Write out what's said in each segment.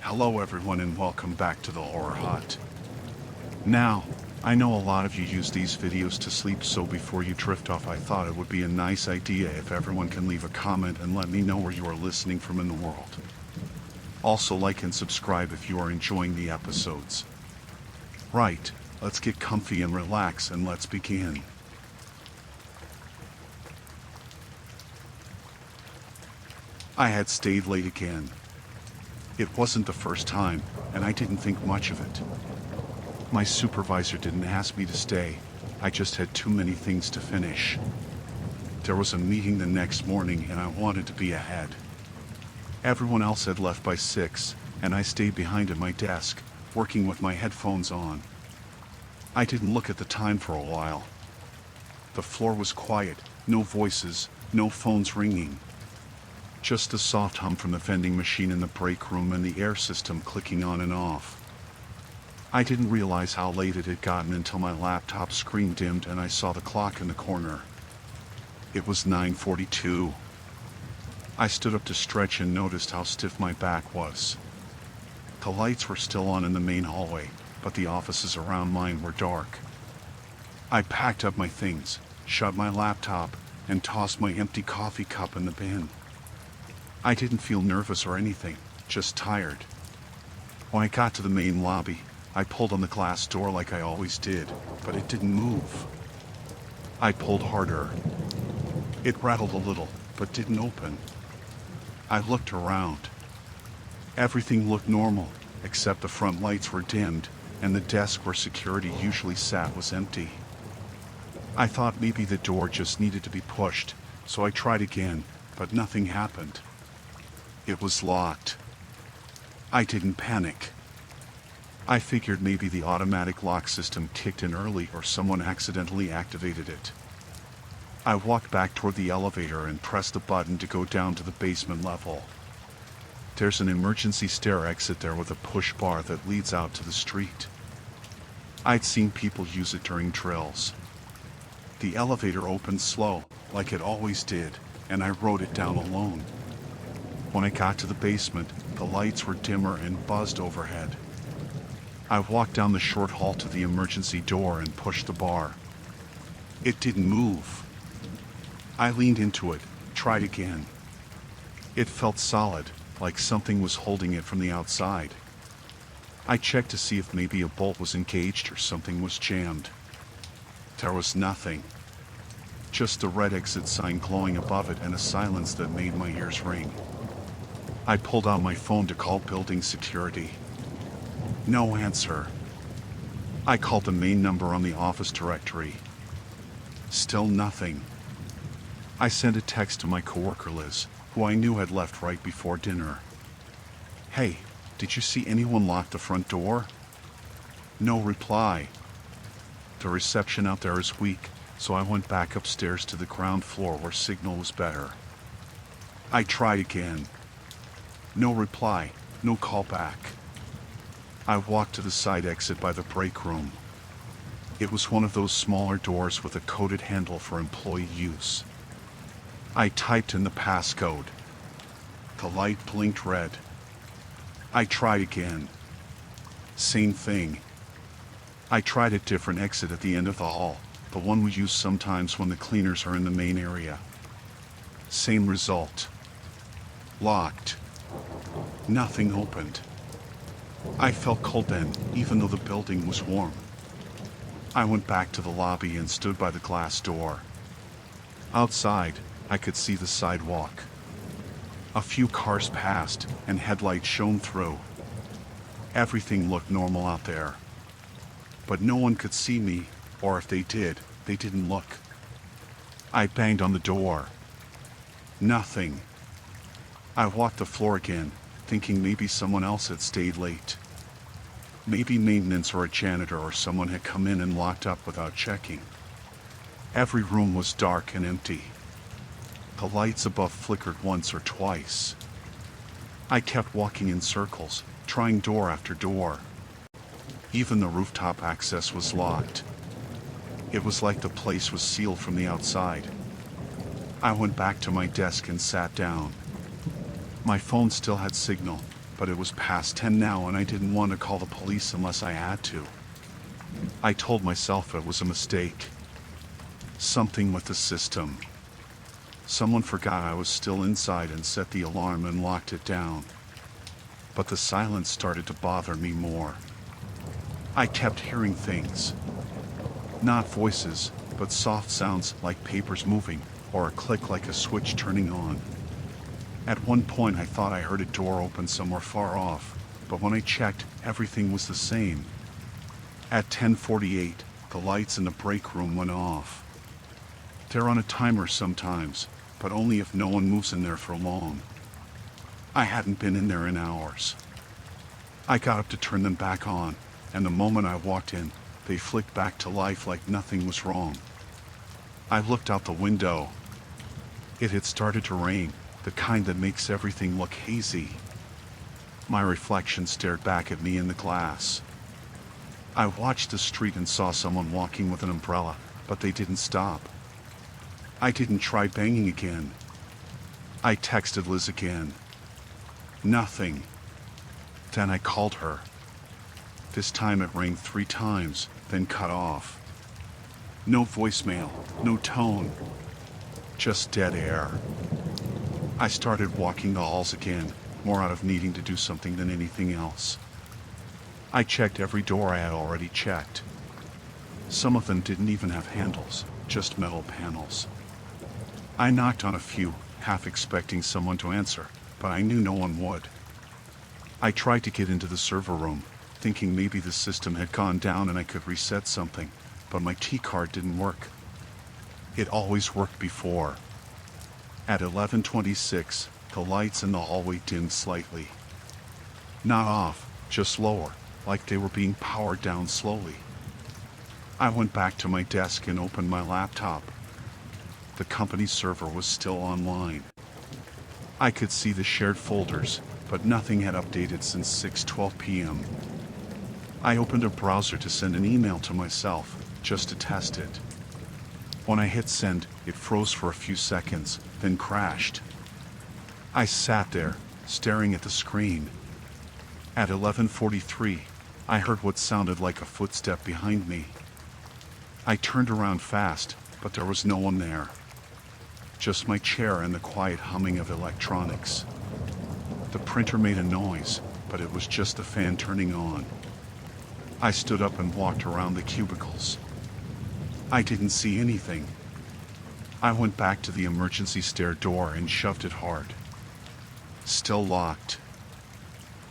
Hello everyone and welcome back to the Horror Hut. Now, I know a lot of you use these videos to sleep, so before you drift off I thought it would be a nice idea if everyone can leave a comment and let me know where you are listening from in the world. Also like and subscribe if you are enjoying the episodes. Right, let's get comfy and relax and let's begin. I had stayed late again. It wasn't the first time, and I didn't think much of it. My supervisor didn't ask me to stay, I just had too many things to finish. There was a meeting the next morning and I wanted to be ahead. Everyone else had left by 6, and I stayed behind at my desk, working with my headphones on. I didn't look at the time for a while. The floor was quiet, no voices, no phones ringing. Just the soft hum from the vending machine in the break room and the air system clicking on and off. I didn't realize how late it had gotten until my laptop screen dimmed and I saw the clock in the corner. It was 9:42. I stood up to stretch and noticed how stiff my back was. The lights were still on in the main hallway, but the offices around mine were dark. I packed up my things, shut my laptop, and tossed my empty coffee cup in the bin. I didn't feel nervous or anything, just tired. When I got to the main lobby, I pulled on the glass door like I always did, but it didn't move. I pulled harder. It rattled a little, but didn't open. I looked around. Everything looked normal, except the front lights were dimmed, and the desk where security usually sat was empty. I thought maybe the door just needed to be pushed, so I tried again, but nothing happened. It was locked. I didn't panic. I figured maybe the automatic lock system kicked in early or someone accidentally activated it. I walked back toward the elevator and pressed the button to go down to the basement level. There's an emergency stair exit there with a push bar that leads out to the street. I'd seen people use it during drills. The elevator opened slow, like it always did, and I rode it down alone. When I got to the basement, the lights were dimmer and buzzed overhead. I walked down the short hall to the emergency door and pushed the bar. It didn't move. I leaned into it, tried again. It felt solid, like something was holding it from the outside. I checked to see if maybe a bolt was engaged or something was jammed. There was nothing. Just the red exit sign glowing above it and a silence that made my ears ring. I pulled out my phone to call building security. No answer. I called the main number on the office directory. Still nothing. I sent a text to my coworker Liz, who I knew had left right before dinner. Hey, did you see anyone lock the front door? No reply. The reception out there is weak, so I went back upstairs to the ground floor where signal was better. I tried again. No reply, no call back. I walked to the side exit by the break room. It was one of those smaller doors with a coded handle for employee use. I typed in the passcode. The light blinked red. I tried again. Same thing. I tried a different exit at the end of the hall, the one we use sometimes when the cleaners are in the main area. Same result. Locked. Nothing opened. I felt cold then, even though the building was warm. I went back to the lobby and stood by the glass door. Outside, I could see the sidewalk. A few cars passed, and headlights shone through. Everything looked normal out there. But no one could see me, or if they did, they didn't look. I banged on the door. Nothing. I walked the floor again, thinking maybe someone else had stayed late. Maybe maintenance or a janitor or someone had come in and locked up without checking. Every room was dark and empty. The lights above flickered once or twice. I kept walking in circles, trying door after door. Even the rooftop access was locked. It was like the place was sealed from the outside. I went back to my desk and sat down. My phone still had signal, but it was past 10 now and I didn't want to call the police unless I had to. I told myself it was a mistake. Something with the system. Someone forgot I was still inside and set the alarm and locked it down. But the silence started to bother me more. I kept hearing things. Not voices, but soft sounds like papers moving, or a click like a switch turning on. At one point I thought I heard a door open somewhere far off, but when I checked, everything was the same. At 10:48, the lights in the break room went off. They're on a timer sometimes, but only if no one moves in there for long. I hadn't been in there in hours. I got up to turn them back on, and the moment I walked in, they flicked back to life like nothing was wrong. I looked out the window. It had started to rain, the kind that makes everything look hazy. My reflection stared back at me in the glass. I watched the street and saw someone walking with an umbrella, but they didn't stop. I didn't try banging again. I texted Liz again. Nothing. Then I called her. This time it rang 3 times, then cut off. No voicemail, no tone. Just dead air. I started walking the halls again, more out of needing to do something than anything else. I checked every door I had already checked. Some of them didn't even have handles, just metal panels. I knocked on a few, half expecting someone to answer, but I knew no one would. I tried to get into the server room, thinking maybe the system had gone down and I could reset something, but my key card didn't work. It always worked before. At 11:26, the lights in the hallway dimmed slightly. Not off, just lower, like they were being powered down slowly. I went back to my desk and opened my laptop. The company server was still online. I could see the shared folders, but nothing had updated since 6:12 p.m. I opened a browser to send an email to myself, just to test it. When I hit send, it froze for a few seconds, then crashed. I sat there, staring at the screen. At 11:43, I heard what sounded like a footstep behind me. I turned around fast, but there was no one there. Just my chair and the quiet humming of electronics. The printer made a noise, but it was just the fan turning on. I stood up and walked around the cubicles. I didn't see anything. I went back to the emergency stair door and shoved it hard. Still locked.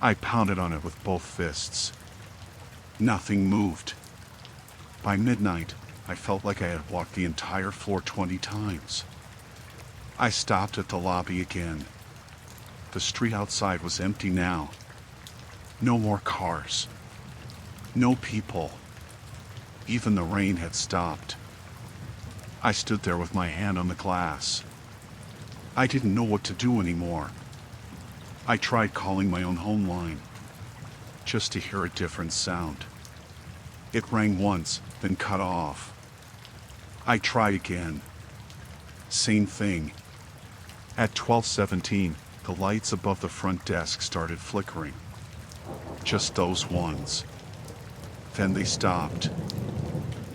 I pounded on it with both fists. Nothing moved. By midnight, I felt like I had walked the entire floor 20 times. I stopped at the lobby again. The street outside was empty now. No more cars. No people. Even the rain had stopped. I stood there with my hand on the glass. I didn't know what to do anymore. I tried calling my own home line, just to hear a different sound. It rang once, then cut off. I tried again. Same thing. At 12:17, the lights above the front desk started flickering. Just those ones. Then they stopped.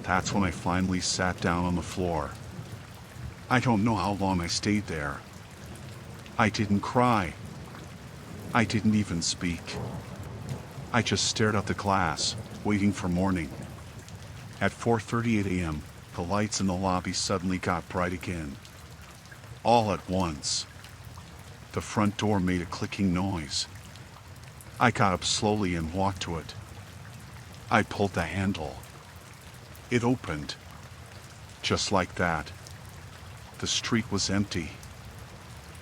That's when I finally sat down on the floor. I don't know how long I stayed there. I didn't cry. I didn't even speak. I just stared at the glass, waiting for morning. At 4:38 a.m., the lights in the lobby suddenly got bright again. All at once. The front door made a clicking noise. I got up slowly and walked to it. I pulled the handle. It opened. Just like that. The street was empty.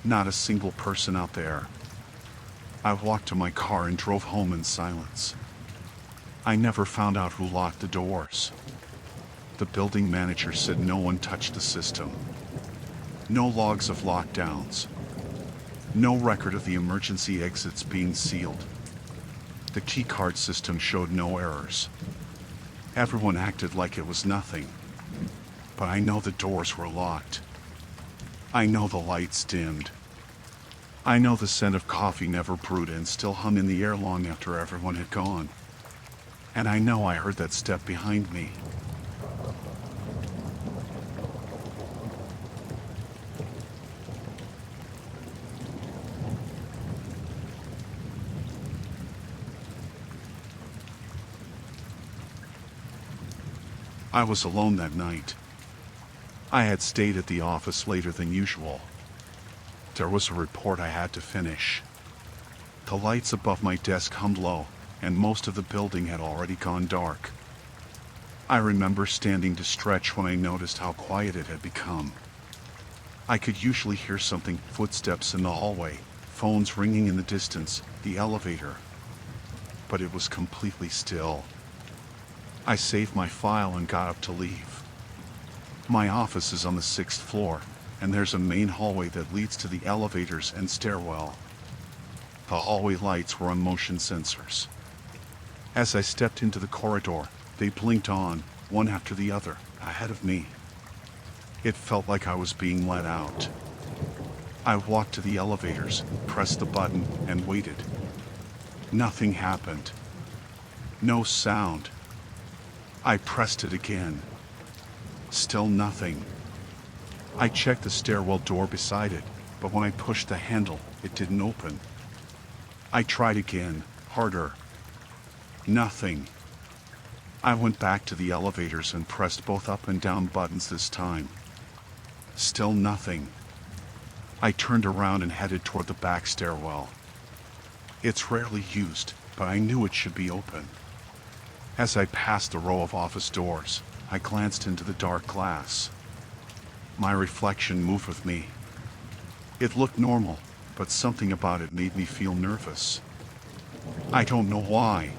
Not a single person out there. I walked to my car and drove home in silence. I never found out who locked the doors. The building manager said no one touched the system. No logs of lockdowns. No record of the emergency exits being sealed. The keycard system showed no errors. Everyone acted like it was nothing. But I know the doors were locked. I know the lights dimmed. I know the scent of coffee never brewed and still hung in the air long after everyone had gone. And I know I heard that step behind me. I was alone that night. I had stayed at the office later than usual. There was a report I had to finish. The lights above my desk hummed low, and most of the building had already gone dark. I remember standing to stretch when I noticed how quiet it had become. I could usually hear something, footsteps in the hallway, phones ringing in the distance, the elevator. But it was completely still. I saved my file and got up to leave. My office is on the 6th floor, and there's a main hallway that leads to the elevators and stairwell. The hallway lights were on motion sensors. As I stepped into the corridor, they blinked on, one after the other, ahead of me. It felt like I was being let out. I walked to the elevators, pressed the button, and waited. Nothing happened. No sound. I pressed it again. Still nothing. I checked the stairwell door beside it, but when I pushed the handle, it didn't open. I tried again, harder. Nothing. I went back to the elevators and pressed both up and down buttons this time. Still nothing. I turned around and headed toward the back stairwell. It's rarely used, but I knew it should be open. As I passed the row of office doors, I glanced into the dark glass. My reflection moved with me. It looked normal, but something about it made me feel nervous. I don't know why.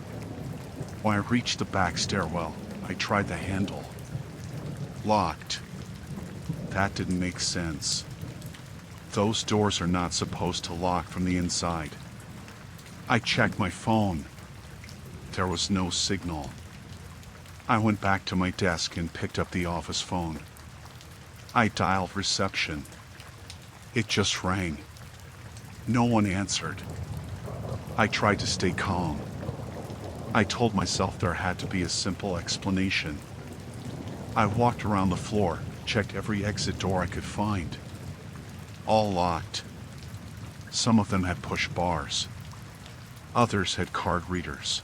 When I reached the back stairwell, I tried the handle. Locked. That didn't make sense. Those doors are not supposed to lock from the inside. I checked my phone. There was no signal. I went back to my desk and picked up the office phone. I dialed reception. It just rang. No one answered. I tried to stay calm. I told myself there had to be a simple explanation. I walked around the floor, checked every exit door I could find. All locked. Some of them had push bars. Others had card readers.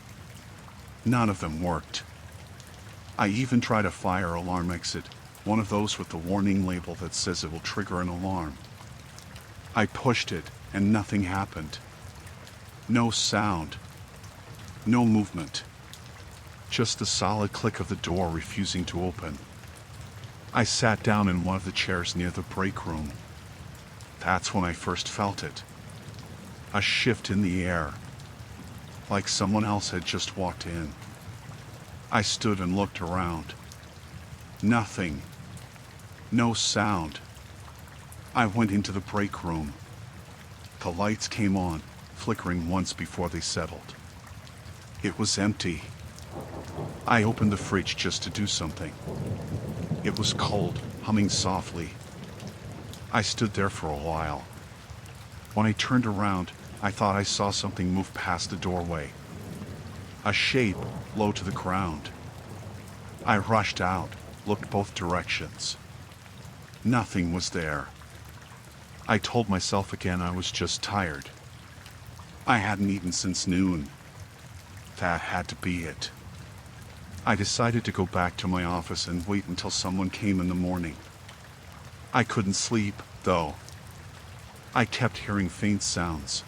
None of them worked. I even tried a fire alarm exit, one of those with the warning label that says it will trigger an alarm. I pushed it, and nothing happened. No sound. No movement. Just the solid click of the door refusing to open. I sat down in one of the chairs near the break room. That's when I first felt it. A shift in the air. Like someone else had just walked in. I stood and looked around. Nothing. No sound. I went into the break room. The lights came on, flickering once before they settled. It was empty. I opened the fridge just to do something. It was cold, humming softly. I stood there for a while. When I turned around, I thought I saw something move past the doorway. A shape, low to the ground. I rushed out, looked both directions. Nothing was there. I told myself again I was just tired. I hadn't eaten since noon. That had to be it. I decided to go back to my office and wait until someone came in the morning. I couldn't sleep, though. I kept hearing faint sounds.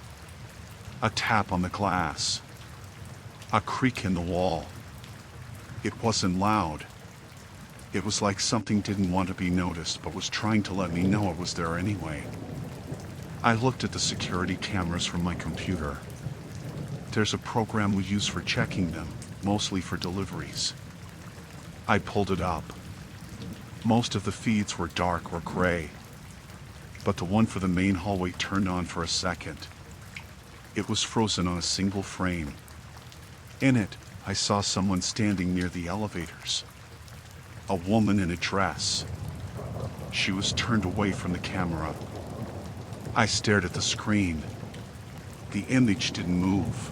A tap on the glass. A creak in the wall. It wasn't loud. It was like something didn't want to be noticed but was trying to let me know it was there anyway. I looked at the security cameras from my computer. There's a program we use for checking them, mostly for deliveries. I pulled it up. Most of the feeds were dark or gray, but the one for the main hallway turned on for a second. It was frozen on a single frame. In it, I saw someone standing near the elevators. A woman in a dress. She was turned away from the camera. I stared at the screen. The image didn't move.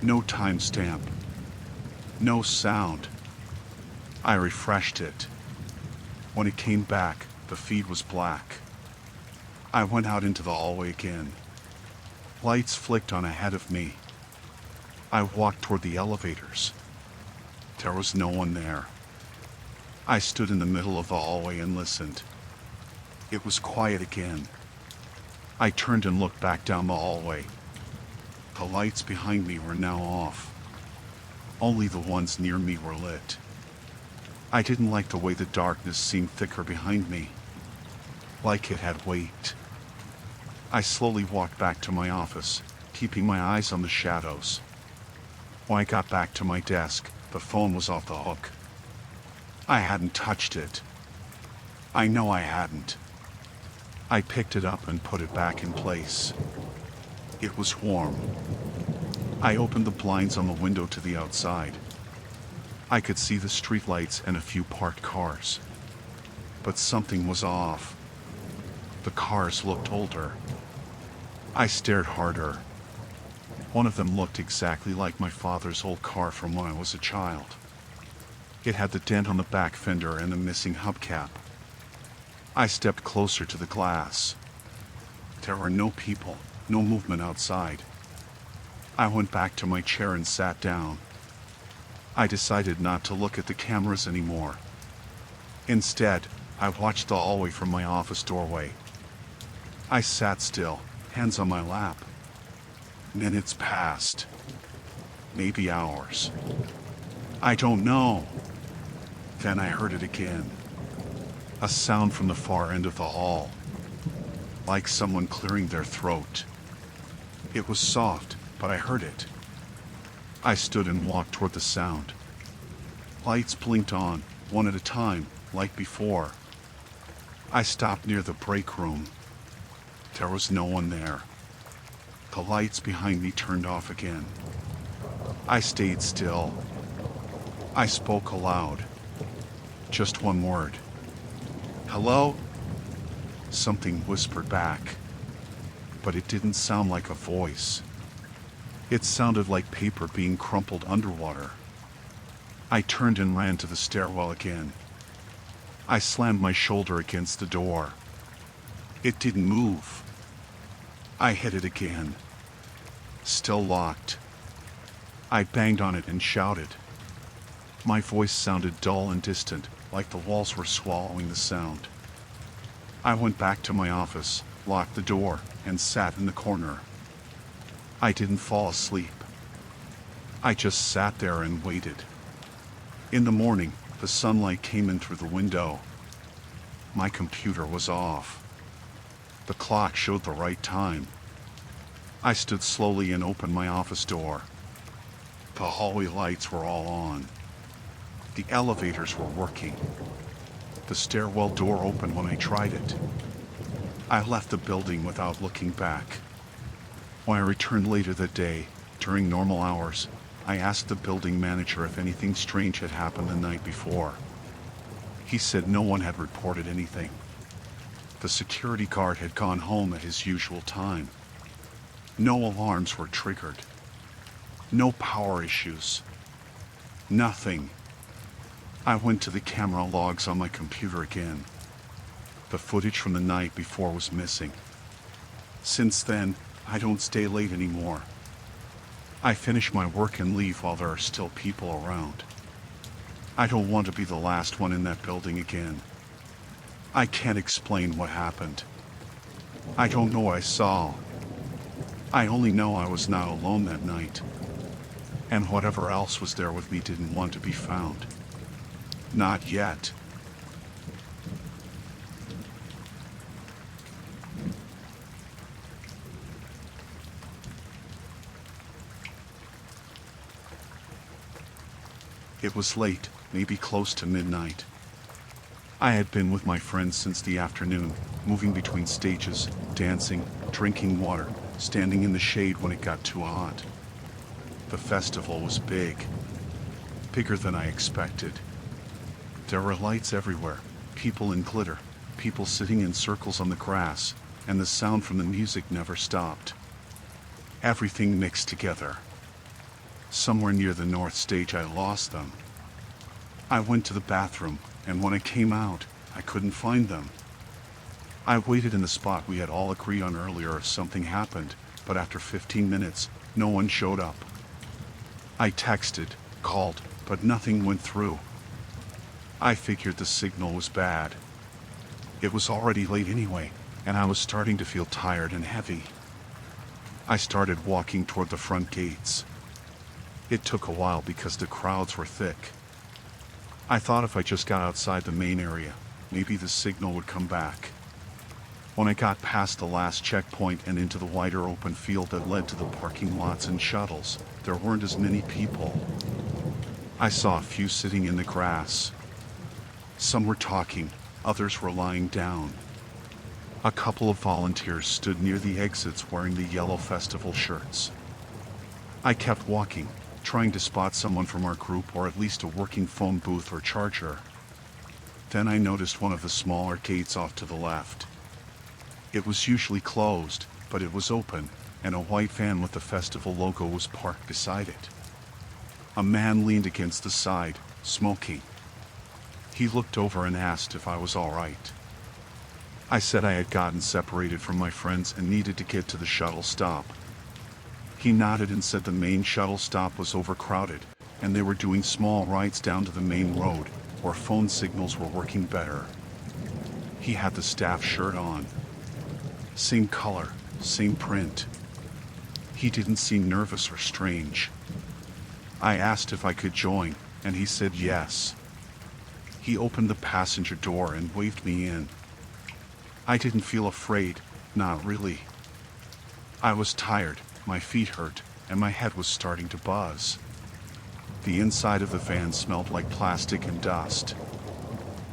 No timestamp. No sound. I refreshed it. When it came back, the feed was black. I went out into the hallway again. Lights flicked on ahead of me. I walked toward the elevators. There was no one there. I stood in the middle of the hallway and listened. It was quiet again. I turned and looked back down the hallway. The lights behind me were now off. Only the ones near me were lit. I didn't like the way the darkness seemed thicker behind me, like it had weight. I slowly walked back to my office, keeping my eyes on the shadows. When I got back to my desk, the phone was off the hook. I hadn't touched it. I know I hadn't. I picked it up and put it back in place. It was warm. I opened the blinds on the window to the outside. I could see the streetlights and a few parked cars. But something was off. The cars looked older. I stared harder. One of them looked exactly like my father's old car from when I was a child. It had the dent on the back fender and the missing hubcap. I stepped closer to the glass. There were no people, no movement outside. I went back to my chair and sat down. I decided not to look at the cameras anymore. Instead, I watched the hallway from my office doorway. I sat still, hands on my lap. Minutes passed. Maybe hours. I don't know. Then I heard it again. A sound from the far end of the hall. Like someone clearing their throat. It was soft, but I heard it. I stood and walked toward the sound. Lights blinked on, one at a time, like before. I stopped near the break room. There was no one there. The lights behind me turned off again. I stayed still. I spoke aloud. Just one word. Hello? Something whispered back. But it didn't sound like a voice. It sounded like paper being crumpled underwater. I turned and ran to the stairwell again. I slammed my shoulder against the door. It didn't move. I hit it again. Still locked. I banged on it and shouted. My voice sounded dull and distant, like the walls were swallowing the sound. I went back to my office, locked the door, and sat in the corner. I didn't fall asleep. I just sat there and waited. In the morning, the sunlight came in through the window. My computer was off. The clock showed the right time. I stood slowly and opened my office door. The hallway lights were all on. The elevators were working. The stairwell door opened when I tried it. I left the building without looking back. When I returned later that day, during normal hours, I asked the building manager if anything strange had happened the night before. He said no one had reported anything. The security guard had gone home at his usual time. No alarms were triggered. No power issues. Nothing. I went to the camera logs on my computer again. The footage from the night before was missing. Since then, I don't stay late anymore. I finish my work and leave while there are still people around. I don't want to be the last one in that building again. I can't explain what happened. I don't know what I saw. I only know I was not alone that night. And whatever else was there with me didn't want to be found. Not yet. It was late, maybe close to midnight. I had been with my friends since the afternoon, moving between stages, dancing, drinking water, standing in the shade when it got too hot. The festival was big. Bigger than I expected. There were lights everywhere, people in glitter, people sitting in circles on the grass, and the sound from the music never stopped. Everything mixed together. Somewhere near the north stage I lost them. I went to the bathroom, and when I came out, I couldn't find them. I waited in the spot we had all agreed on earlier if something happened, but after 15 minutes, no one showed up. I texted, called, but nothing went through. I figured the signal was bad. It was already late anyway, and I was starting to feel tired and heavy. I started walking toward the front gates. It took a while because the crowds were thick. I thought if I just got outside the main area, maybe the signal would come back. When I got past the last checkpoint and into the wider open field that led to the parking lots and shuttles, there weren't as many people. I saw a few sitting in the grass. Some were talking, others were lying down. A couple of volunteers stood near the exits wearing the yellow festival shirts. I kept walking, trying to spot someone from our group or at least a working phone booth or charger. Then I noticed one of the smaller gates off to the left. It was usually closed, but it was open, and a white van with the festival logo was parked beside it. A man leaned against the side, smoking. He looked over and asked if I was all right. I said I had gotten separated from my friends and needed to get to the shuttle stop. He nodded and said the main shuttle stop was overcrowded, and they were doing small rides down to the main road, where phone signals were working better. He had the staff shirt on. Same color, same print. He didn't seem nervous or strange. I asked if I could join, and he said yes. He opened the passenger door and waved me in. I didn't feel afraid, not really. I was tired, my feet hurt, and my head was starting to buzz. The inside of the van smelled like plastic and dust.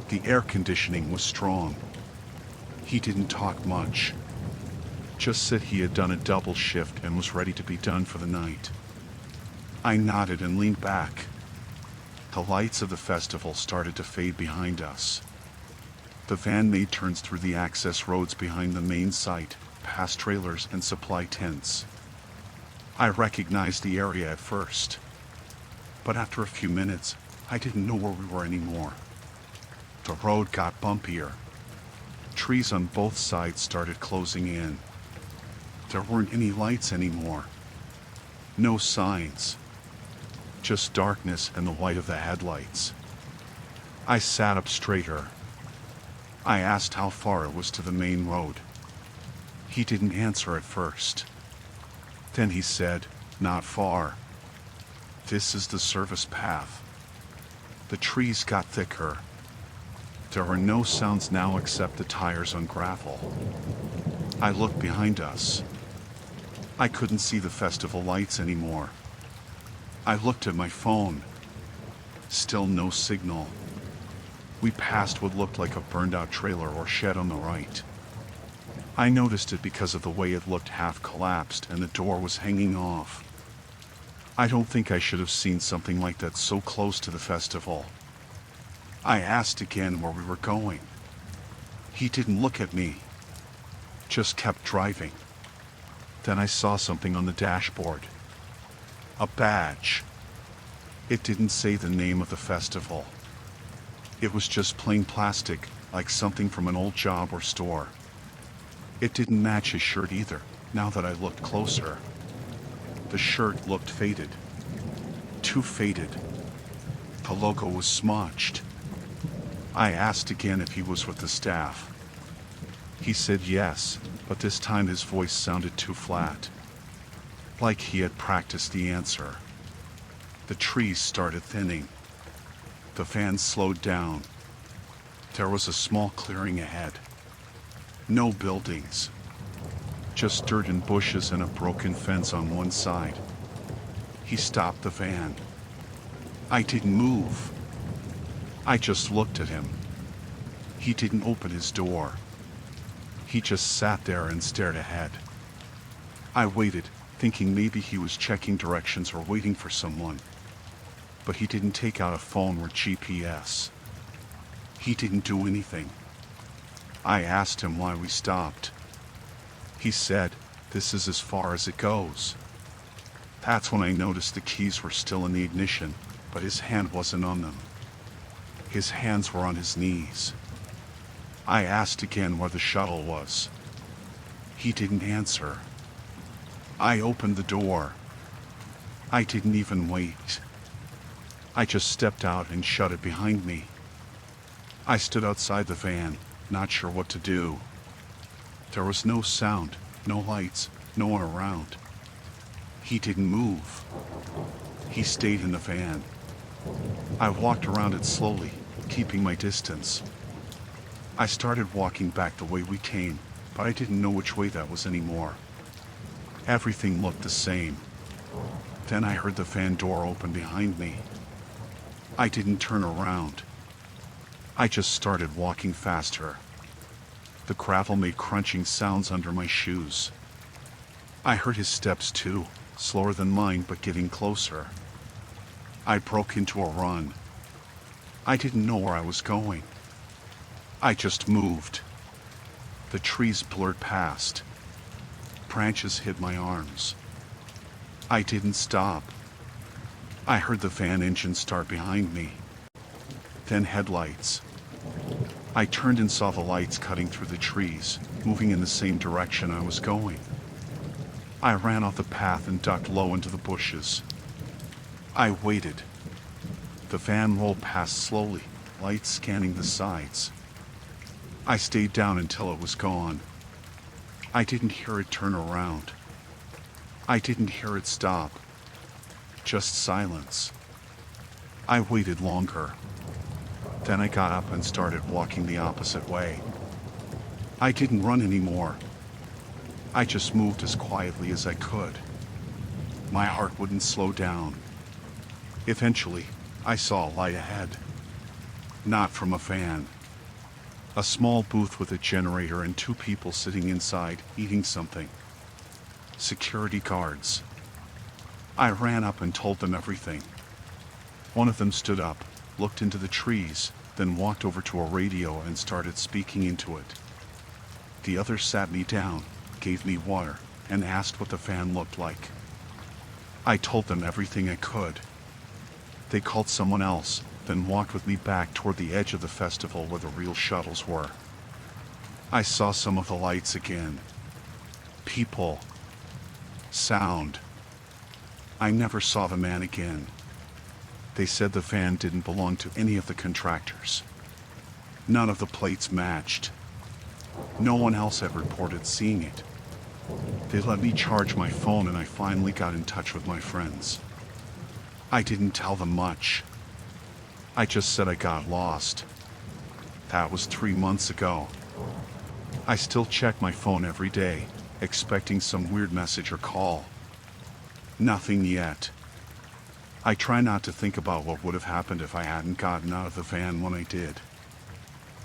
The air conditioning was strong. He didn't talk much. Just said he had done a double shift and was ready to be done for the night. I nodded and leaned back. The lights of the festival started to fade behind us. The van made turns through the access roads behind the main site, past trailers and supply tents. I recognized the area at first, but after a few minutes, I didn't know where we were anymore. The road got bumpier. Trees on both sides started closing in. There weren't any lights anymore. No signs. Just darkness and the white of the headlights. I sat up straighter. I asked how far it was to the main road. He didn't answer at first. Then he said, "Not far. This is the service path." The trees got thicker. There were no sounds now except the tires on gravel. I looked behind us. I couldn't see the festival lights anymore. I looked at my phone. Still no signal. We passed what looked like a burned-out trailer or shed on the right. I noticed it because of the way it looked half collapsed and the door was hanging off. I don't think I should have seen something like that so close to the festival. I asked again where we were going. He didn't look at me, just kept driving. Then I saw something on the dashboard. A badge. It didn't say the name of the festival. It was just plain plastic, like something from an old job or store. It didn't match his shirt either, now that I looked closer. The shirt looked faded. Too faded. The logo was smudged. I asked again if he was with the staff. He said yes, but this time his voice sounded too flat. Like he had practiced the answer. The trees started thinning. The van slowed down. There was a small clearing ahead. No buildings. Just dirt and bushes and a broken fence on one side. He stopped the van. I didn't move. I just looked at him. He didn't open his door. He just sat there and stared ahead. I waited, thinking maybe he was checking directions or waiting for someone. But he didn't take out a phone or GPS. He didn't do anything. I asked him why we stopped. He said, "This is as far as it goes." That's when I noticed the keys were still in the ignition, but his hand wasn't on them. His hands were on his knees. I asked again where the shuttle was. He didn't answer. I opened the door. I didn't even wait. I just stepped out and shut it behind me. I stood outside the van, not sure what to do. There was no sound, no lights, no one around. He didn't move. He stayed in the van. I walked around it slowly, keeping my distance. I started walking back the way we came, but I didn't know which way that was anymore. Everything looked the same. Then I heard the van door open behind me. I didn't turn around. I just started walking faster. The gravel made crunching sounds under my shoes. I heard his steps too, slower than mine but getting closer. I broke into a run. I didn't know where I was going. I just moved. The trees blurred past. Branches hit my arms. I didn't stop. I heard the van engine start behind me. Then headlights. I turned and saw the lights cutting through the trees, moving in the same direction I was going. I ran off the path and ducked low into the bushes. I waited. The van rolled past slowly, lights scanning the sides. I stayed down until it was gone. I didn't hear it turn around. I didn't hear it stop. Just silence. I waited longer. Then I got up and started walking the opposite way. I didn't run anymore. I just moved as quietly as I could. My heart wouldn't slow down. Eventually, I saw a light ahead. Not from a van. A small booth with a generator and two people sitting inside, eating something. Security guards. I ran up and told them everything. One of them stood up, looked into the trees, then walked over to a radio and started speaking into it. The other sat me down, gave me water, and asked what the van looked like. I told them everything I could. They called someone else, then walked with me back toward the edge of the festival where the real shuttles were. I saw some of the lights again. People. Sound. I never saw the man again. They said the van didn't belong to any of the contractors. None of the plates matched. No one else had reported seeing it. They let me charge my phone and I finally got in touch with my friends. I didn't tell them much. I just said I got lost. That was 3 months ago. I still check my phone every day, expecting some weird message or call. Nothing yet. I try not to think about what would have happened if I hadn't gotten out of the van when I did.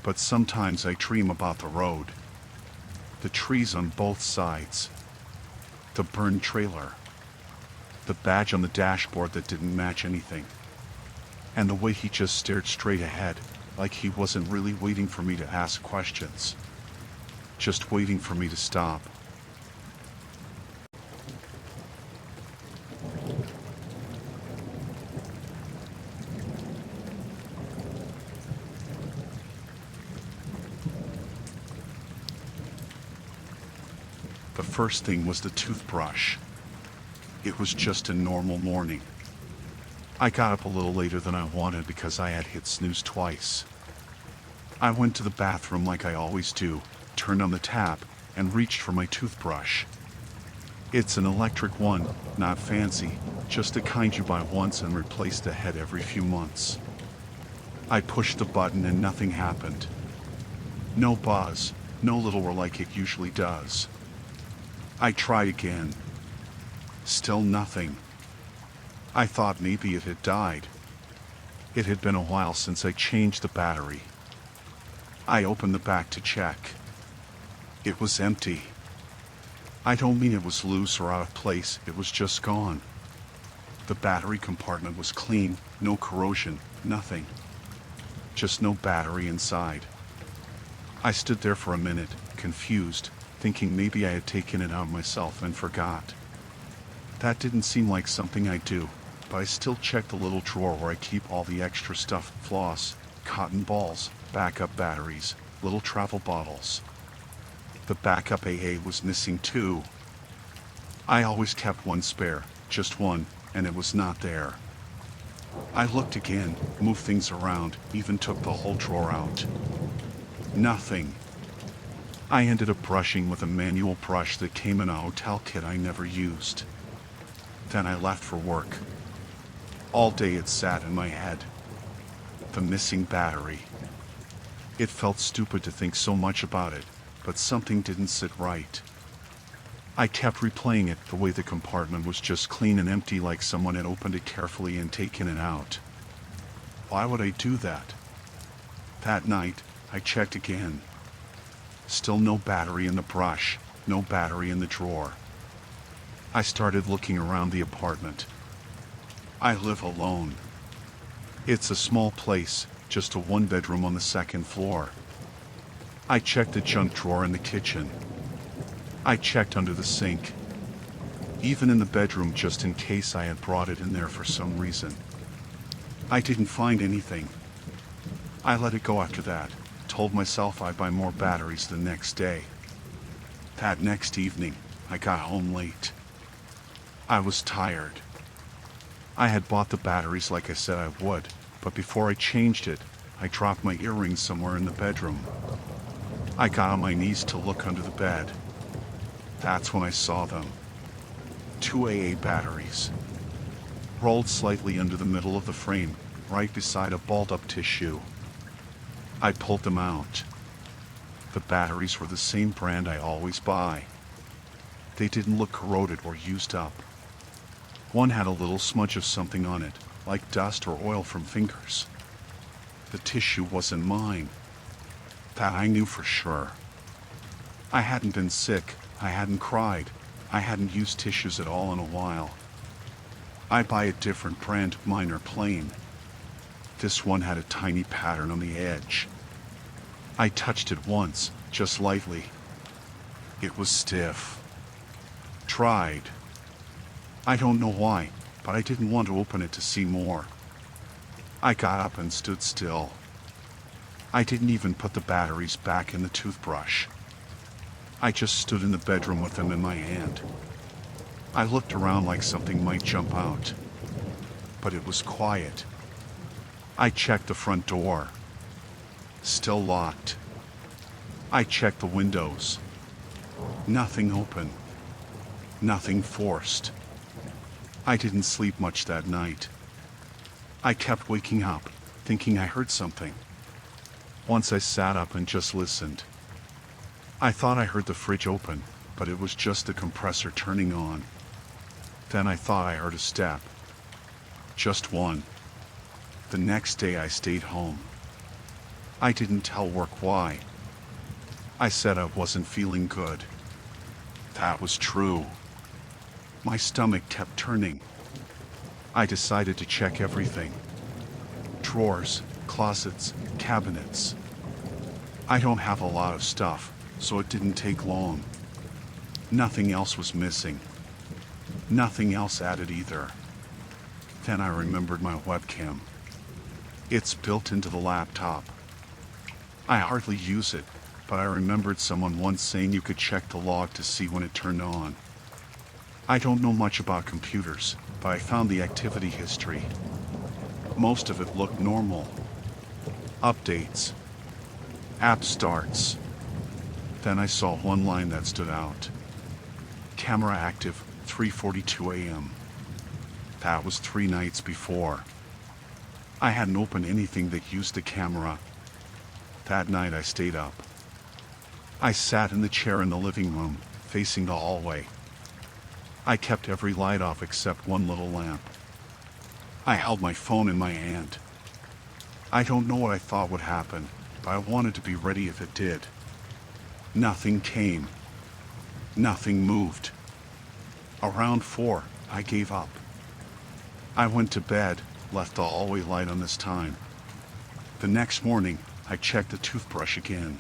But sometimes I dream about the road. The trees on both sides. The burned trailer. The badge on the dashboard that didn't match anything. And the way he just stared straight ahead, like he wasn't really waiting for me to ask questions. Just waiting for me to stop. The first thing was the toothbrush. It was just a normal morning. I got up a little later than I wanted because I had hit snooze twice. I went to the bathroom like I always do, turned on the tap, and reached for my toothbrush. It's an electric one, not fancy, just the kind you buy once and replace the head every few months. I pushed the button and nothing happened. No buzz, no little whir like it usually does. I tried again. Still nothing. I thought maybe it had died. It had been a while since I changed the battery. I opened the back to check. It was empty. I don't mean it was loose or out of place, it was just gone. The battery compartment was clean, no corrosion, nothing. Just no battery inside. I stood there for a minute, confused, thinking maybe I had taken it out myself and forgot. That didn't seem like something I'd do, but I still checked the little drawer where I keep all the extra stuff: floss, cotton balls, backup batteries, little travel bottles. The backup AA was missing too. I always kept one spare, just one, and it was not there. I looked again, moved things around, even took the whole drawer out. Nothing. I ended up brushing with a manual brush that came in a hotel kit I never used. Then I left for work. All day it sat in my head. The missing battery. It felt stupid to think so much about it, but something didn't sit right. I kept replaying it, the way the compartment was just clean and empty, like someone had opened it carefully and taken it out. Why would I do that? That night, I checked again. Still no battery in the brush, no battery in the drawer. I started looking around the apartment. I live alone. It's a small place, just a one-bedroom on the second floor. I checked the junk drawer in the kitchen. I checked under the sink. Even in the bedroom, just in case I had brought it in there for some reason. I didn't find anything. I let it go after that, told myself I'd buy more batteries the next day. That next evening, I got home late. I was tired. I had bought the batteries like I said I would, but before I changed it, I dropped my earrings somewhere in the bedroom. I got on my knees to look under the bed. That's when I saw them. 2 AA batteries. Rolled slightly under the middle of the frame, right beside a balled-up tissue. I pulled them out. The batteries were the same brand I always buy. They didn't look corroded or used up. One had a little smudge of something on it, like dust or oil from fingers. The tissue wasn't mine. That I knew for sure. I hadn't been sick, I hadn't cried, I hadn't used tissues at all in a while. I buy a different brand, mine are plain. This one had a tiny pattern on the edge. I touched it once, just lightly. It was stiff. Tried. I don't know why, but I didn't want to open it to see more. I got up and stood still. I didn't even put the batteries back in the toothbrush. I just stood in the bedroom with them in my hand. I looked around like something might jump out, but it was quiet. I checked the front door. Still locked. I checked the windows. Nothing open. Nothing forced. I didn't sleep much that night. I kept waking up, thinking I heard something. Once I sat up and just listened. I thought I heard the fridge open, but it was just the compressor turning on. Then I thought I heard a step. Just one. The next day I stayed home. I didn't tell work why. I said I wasn't feeling good. That was true. My stomach kept turning. I decided to check everything. Drawers, closets, cabinets. I don't have a lot of stuff, so it didn't take long. Nothing else was missing. Nothing else added either. Then I remembered my webcam. It's built into the laptop. I hardly use it, but I remembered someone once saying you could check the log to see when it turned on. I don't know much about computers, but I found the activity history. Most of it looked normal. Updates. App starts. Then I saw one line that stood out. Camera active, 3:42 a.m. That was 3 nights before. I hadn't opened anything that used the camera. That night I stayed up. I sat in the chair in the living room, facing the hallway. I kept every light off except one little lamp. I held my phone in my hand. I don't know what I thought would happen, but I wanted to be ready if it did. Nothing came. Nothing moved. Around 4, I gave up. I went to bed, left the hallway light on this time. The next morning, I checked the toothbrush again.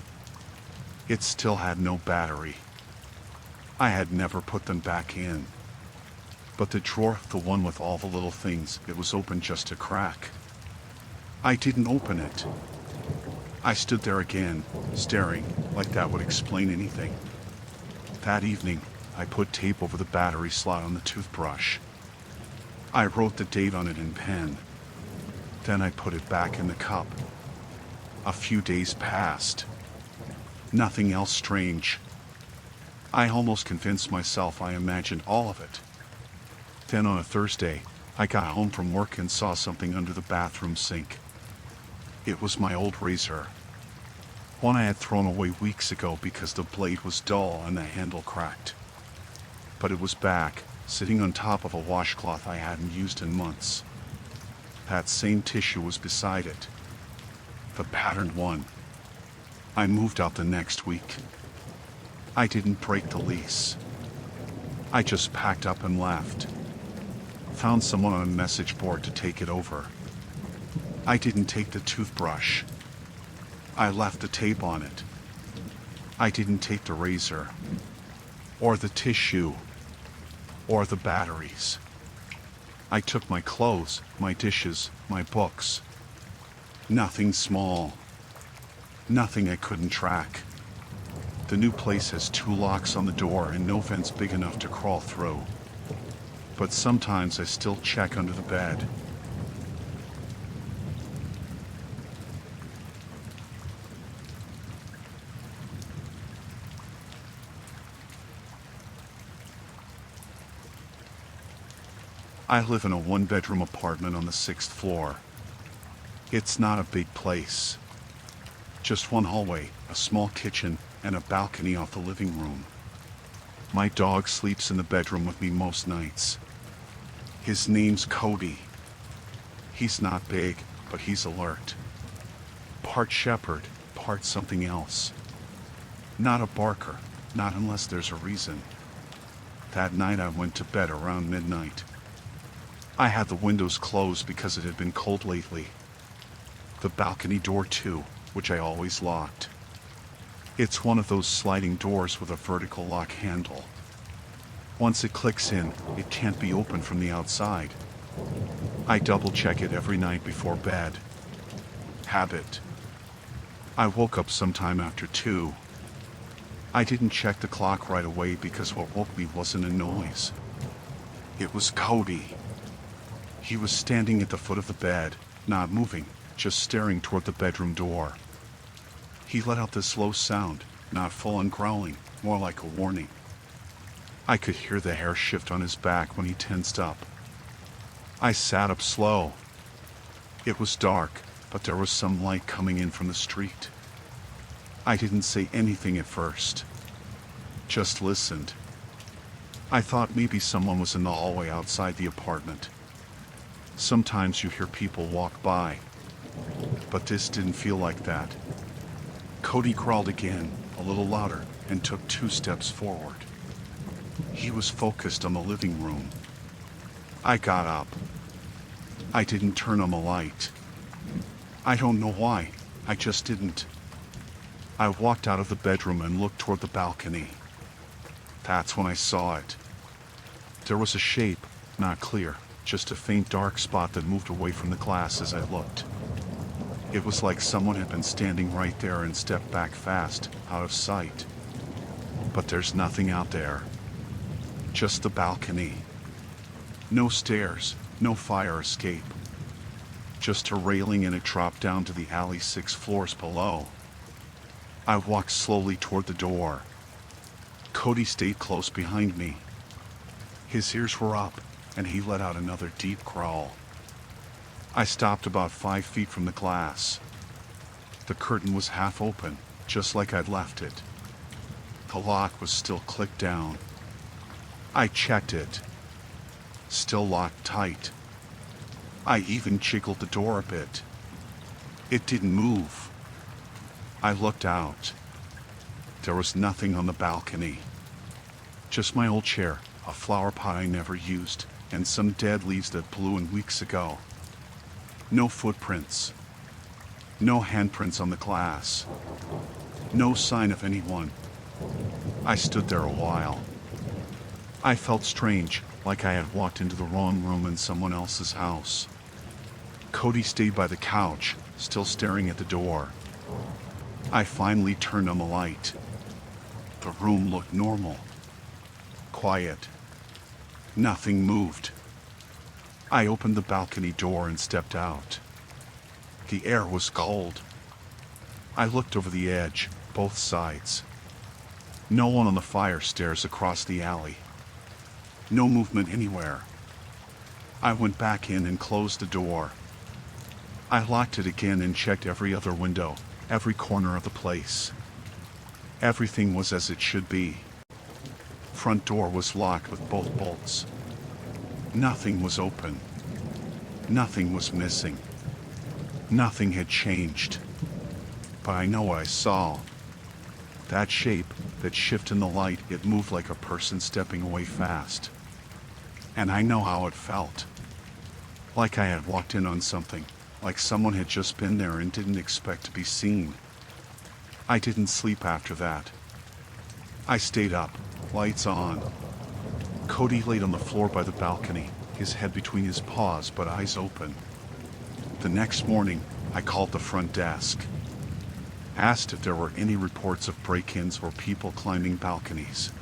It still had no battery. I had never put them back in. But the drawer, the one with all the little things, it was open just a crack. I didn't open it. I stood there again, staring, like that would explain anything. That evening, I put tape over the battery slot on the toothbrush. I wrote the date on it in pen. Then I put it back in the cup. A few days passed. Nothing else strange. I almost convinced myself I imagined all of it. Then on a Thursday, I got home from work and saw something under the bathroom sink. It was my old razor. One I had thrown away weeks ago because the blade was dull and the handle cracked. But it was back, sitting on top of a washcloth I hadn't used in months. That same tissue was beside it. The patterned one. I moved out the next week. I didn't break the lease. I just packed up and left. Found someone on a message board to take it over. I didn't take the toothbrush. I left the tape on it. I didn't take the razor, or the tissue, or the batteries. I took my clothes, my dishes, my books. Nothing small. Nothing I couldn't track. The new place has 2 locks on the door and no vents big enough to crawl through. But sometimes I still check under the bed. I live in a 1-bedroom apartment on the 6th floor. It's not a big place. Just one hallway, a small kitchen, and a balcony off the living room. My dog sleeps in the bedroom with me most nights. His name's Cody. He's not big, but he's alert. Part shepherd, part something else. Not a barker, not unless there's a reason. That night I went to bed around midnight. I had the windows closed because it had been cold lately. The balcony door too, which I always locked. It's one of those sliding doors with a vertical lock handle. Once it clicks in, it can't be opened from the outside. I double check it every night before bed. Habit. I woke up sometime after 2. I didn't check the clock right away because what woke me wasn't a noise. It was Cody. He was standing at the foot of the bed, not moving, just staring toward the bedroom door. He let out this low sound, not full-on growling, more like a warning. I could hear the hair shift on his back when he tensed up. I sat up slow. It was dark, but there was some light coming in from the street. I didn't say anything at first. Just listened. I thought maybe someone was in the hallway outside the apartment. Sometimes you hear people walk by, but this didn't feel like that. Cody crawled again, a little louder, and took 2 steps forward. He was focused on the living room. I got up. I didn't turn on the light. I don't know why, I just didn't. I walked out of the bedroom and looked toward the balcony. That's when I saw it. There was a shape, not clear, just a faint dark spot that moved away from the glass as I looked. It was like someone had been standing right there and stepped back fast, out of sight. But there's nothing out there. Just the balcony. No stairs, no fire escape. Just a railing and a drop down to the alley 6 floors below. I walked slowly toward the door. Cody stayed close behind me. His ears were up, and he let out another deep growl. I stopped about 5 feet from the glass. The curtain was half open, just like I'd left it. The lock was still clicked down. I checked it. Still locked tight. I even jiggled the door a bit. It didn't move. I looked out. There was nothing on the balcony. Just my old chair, a flower pot I never used, and some dead leaves that blew in weeks ago. No footprints. No handprints on the glass. No sign of anyone. I stood there a while. I felt strange, like I had walked into the wrong room in someone else's house. Cody stayed by the couch, still staring at the door. I finally turned on the light. The room looked normal. Quiet. Nothing moved. I opened the balcony door and stepped out. The air was cold. I looked over the edge, both sides. No one on the fire stairs across the alley. No movement anywhere. I went back in and closed the door. I locked it again and checked every other window, every corner of the place. Everything was as it should be. Front door was locked with both bolts. Nothing was open. Nothing was missing. Nothing had changed. But I know what I saw. That shape, that shift in the light, it moved like a person stepping away fast. And I know how it felt. Like I had walked in on something, like someone had just been there and didn't expect to be seen. I didn't sleep after that. I stayed up, lights on. Cody laid on the floor by the balcony, his head between his paws but eyes open. The next morning, I called the front desk. Asked if there were any reports of break-ins or people climbing balconies.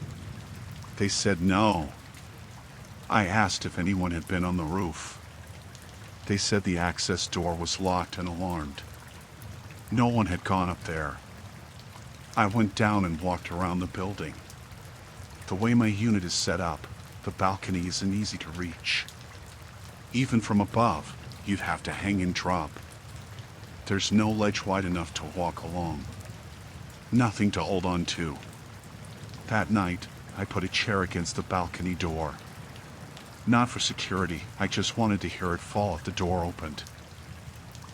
They said no. I asked if anyone had been on the roof. They said the access door was locked and alarmed. No one had gone up there. I went down and walked around the building. The way my unit is set up, the balcony isn't easy to reach. Even from above, you'd have to hang and drop. There's no ledge wide enough to walk along. Nothing to hold on to. That night, I put a chair against the balcony door. Not for security, I just wanted to hear it fall if the door opened.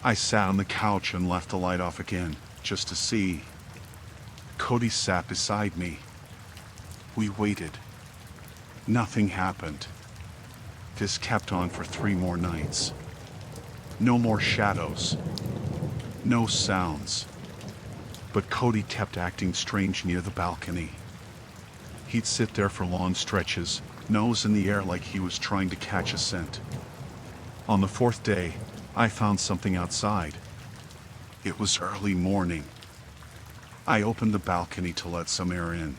I sat on the couch and left the light off again, just to see. Cody sat beside me. We waited. Nothing happened. This kept on for 3 more nights. No more shadows. No sounds. But Cody kept acting strange near the balcony. He'd sit there for long stretches, nose in the air like he was trying to catch a scent. On the 4th day, I found something outside. It was early morning. I opened the balcony to let some air in.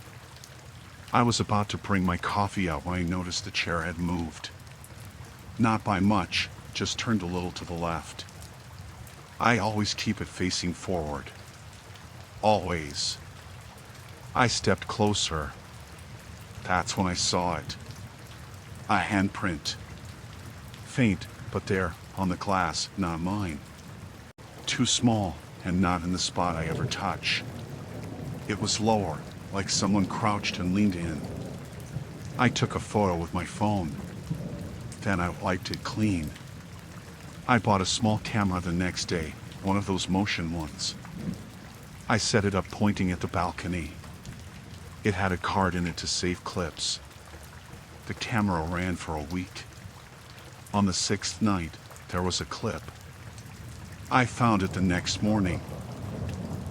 I was about to bring my coffee out when I noticed the chair had moved. Not by much, just turned a little to the left. I always keep it facing forward. Always. I stepped closer. That's when I saw it. A handprint. Faint, but there, on the glass, not mine. Too small, and not in the spot I ever touch. It was lower, like someone crouched and leaned in. I took a photo with my phone. Then I wiped it clean. I bought a small camera the next day, one of those motion ones. I set it up pointing at the balcony. It had a card in it to save clips. The camera ran for a week. On the 6th night, there was a clip. I found it the next morning.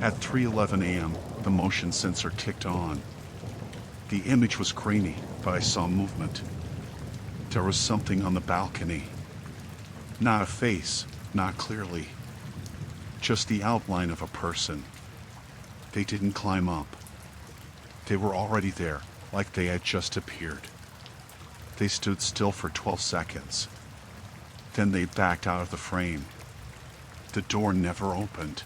At 3:11 a.m., the motion sensor kicked on. The image was grainy, but I saw movement. There was something on the balcony. Not a face, not clearly. Just the outline of a person. They didn't climb up. They were already there, like they had just appeared. They stood still for 12 seconds. Then they backed out of the frame. The door never opened.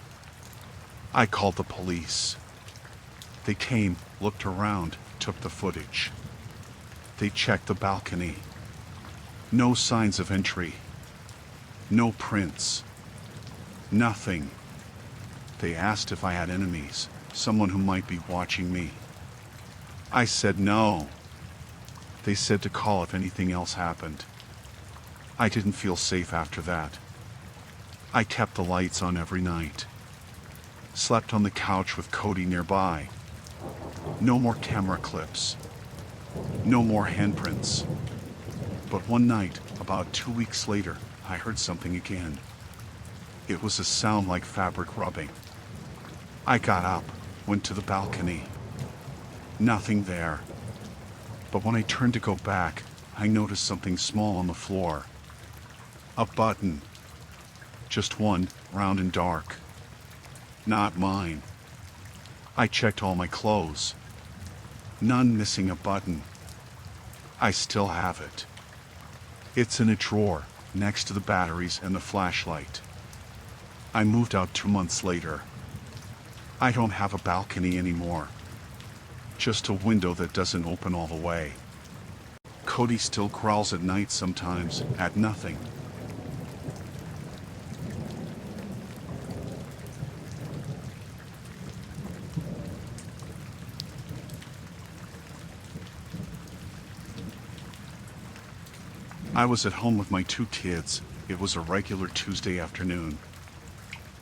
I called the police. They came, looked around, took the footage. They checked the balcony. No signs of entry. No prints. Nothing. They asked if I had enemies, someone who might be watching me. I said no. They said to call if anything else happened. I didn't feel safe after that. I kept the lights on every night. Slept on the couch with Cody nearby. No more camera clips. No more handprints. But one night, about 2 weeks later, I heard something again. It was a sound like fabric rubbing. I got up, went to the balcony. Nothing there. But when I turned to go back, I noticed something small on the floor. A button. Just one, round and dark. Not mine. I checked all my clothes. None missing a button. I still have it. It's in a drawer, next to the batteries and the flashlight. I moved out 2 months later. I don't have a balcony anymore. Just a window that doesn't open all the way. Cody still crawls at night sometimes, at nothing. I was at home with my 2 kids. It was a regular Tuesday afternoon.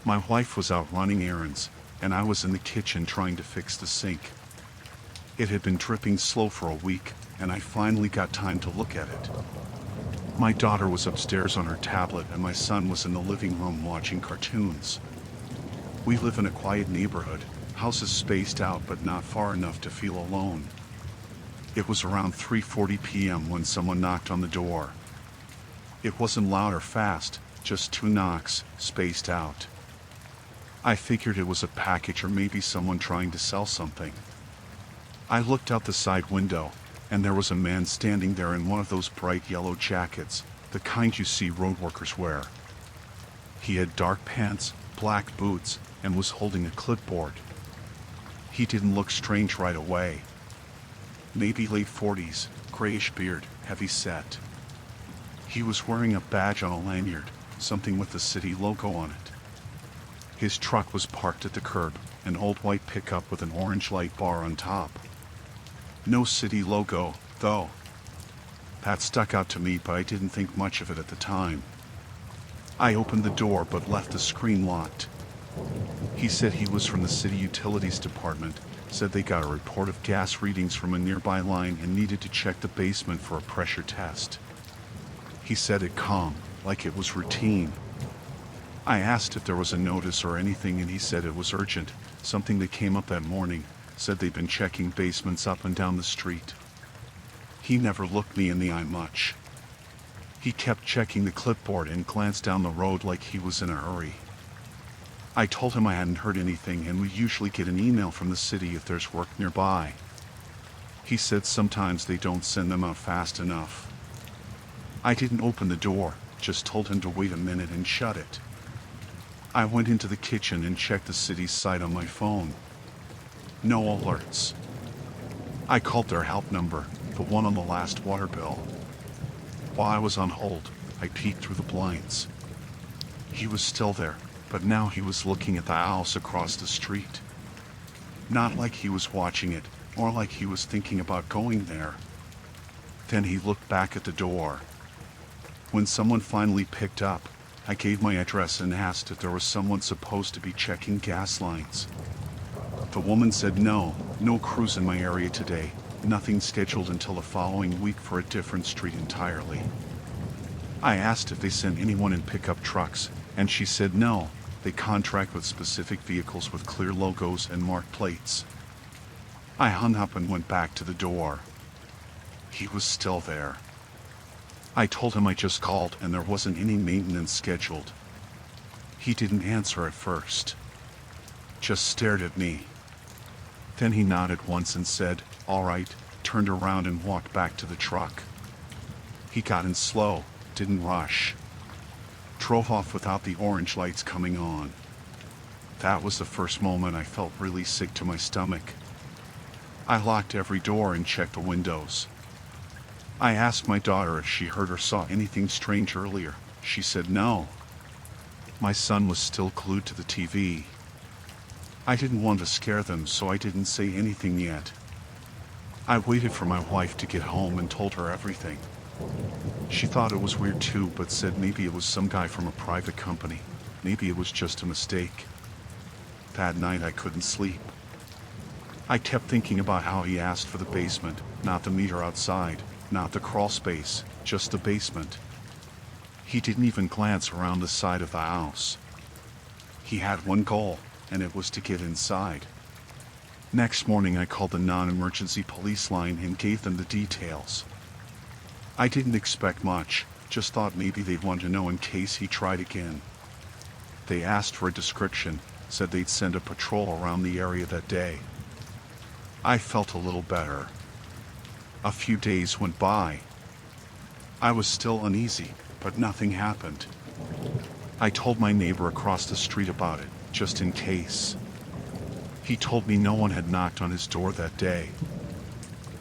My wife was out running errands, and I was in the kitchen trying to fix the sink. It had been dripping slow for a week, and I finally got time to look at it. My daughter was upstairs on her tablet, and my son was in the living room watching cartoons. We live in a quiet neighborhood, houses spaced out but not far enough to feel alone. It was around 3:40 p.m. when someone knocked on the door. It wasn't loud or fast, just 2 knocks, spaced out. I figured it was a package or maybe someone trying to sell something. I looked out the side window, and there was a man standing there in one of those bright yellow jackets, the kind you see road workers wear. He had dark pants, black boots, and was holding a clipboard. He didn't look strange right away. Maybe late 40s, grayish beard, heavy set. He was wearing a badge on a lanyard, something with the city logo on it. His truck was parked at the curb, an old white pickup with an orange light bar on top. No city logo, though. That stuck out to me, but I didn't think much of it at the time. I opened the door but left the screen locked. He said he was from the city utilities department, said they got a report of gas readings from a nearby line and needed to check the basement for a pressure test. He said it calm, like it was routine. I asked if there was a notice or anything, and he said it was urgent, something that came up that morning, said they'd been checking basements up and down the street. He never looked me in the eye much. He kept checking the clipboard and glanced down the road like he was in a hurry. I told him I hadn't heard anything, and we usually get an email from the city if there's work nearby. He said sometimes they don't send them out fast enough. I didn't open the door, just told him to wait a minute and shut it. I went into the kitchen and checked the city's site on my phone. No alerts. I called their help number, the one on the last water bill. While I was on hold, I peeked through the blinds. He was still there, but now he was looking at the house across the street. Not like he was watching it, or like he was thinking about going there. Then he looked back at the door. When someone finally picked up, I gave my address and asked if there was someone supposed to be checking gas lines. The woman said no crews in my area today, nothing scheduled until the following week for a different street entirely. I asked if they sent anyone in pickup trucks, and she said no, they contract with specific vehicles with clear logos and marked plates. I hung up and went back to the door. He was still there. I told him I just called and there wasn't any maintenance scheduled. He didn't answer at first. Just stared at me. Then he nodded once and said, "All right," turned around and walked back to the truck. He got in slow, didn't rush. Drove off without the orange lights coming on. That was the first moment I felt really sick to my stomach. I locked every door and checked the windows. I asked my daughter if she heard or saw anything strange earlier. She said no. My son was still glued to the TV. I didn't want to scare them, so I didn't say anything yet. I waited for my wife to get home and told her everything. She thought it was weird too, but said maybe it was some guy from a private company. Maybe it was just a mistake. That night I couldn't sleep. I kept thinking about how he asked for the basement, not the meter outside, not the crawl space, just the basement. He didn't even glance around the side of the house. He had one goal, and it was to get inside. Next morning I called the non-emergency police line and gave them the details. I didn't expect much, just thought maybe they'd want to know in case he tried again. They asked for a description, said they'd send a patrol around the area that day. I felt a little better. A few days went by. I was still uneasy, but nothing happened. I told my neighbor across the street about it, just in case. He told me no one had knocked on his door that day.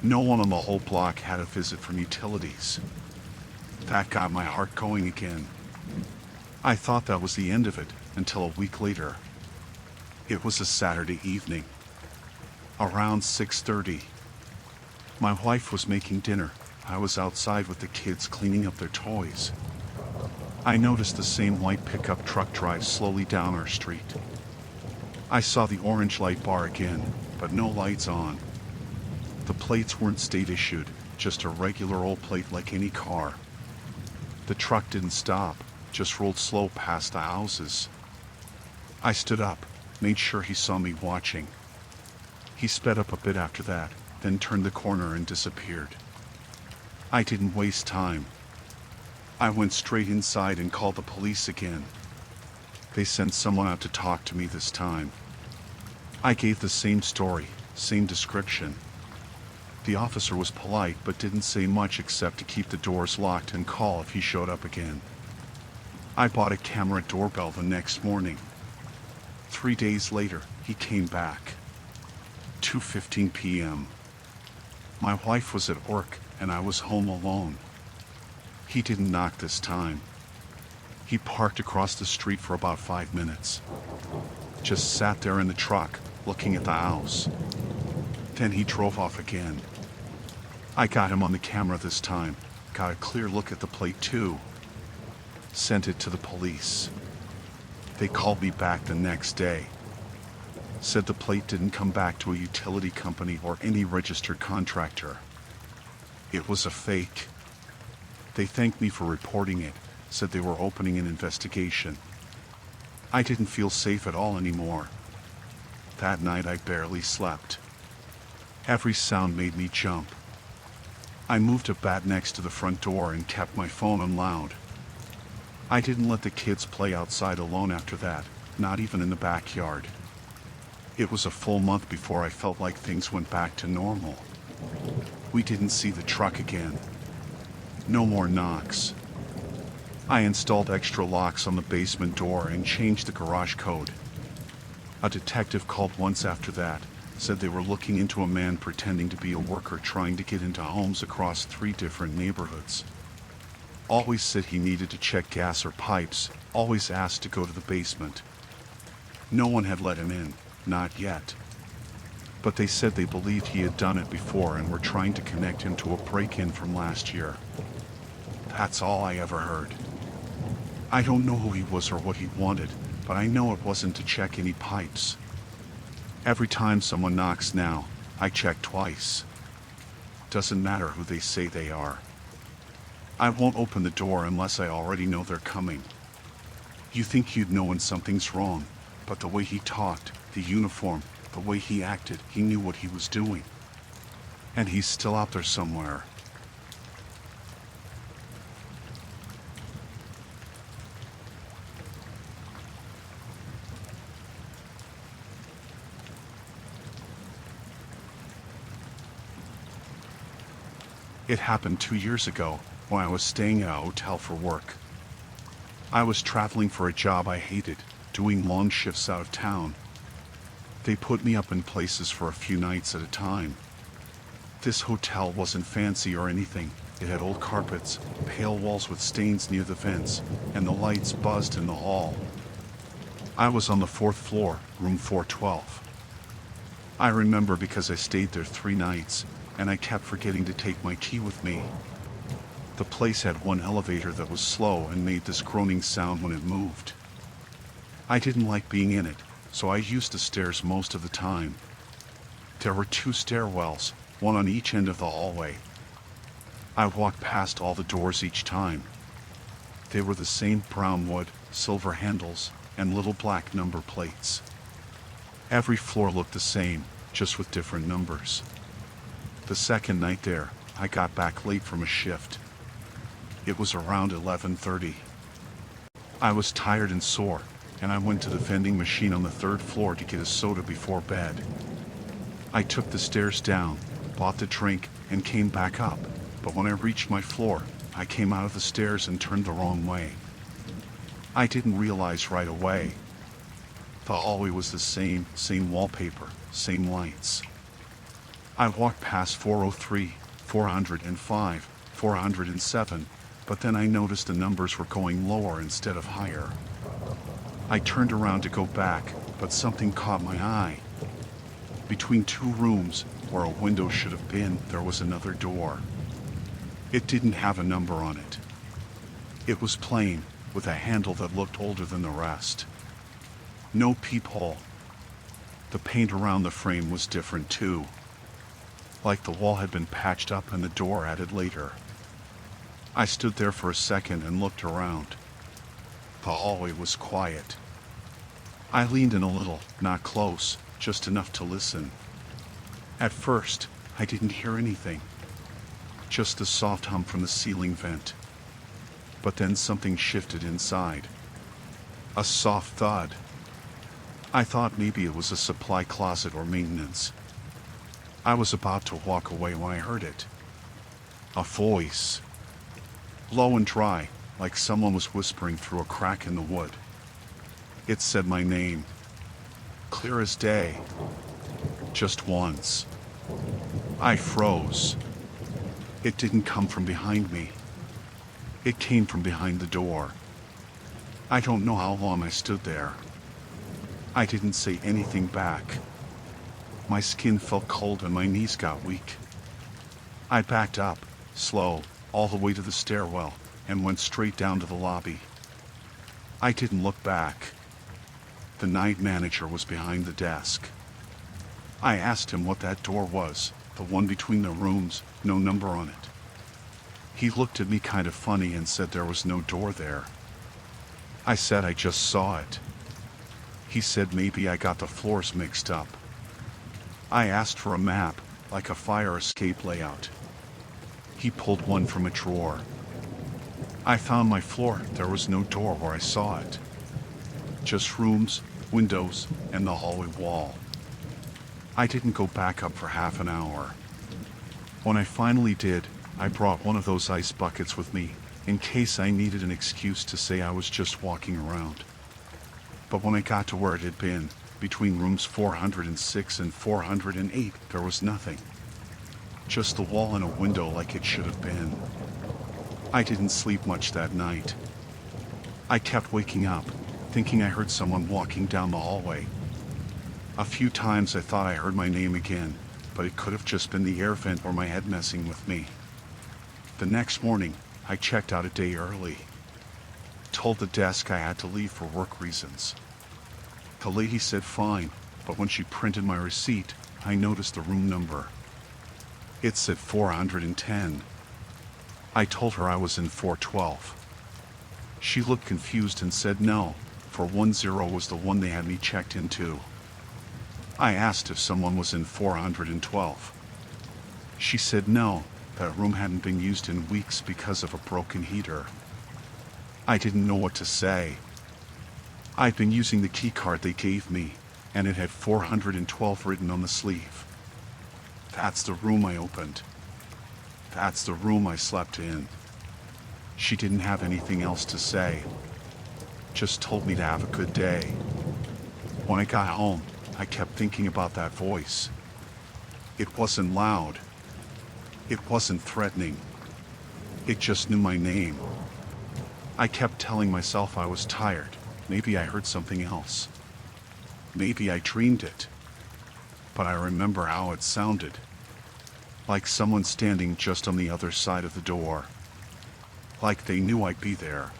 No one on the whole block had a visit from utilities. That got my heart going again. I thought that was the end of it, until a week later. It was a Saturday evening. Around 6:30. My wife was making dinner. I was outside with the kids cleaning up their toys. I noticed the same white pickup truck drive slowly down our street. I saw the orange light bar again, but no lights on. The plates weren't state issued, just a regular old plate like any car. The truck didn't stop, just rolled slow past the houses. I stood up, made sure he saw me watching. He sped up a bit after that, then turned the corner and disappeared. I didn't waste time. I went straight inside and called the police again. They sent someone out to talk to me this time. I gave the same story, same description. The officer was polite but didn't say much except to keep the doors locked and call if he showed up again. I bought a camera doorbell the next morning. 3 days later, he came back. 2:15 p.m. My wife was at work and I was home alone. He didn't knock this time. He parked across the street for about 5 minutes. Just sat there in the truck, looking at the house. Then he drove off again. I got him on the camera this time, got a clear look at the plate too. Sent it to the police. They called me back the next day. Said the plate didn't come back to a utility company or any registered contractor. It was a fake. They thanked me for reporting it, said they were opening an investigation. I didn't feel safe at all anymore. That night I barely slept. Every sound made me jump. I moved a bat next to the front door and kept my phone on loud. I didn't let the kids play outside alone after that, not even in the backyard. It was a full month before I felt like things went back to normal. We didn't see the truck again. No more knocks. I installed extra locks on the basement door and changed the garage code. A detective called once after that, said they were looking into a man pretending to be a worker trying to get into homes across 3 different neighborhoods. Always said he needed to check gas or pipes, always asked to go to the basement. No one had let him in, not yet. But they said they believed he had done it before and were trying to connect him to a break-in from last year. That's all I ever heard. I don't know who he was or what he wanted, but I know it wasn't to check any pipes. Every time someone knocks now, I check twice. Doesn't matter who they say they are. I won't open the door unless I already know they're coming. You think you'd know when something's wrong, but the way he talked, the uniform, the way he acted, he knew what he was doing. And he's still out there somewhere. It happened 2 years ago, when I was staying at a hotel for work. I was traveling for a job I hated, doing long shifts out of town. They put me up in places for a few nights at a time. This hotel wasn't fancy or anything. It had old carpets, pale walls with stains near the vents, and the lights buzzed in the hall. I was on the 4th floor, room 412. I remember because I stayed there 3 nights, and I kept forgetting to take my key with me. The place had one elevator that was slow and made this groaning sound when it moved. I didn't like being in it, so I used the stairs most of the time. There were 2 stairwells, one on each end of the hallway. I walked past all the doors each time. They were the same brown wood, silver handles, and little black number plates. Every floor looked the same, just with different numbers. The second night there, I got back late from a shift. It was around 11:30. I was tired and sore, and I went to the vending machine on the third floor to get a soda before bed. I took the stairs down, bought the drink, and came back up, but when I reached my floor, I came out of the stairs and turned the wrong way. I didn't realize right away. The hallway was the same wallpaper, same lights. I walked past 403, 405, 407, but then I noticed the numbers were going lower instead of higher. I turned around to go back, but something caught my eye. Between two rooms, where a window should have been, there was another door. It didn't have a number on it. It was plain, with a handle that looked older than the rest. No peephole. The paint around the frame was different too. Like the wall had been patched up and the door added later. I stood there for a second and looked around. The hallway was quiet. I leaned in a little, not close, just enough to listen. At first, I didn't hear anything. Just a soft hum from the ceiling vent. But then something shifted inside. A soft thud. I thought maybe it was a supply closet or maintenance. I was about to walk away when I heard it. A voice. Low and dry, like someone was whispering through a crack in the wood. It said my name. Clear as day. Just once. I froze. It didn't come from behind me. It came from behind the door. I don't know how long I stood there. I didn't say anything back. My skin felt cold and my knees got weak. I backed up, slow, all the way to the stairwell, and went straight down to the lobby. I didn't look back. The night manager was behind the desk. I asked him what that door was, the one between the rooms, no number on it. He looked at me kind of funny and said there was no door there. I said I just saw it. He said maybe I got the floors mixed up. I asked for a map, like a fire escape layout. He pulled one from a drawer. I found my floor. There was no door where I saw it. Just rooms, windows, and the hallway wall. I didn't go back up for half an hour. When I finally did, I brought one of those ice buckets with me, in case I needed an excuse to say I was just walking around. But when I got to where it had been, between rooms 406 and 408, there was nothing. Just the wall and a window like it should have been. I didn't sleep much that night. I kept waking up, thinking I heard someone walking down the hallway. A few times I thought I heard my name again, but it could have just been the air vent or my head messing with me. The next morning, I checked out a day early. Told the desk I had to leave for work reasons. The lady said fine, but when she printed my receipt, I noticed the room number. It said 410. I told her I was in 412. She looked confused and said no, 410 was the one they had me checked into. I asked if someone was in 412. She said no, that room hadn't been used in weeks because of a broken heater. I didn't know what to say. I'd been using the key card they gave me, and it had 412 written on the sleeve. That's the room I opened. That's the room I slept in. She didn't have anything else to say. Just told me to have a good day. When I got home, I kept thinking about that voice. It wasn't loud. It wasn't threatening. It just knew my name. I kept telling myself I was tired. Maybe I heard something else. Maybe I dreamed it. But I remember how it sounded. Like someone standing just on the other side of the door. Like they knew I'd be there.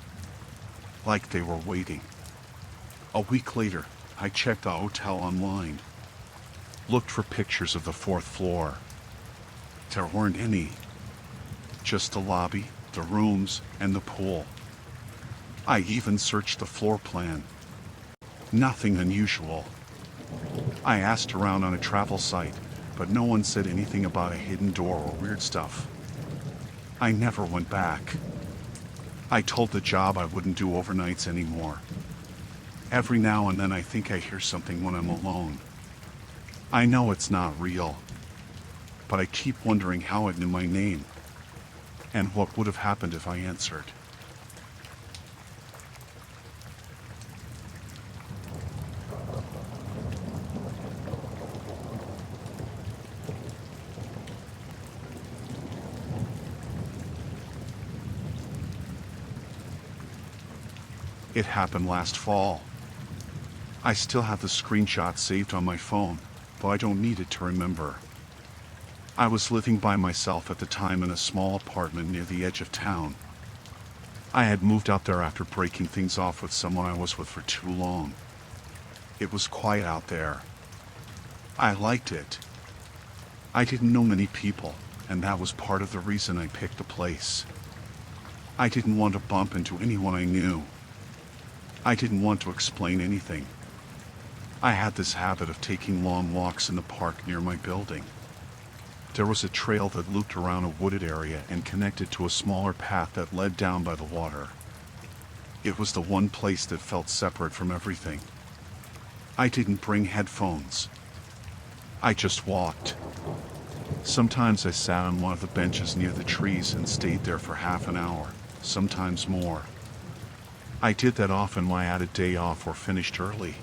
Like they were waiting. A week later, I checked the hotel online. Looked for pictures of the fourth floor. There weren't any. Just the lobby, the rooms, and the pool. I even searched the floor plan. Nothing unusual. I asked around on a travel site, but no one said anything about a hidden door or weird stuff. I never went back. I told the job I wouldn't do overnights anymore. Every now and then I think I hear something when I'm alone. I know it's not real, but I keep wondering how it knew my name, and what would have happened if I answered. It happened last fall. I still have the screenshot saved on my phone, but I don't need it to remember. I was living by myself at the time in a small apartment near the edge of town. I had moved out there after breaking things off with someone I was with for too long. It was quiet out there. I liked it. I didn't know many people, and that was part of the reason I picked the place. I didn't want to bump into anyone I knew. I didn't want to explain anything. I had this habit of taking long walks in the park near my building. There was a trail that looped around a wooded area and connected to a smaller path that led down by the water. It was the one place that felt separate from everything. I didn't bring headphones. I just walked. Sometimes I sat on one of the benches near the trees and stayed there for half an hour, sometimes more. I did that often when I had a day off or finished early.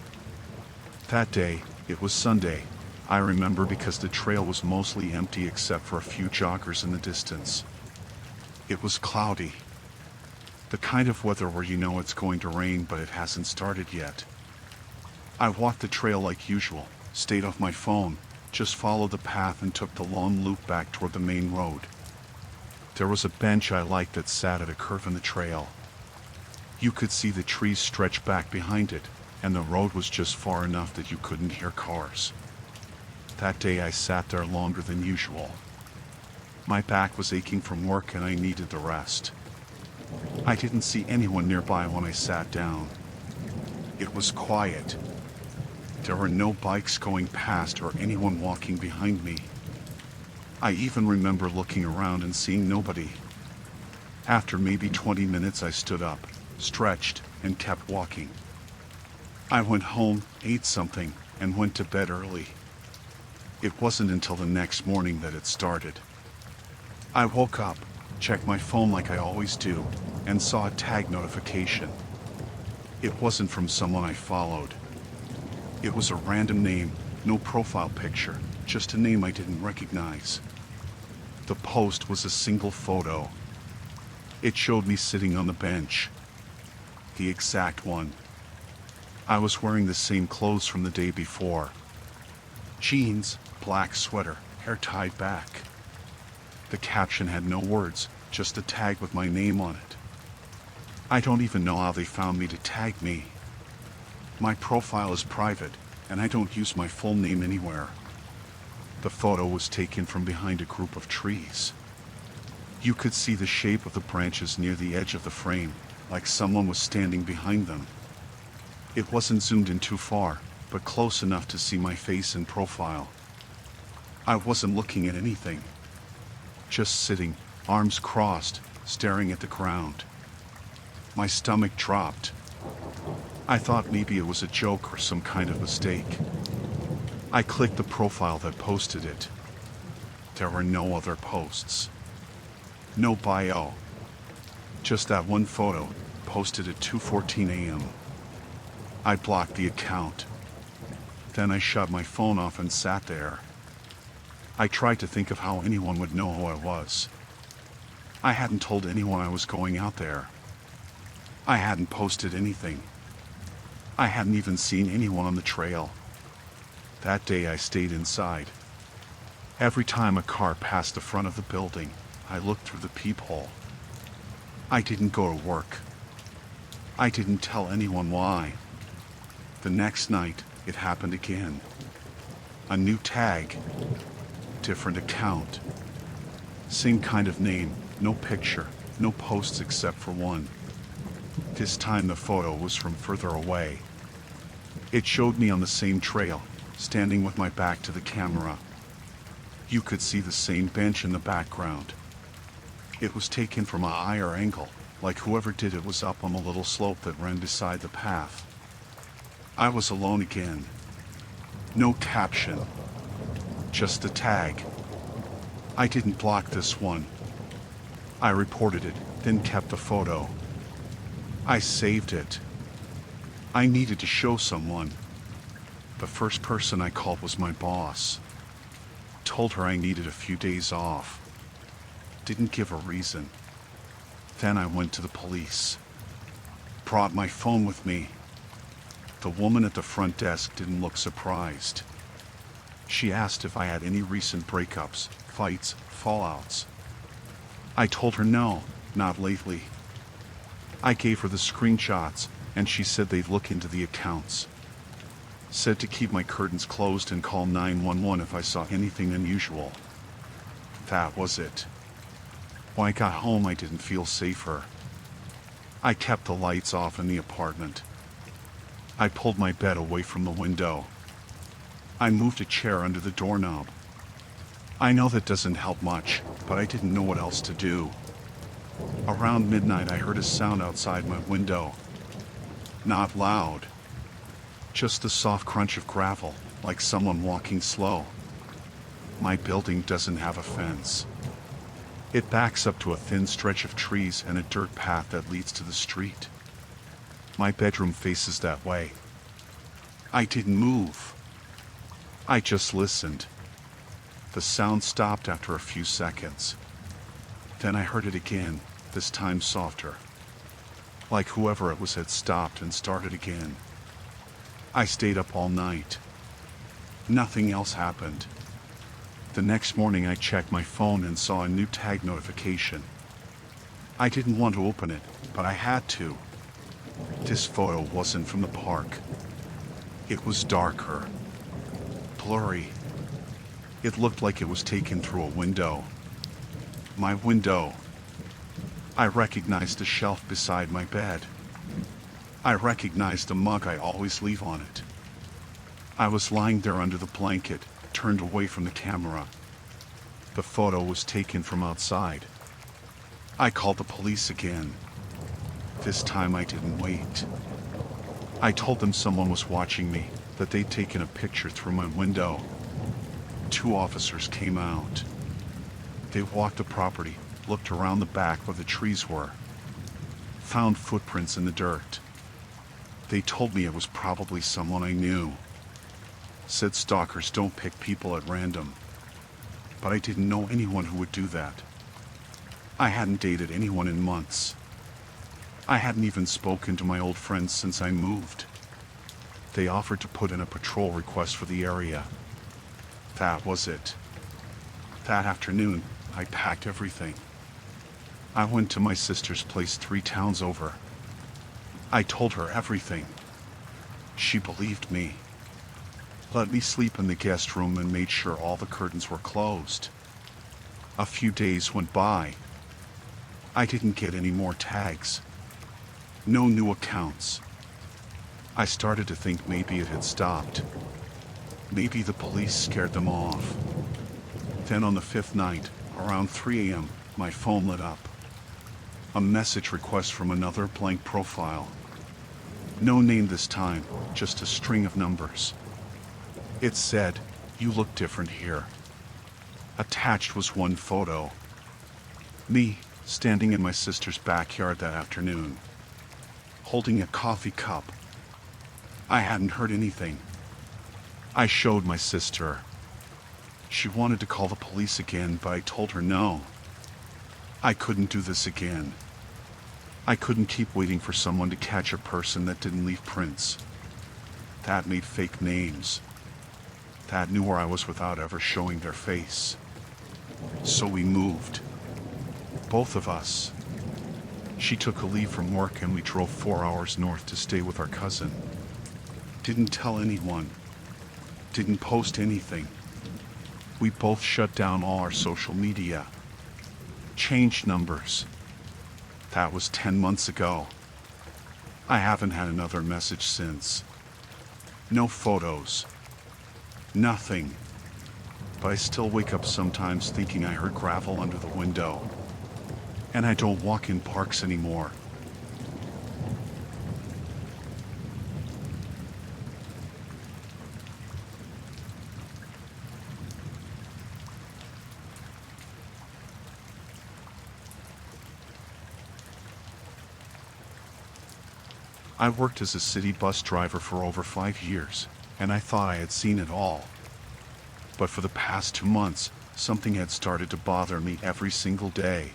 That day, it was Sunday, I remember because the trail was mostly empty except for a few joggers in the distance. It was cloudy. The kind of weather where you know it's going to rain but it hasn't started yet. I walked the trail like usual, stayed off my phone, just followed the path and took the long loop back toward the main road. There was a bench I liked that sat at a curve in the trail. You could see the trees stretch back behind it, and the road was just far enough that you couldn't hear cars. That day I sat there longer than usual. My back was aching from work and I needed the rest. I didn't see anyone nearby when I sat down. It was quiet. There were no bikes going past or anyone walking behind me. I even remember looking around and seeing nobody. After maybe 20 minutes I stood up, stretched, and kept walking. I went home, ate something, and went to bed early. It wasn't until the next morning that it started. I woke up, checked my phone like I always do, and saw a tag notification. It wasn't from someone I followed. It was a random name, no profile picture, just a name I didn't recognize. The post was a single photo. It showed me sitting on the bench. The exact one. I was wearing the same clothes from the day before. Jeans, black sweater, hair tied back. The caption had no words, just a tag with my name on it. I don't even know how they found me to tag me. My profile is private, and I don't use my full name anywhere. The photo was taken from behind a group of trees. You could see the shape of the branches near the edge of the frame, like someone was standing behind them. It wasn't zoomed in too far, but close enough to see my face and profile. I wasn't looking at anything. Just sitting, arms crossed, staring at the ground. My stomach dropped. I thought maybe it was a joke or some kind of mistake. I clicked the profile that posted it. There were no other posts. No bio. Just that one photo, posted at 2:14 a.m. I blocked the account. Then I shut my phone off and sat there. I tried to think of how anyone would know who I was. I hadn't told anyone I was going out there. I hadn't posted anything. I hadn't even seen anyone on the trail. That day I stayed inside. Every time a car passed the front of the building, I looked through the peephole. I didn't go to work. I didn't tell anyone why. The next night, it happened again. A new tag. Different account. Same kind of name, no picture, no posts except for one. This time the photo was from further away. It showed me on the same trail, standing with my back to the camera. You could see the same bench in the background. It was taken from a higher angle, like whoever did it was up on a little slope that ran beside the path. I was alone again. No caption. Just a tag. I didn't block this one. I reported it, then kept the photo. I saved it. I needed to show someone. The first person I called was my boss. Told her I needed a few days off. Didn't give a reason. Then I went to the police. Brought my phone with me. The woman at the front desk didn't look surprised. She asked if I had any recent breakups, fights, fallouts. I told her no, not lately. I gave her the screenshots, and she said they'd look into the accounts. Said to keep my curtains closed and call 911 if I saw anything unusual. That was it. When I got home, I didn't feel safer. I kept the lights off in the apartment. I pulled my bed away from the window. I moved a chair under the doorknob. I know that doesn't help much, but I didn't know what else to do. Around midnight, I heard a sound outside my window. Not loud. Just the soft crunch of gravel, like someone walking slow. My building doesn't have a fence. It backs up to a thin stretch of trees and a dirt path that leads to the street. My bedroom faces that way. I didn't move. I just listened. The sound stopped after a few seconds. Then I heard it again, this time softer. Like whoever it was had stopped and started again. I stayed up all night. Nothing else happened. The next morning I checked my phone and saw a new tag notification. I didn't want to open it, but I had to. This photo wasn't from the park. It was darker. Blurry. It looked like it was taken through a window. My window. I recognized the shelf beside my bed. I recognized the mug I always leave on it. I was lying there under the blanket, turned away from the camera. The photo was taken from outside. I called the police again. This time I didn't wait. I told them someone was watching me, that they'd taken a picture through my window. 2 officers came out. They walked the property, looked around the back where the trees were. Found footprints in the dirt. They told me it was probably someone I knew. Said stalkers don't pick people at random. But I didn't know anyone who would do that. I hadn't dated anyone in months. I hadn't even spoken to my old friends since I moved. They offered to put in a patrol request for the area. That was it. That afternoon, I packed everything. I went to my sister's place 3 towns over. I told her everything. She believed me. Let me sleep in the guest room and made sure all the curtains were closed. A few days went by. I didn't get any more tags. No new accounts. I started to think maybe it had stopped. Maybe the police scared them off. Then on the 5th night, around 3 a.m., my phone lit up. A message request from another blank profile. No name this time, just a string of numbers. It said, "You look different here." Attached was one photo. Me, standing in my sister's backyard that afternoon, holding a coffee cup. I hadn't heard anything. I showed my sister. She wanted to call the police again, but I told her no. I couldn't do this again. I couldn't keep waiting for someone to catch a person that didn't leave prints. That made fake names. That knew where I was without ever showing their face. So we moved. Both of us. She took a leave from work and we drove 4 hours north to stay with our cousin. Didn't tell anyone. Didn't post anything. We both shut down all our social media. Changed numbers. That was 10 months ago. I haven't had another message since. No photos. Nothing. But I still wake up sometimes thinking I heard gravel under the window. And I don't walk in parks anymore. I worked as a city bus driver for over 5 years, and I thought I had seen it all. But for the past 2 months, something had started to bother me every single day.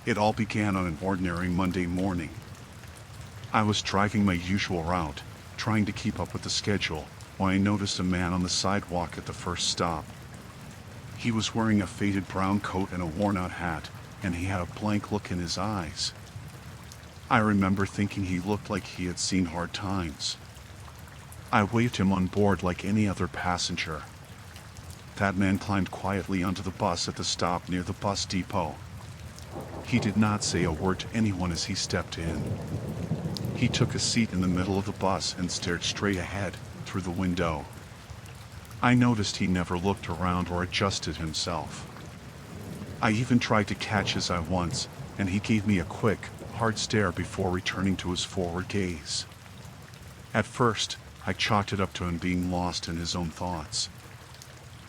It all began on an ordinary Monday morning. I was driving my usual route, trying to keep up with the schedule, when I noticed a man on the sidewalk at the first stop. He was wearing a faded brown coat and a worn-out hat, and he had a blank look in his eyes. I remember thinking he looked like he had seen hard times. I waved him on board like any other passenger. That man climbed quietly onto the bus at the stop near the bus depot. He did not say a word to anyone as he stepped in. He took a seat in the middle of the bus and stared straight ahead, through the window. I noticed he never looked around or adjusted himself. I even tried to catch his eye once, and he gave me a quick, hard stare before returning to his forward gaze. At first, I chalked it up to him being lost in his own thoughts.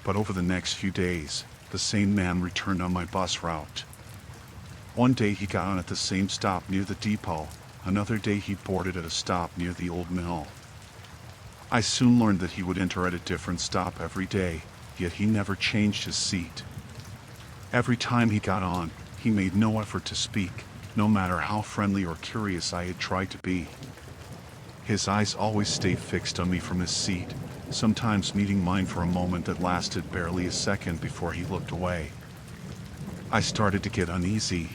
But over the next few days, the same man returned on my bus route. One day he got on at the same stop near the depot, another day he boarded at a stop near the old mill. I soon learned that he would enter at a different stop every day, yet he never changed his seat. Every time he got on, he made no effort to speak, no matter how friendly or curious I had tried to be. His eyes always stayed fixed on me from his seat, sometimes meeting mine for a moment that lasted barely a second before he looked away. I started to get uneasy.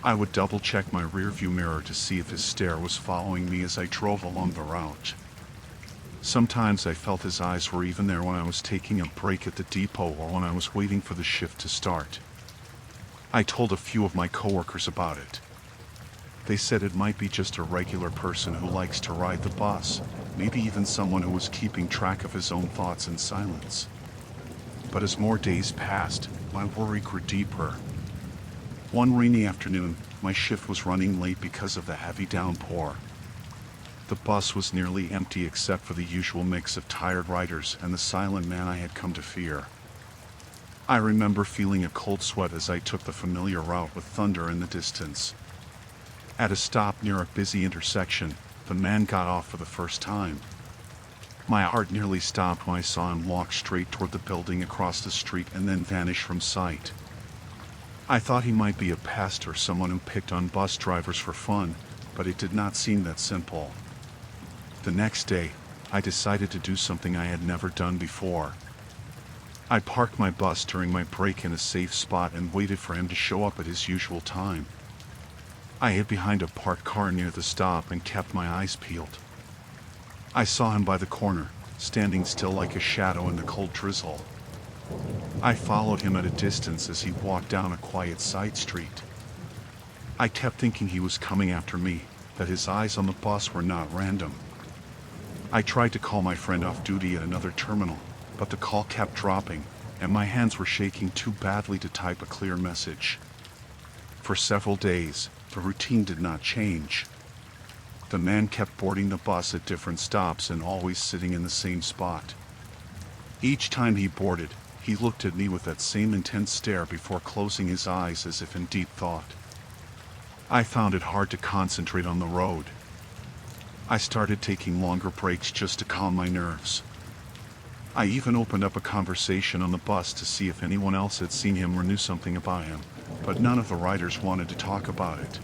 I would double-check my rearview mirror to see if his stare was following me as I drove along the route. Sometimes I felt his eyes were even there when I was taking a break at the depot or when I was waiting for the shift to start. I told a few of my coworkers about it. They said it might be just a regular person who likes to ride the bus, maybe even someone who was keeping track of his own thoughts in silence. But as more days passed, my worry grew deeper. One rainy afternoon, my shift was running late because of the heavy downpour. The bus was nearly empty except for the usual mix of tired riders and the silent man I had come to fear. I remember feeling a cold sweat as I took the familiar route with thunder in the distance. At a stop near a busy intersection, the man got off for the first time. My heart nearly stopped when I saw him walk straight toward the building across the street and then vanish from sight. I thought he might be a pest or someone who picked on bus drivers for fun, but it did not seem that simple. The next day, I decided to do something I had never done before. I parked my bus during my break in a safe spot and waited for him to show up at his usual time. I hid behind a parked car near the stop and kept my eyes peeled. I saw him by the corner, standing still like a shadow in the cold drizzle. I followed him at a distance as he walked down a quiet side street. I kept thinking he was coming after me, that his eyes on the bus were not random. I tried to call my friend off duty at another terminal, but the call kept dropping, and my hands were shaking too badly to type a clear message. For several days, the routine did not change. The man kept boarding the bus at different stops and always sitting in the same spot. Each time he boarded, he looked at me with that same intense stare before closing his eyes as if in deep thought. I found it hard to concentrate on the road. I started taking longer breaks just to calm my nerves. I even opened up a conversation on the bus to see if anyone else had seen him or knew something about him, but none of the riders wanted to talk about it.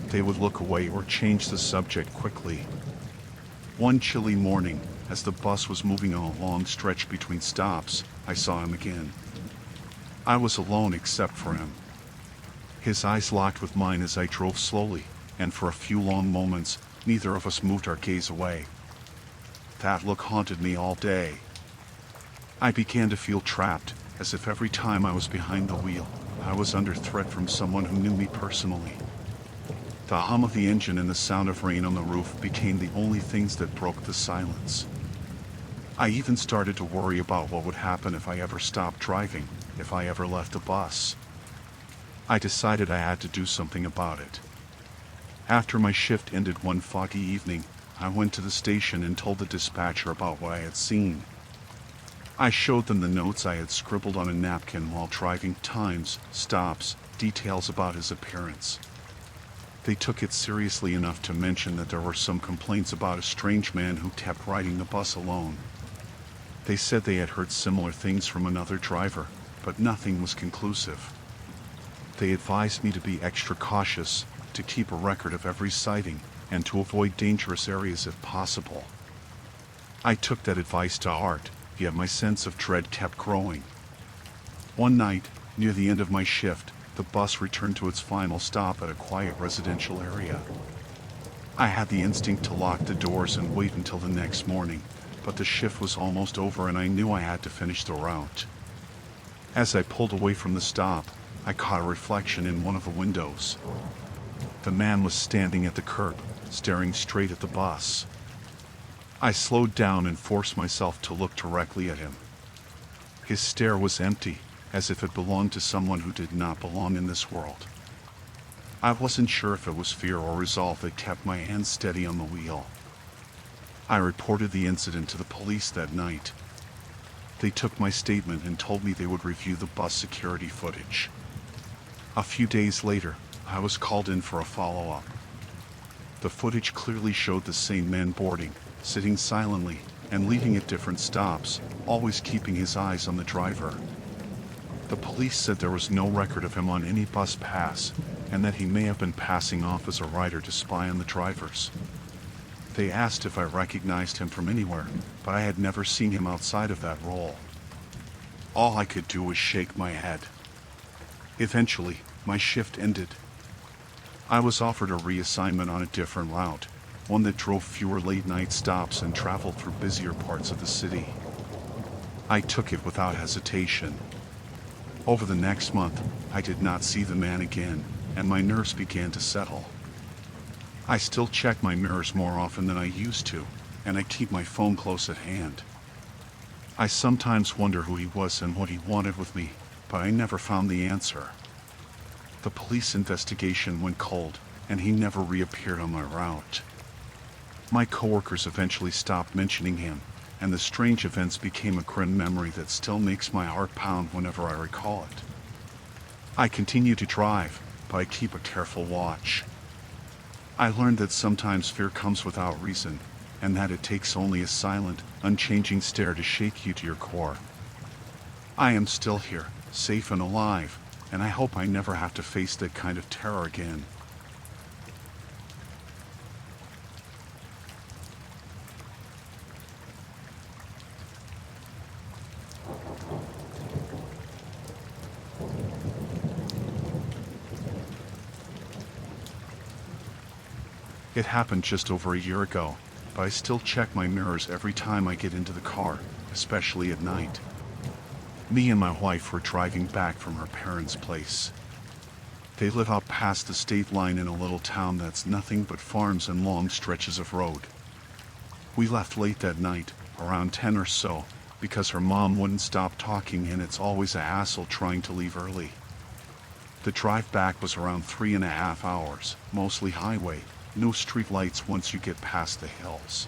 They would look away or change the subject quickly. One chilly morning, as the bus was moving on a long stretch between stops, I saw him again. I was alone except for him. His eyes locked with mine as I drove slowly, and for a few long moments, neither of us moved our gaze away. That look haunted me all day. I began to feel trapped, as if every time I was behind the wheel, I was under threat from someone who knew me personally. The hum of the engine and the sound of rain on the roof became the only things that broke the silence. I even started to worry about what would happen if I ever stopped driving, if I ever left the bus. I decided I had to do something about it. After my shift ended one foggy evening, I went to the station and told the dispatcher about what I had seen. I showed them the notes I had scribbled on a napkin while driving, times, stops, details about his appearance. They took it seriously enough to mention that there were some complaints about a strange man who kept riding the bus alone. They said they had heard similar things from another driver, but nothing was conclusive. They advised me to be extra cautious, to keep a record of every sighting, and to avoid dangerous areas if possible. I took that advice to heart, yet my sense of dread kept growing. One night, near the end of my shift, the bus returned to its final stop at a quiet residential area. I had the instinct to lock the doors and wait until the next morning, but the shift was almost over and I knew I had to finish the route. As I pulled away from the stop, I caught a reflection in one of the windows. The man was standing at the curb, staring straight at the bus. I slowed down and forced myself to look directly at him. His stare was empty, as if it belonged to someone who did not belong in this world. I wasn't sure if it was fear or resolve that kept my hands steady on the wheel. I reported the incident to the police that night. They took my statement and told me they would review the bus security footage. A few days later, I was called in for a follow-up. The footage clearly showed the same man boarding, sitting silently, and leaving at different stops, always keeping his eyes on the driver. The police said there was no record of him on any bus pass, and that he may have been passing off as a rider to spy on the drivers. They asked if I recognized him from anywhere, but I had never seen him outside of that role. All I could do was shake my head. Eventually, my shift ended. I was offered a reassignment on a different route, one that drove fewer late-night stops and traveled through busier parts of the city. I took it without hesitation. Over the next month, I did not see the man again, and my nerves began to settle. I still check my mirrors more often than I used to, and I keep my phone close at hand. I sometimes wonder who he was and what he wanted with me, but I never found the answer. The police investigation went cold, and he never reappeared on my route. My coworkers eventually stopped mentioning him, and the strange events became a grim memory that still makes my heart pound whenever I recall it. I continue to drive, but I keep a careful watch. I learned that sometimes fear comes without reason, and that it takes only a silent, unchanging stare to shake you to your core. I am still here, safe and alive, and I hope I never have to face that kind of terror again. It happened just over a year ago, but I still check my mirrors every time I get into the car, especially at night. Me and my wife were driving back from her parents' place. They live out past the state line in a little town that's nothing but farms and long stretches of road. We left late that night, around 10 or so, because her mom wouldn't stop talking and it's always a hassle trying to leave early. The drive back was around 3.5 hours, mostly highway, no street lights once you get past the hills.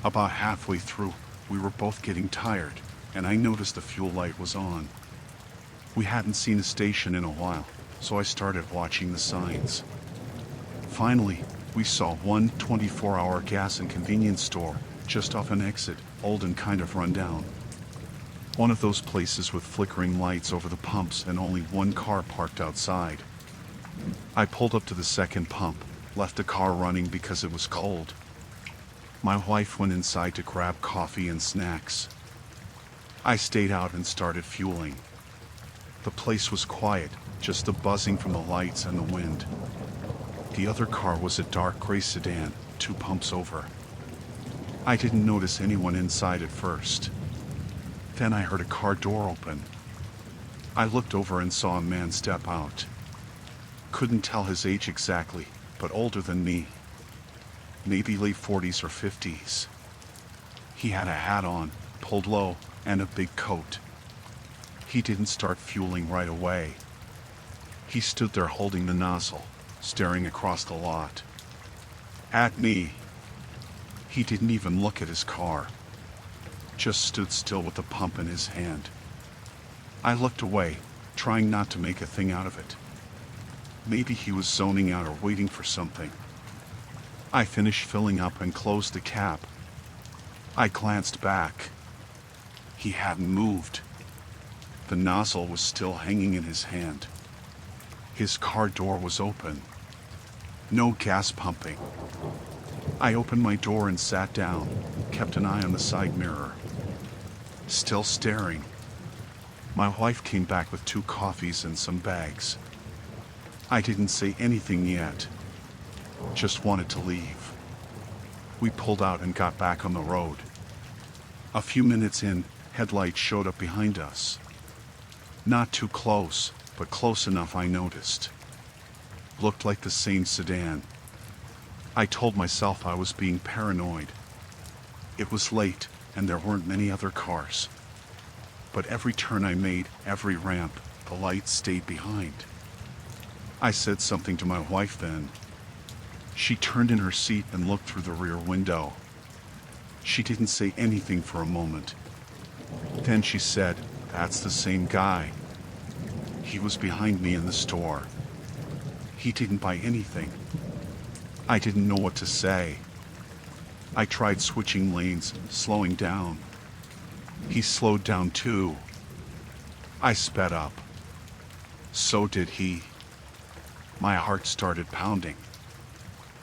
About halfway through, we were both getting tired, and I noticed the fuel light was on. We hadn't seen a station in a while, so I started watching the signs. Finally, we saw one 24-hour gas and convenience store just off an exit, old and kind of run down. One of those places with flickering lights over the pumps and only one car parked outside. I pulled up to the second pump, left the car running because it was cold. My wife went inside to grab coffee and snacks. I stayed out and started fueling. The place was quiet, just the buzzing from the lights and the wind. The other car was a dark gray sedan, 2 pumps over. I didn't notice anyone inside at first. Then I heard a car door open. I looked over and saw a man step out. Couldn't tell his age exactly, but older than me. Maybe late 40s or 50s. He had a hat on, pulled low, and a big coat. He didn't start fueling right away. He stood there holding the nozzle, staring across the lot. At me. He didn't even look at his car. Just stood still with the pump in his hand. I looked away, trying not to make a thing out of it. Maybe he was zoning out or waiting for something. I finished filling up and closed the cap. I glanced back. He hadn't moved. The nozzle was still hanging in his hand. His car door was open. No gas pumping. I opened my door and sat down, kept an eye on the side mirror. Still staring. My wife came back with 2 coffees and some bags. I didn't say anything yet. Just wanted to leave. We pulled out and got back on the road. A few minutes in, headlights showed up behind us. Not too close, but close enough I noticed. Looked like the same sedan. I told myself I was being paranoid. It was late, and there weren't many other cars. But every turn I made, every ramp, the lights stayed behind. I said something to my wife then. She turned in her seat and looked through the rear window. She didn't say anything for a moment. Then she said, "That's the same guy. He was behind me in the store. He didn't buy anything." I didn't know what to say. I tried switching lanes, slowing down. He slowed down too. I sped up. So did he. My heart started pounding.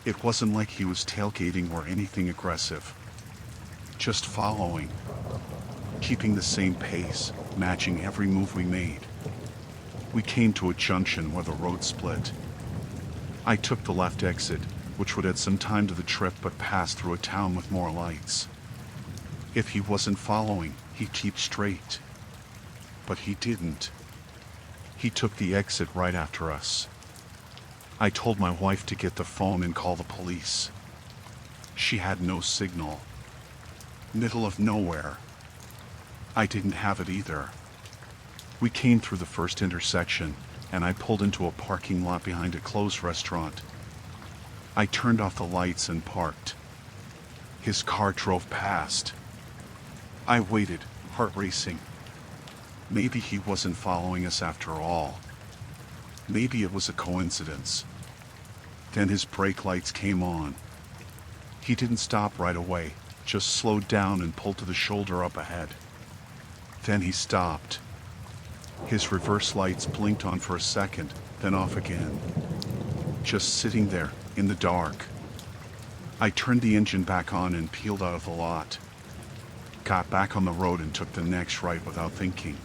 It wasn't like he was tailgating or anything aggressive. Just following. Keeping the same pace, matching every move we made. We came to a junction where the road split. I took the left exit, which would add some time to the trip but passed through a town with more lights. If he wasn't following, he'd keep straight. But he didn't. He took the exit right after us. I told my wife to get the phone and call the police. She had no signal. Middle of nowhere. I didn't have it either. We came through the first intersection, and I pulled into a parking lot behind a closed restaurant. I turned off the lights and parked. His car drove past. I waited, heart racing. Maybe he wasn't following us after all. Maybe it was a coincidence. Then his brake lights came on. He didn't stop right away, just slowed down and pulled to the shoulder up ahead. Then he stopped. His reverse lights blinked on for a second, then off again. Just sitting there, in the dark. I turned the engine back on and peeled out of the lot. Got back on the road and took the next right without thinking.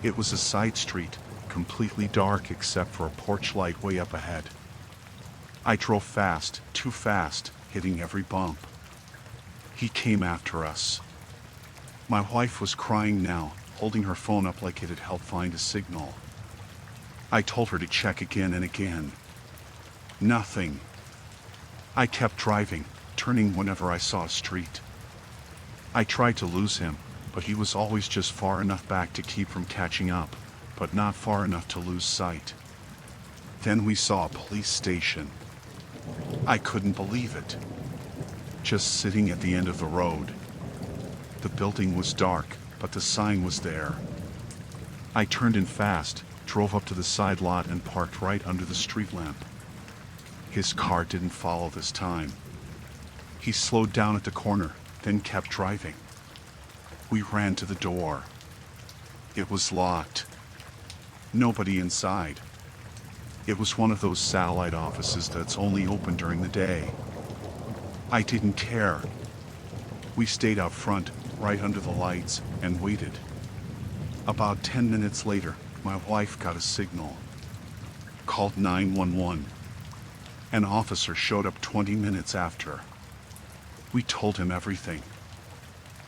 It was a side street, completely dark except for a porch light way up ahead. I drove fast, too fast, hitting every bump. He came after us. My wife was crying now, holding her phone up like it had helped find a signal. I told her to check again and again. Nothing. I kept driving, turning whenever I saw a street. I tried to lose him, but he was always just far enough back to keep from catching up, but not far enough to lose sight. Then we saw a police station. I couldn't believe it. Just sitting at the end of the road. The building was dark, but the sign was there. I turned in fast, drove up to the side lot and parked right under the street lamp. His car didn't follow this time. He slowed down at the corner, then kept driving. We ran to the door. It was locked. Nobody inside. It was one of those satellite offices that's only open during the day. I didn't care. We stayed out front, right under the lights, and waited. About 10 minutes later, my wife got a signal. Called 911. An officer showed up 20 minutes after. We told him everything.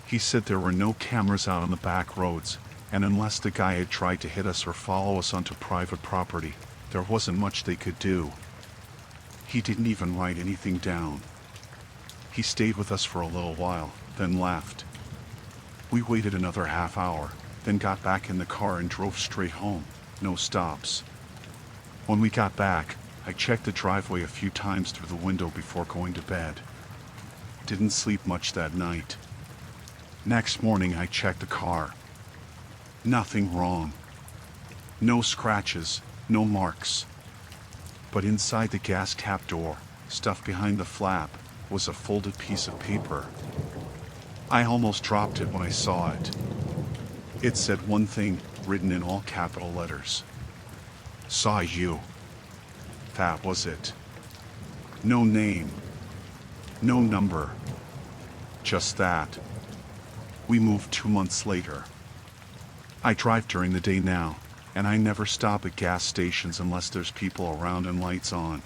He said there were no cameras out on the back roads, and unless the guy had tried to hit us or follow us onto private property, there wasn't much they could do. He didn't even write anything down. He stayed with us for a little while, then left. We waited another half hour, then got back in the car and drove straight home, no stops. When we got back, I checked the driveway a few times through the window before going to bed. Didn't sleep much that night. Next morning I checked the car. Nothing wrong. No scratches, no marks. But inside the gas cap door, stuffed behind the flap, was a folded piece of paper. I almost dropped it when I saw it. It said one thing, written in all capital letters. Saw you. That was it. No name. No number. Just that. We moved 2 months later. I drive during the day now, and I never stop at gas stations unless there's people around and lights on.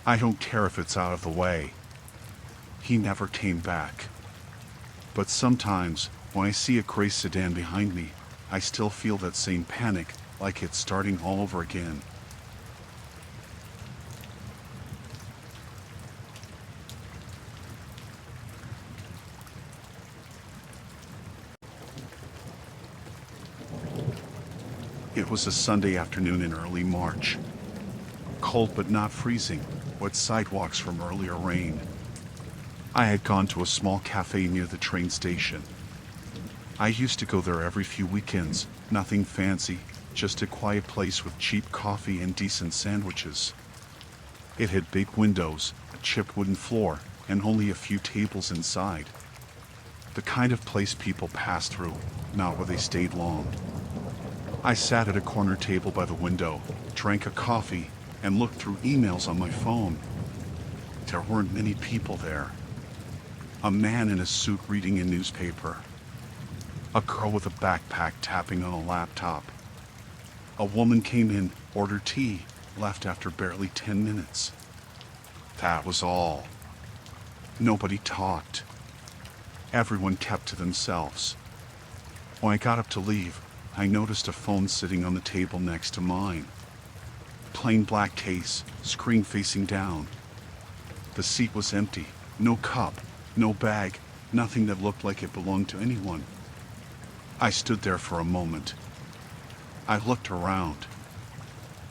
I don't care if it's out of the way. He never came back. But sometimes, when I see a gray sedan behind me, I still feel that same panic, like it's starting all over again. It was a Sunday afternoon in early March. Cold but not freezing, wet sidewalks from earlier rain. I had gone to a small cafe near the train station. I used to go there every few weekends, nothing fancy, just a quiet place with cheap coffee and decent sandwiches. It had big windows, a chipped wooden floor, and only a few tables inside. The kind of place people passed through, not where they stayed long. I sat at a corner table by the window, drank a coffee, and looked through emails on my phone. There weren't many people there. A man in a suit reading a newspaper. A girl with a backpack tapping on a laptop. A woman came in, ordered tea, left after barely 10 minutes. That was all. Nobody talked. Everyone kept to themselves. When I got up to leave, I noticed a phone sitting on the table next to mine. Plain black case, screen facing down. The seat was empty, no cup, no bag, nothing that looked like it belonged to anyone. I stood there for a moment. I looked around.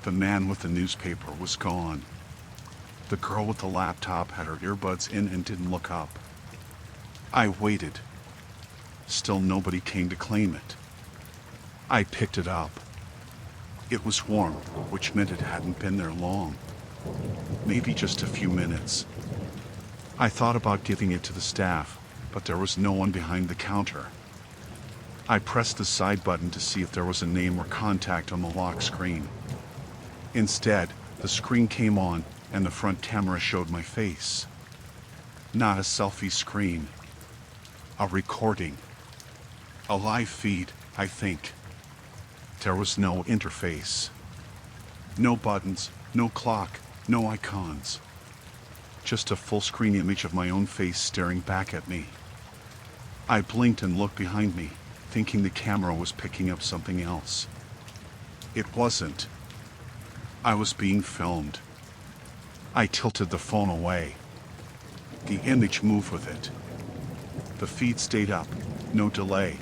The man with the newspaper was gone. The girl with the laptop had her earbuds in and didn't look up. I waited. Still nobody came to claim it. I picked it up. It was warm, which meant it hadn't been there long. Maybe just a few minutes. I thought about giving it to the staff, but there was no one behind the counter. I pressed the side button to see if there was a name or contact on the lock screen. Instead, the screen came on, and the front camera showed my face. Not a selfie screen. A recording. A live feed, I think. There was no interface. No buttons, no clock, no icons. Just a full-screen image of my own face staring back at me. I blinked and looked behind me, thinking the camera was picking up something else. It wasn't. I was being filmed. I tilted the phone away. The image moved with it. The feed stayed up, no delay.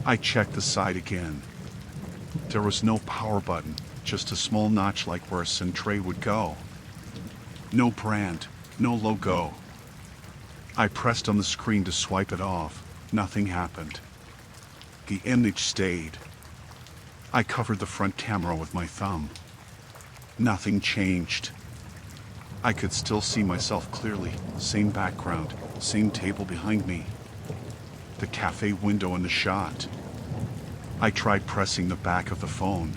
I checked the side again. There was no power button, just a small notch like where a tray would go. No brand, no logo. I pressed on the screen to swipe it off. Nothing happened. The image stayed. I covered the front camera with my thumb. Nothing changed. I could still see myself clearly, same background, same table behind me. The cafe window in the shot. I tried pressing the back of the phone.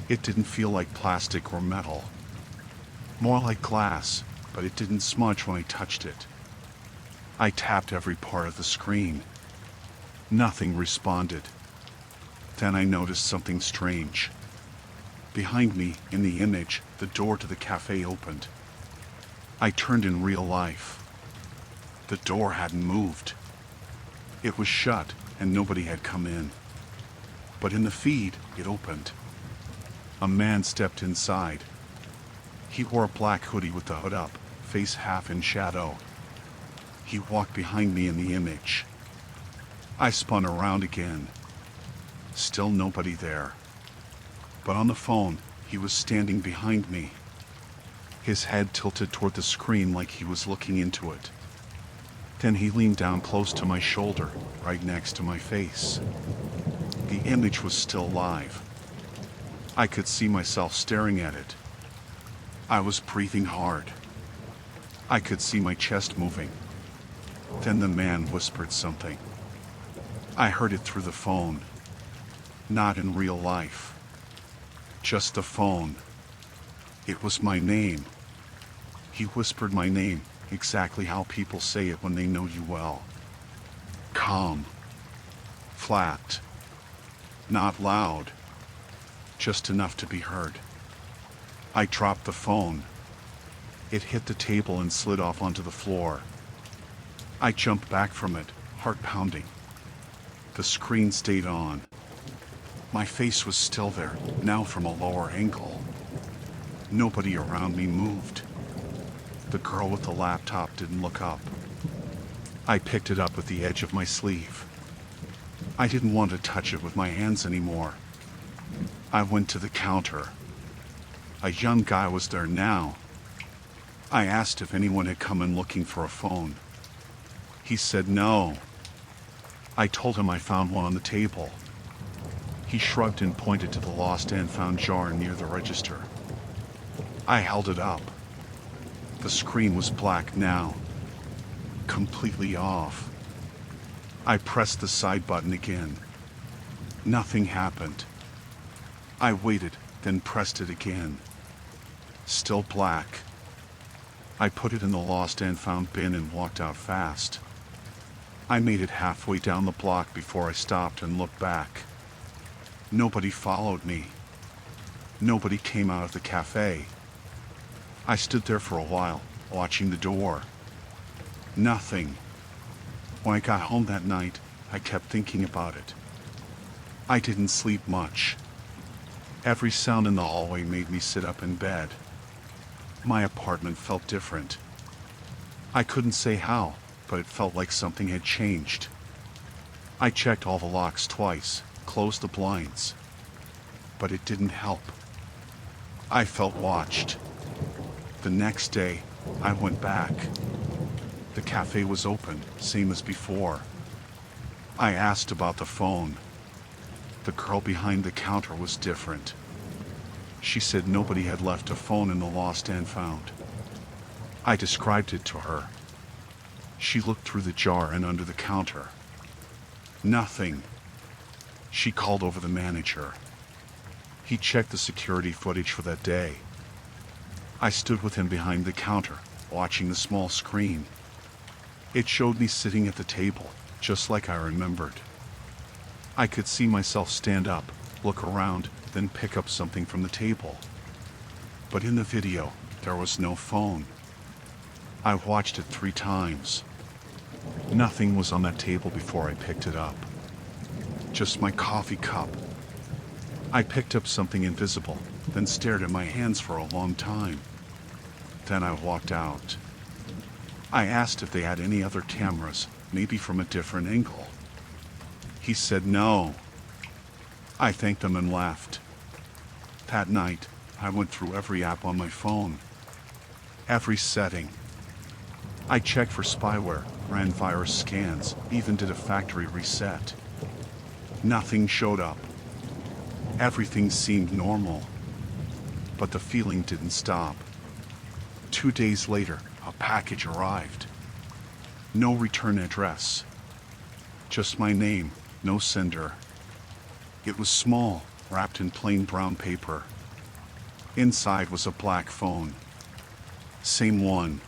It didn't feel like plastic or metal. More like glass, but it didn't smudge when I touched it. I tapped every part of the screen. Nothing responded. Then I noticed something strange. Behind me, in the image, the door to the cafe opened. I turned in real life. The door hadn't moved. It was shut, and nobody had come in. But in the feed, it opened. A man stepped inside. He wore a black hoodie with the hood up, face half in shadow. He walked behind me in the image. I spun around again. Still nobody there. But on the phone, he was standing behind me. His head tilted toward the screen like he was looking into it. Then he leaned down close to my shoulder, right next to my face. The image was still live. I could see myself staring at it. I was breathing hard. I could see my chest moving. Then the man whispered something. I heard it through the phone. Not in real life. Just the phone. It was my name. He whispered my name, exactly how people say it when they know you well. Calm. Flat. Not loud. Just enough to be heard. I dropped the phone. It hit the table and slid off onto the floor. I jumped back from it, heart pounding. The screen stayed on. My face was still there, now from a lower angle. Nobody around me moved. The girl with the laptop didn't look up. I picked it up with the edge of my sleeve. I didn't want to touch it with my hands anymore. I went to the counter. A young guy was there now. I asked if anyone had come in looking for a phone. He said no. I told him I found one on the table. He shrugged and pointed to the lost and found jar near the register. I held it up. The screen was black now. Completely off. I pressed the side button again. Nothing happened. I waited, then pressed it again. Still black. I put it in the lost and found bin and walked out fast. I made it halfway down the block before I stopped and looked back. Nobody followed me. Nobody came out of the cafe. I stood there for a while, watching the door. Nothing. When I got home that night, I kept thinking about it. I didn't sleep much. Every sound in the hallway made me sit up in bed. My apartment felt different. I couldn't say how, but it felt like something had changed. I checked all the locks twice, closed the blinds. But it didn't help. I felt watched. The next day, I went back. The cafe was open, same as before. I asked about the phone. The girl behind the counter was different. She said nobody had left a phone in the lost and found. I described it to her. She looked through the jar and under the counter. Nothing. She called over the manager. He checked the security footage for that day. I stood with him behind the counter, watching the small screen. It showed me sitting at the table, just like I remembered. I could see myself stand up, look around, then pick up something from the table. But in the video, there was no phone. I watched it 3 times. Nothing was on that table before I picked it up. Just my coffee cup. I picked up something invisible, then stared at my hands for a long time. Then I walked out. I asked if they had any other cameras, maybe from a different angle. He said no. I thanked him and left. That night, I went through every app on my phone. Every setting. I checked for spyware, ran virus scans, even did a factory reset. Nothing showed up. Everything seemed normal. But the feeling didn't stop. 2 days later, a package arrived. No return address. Just my name, no sender. It was small, wrapped in plain brown paper. Inside was a black phone. Same one.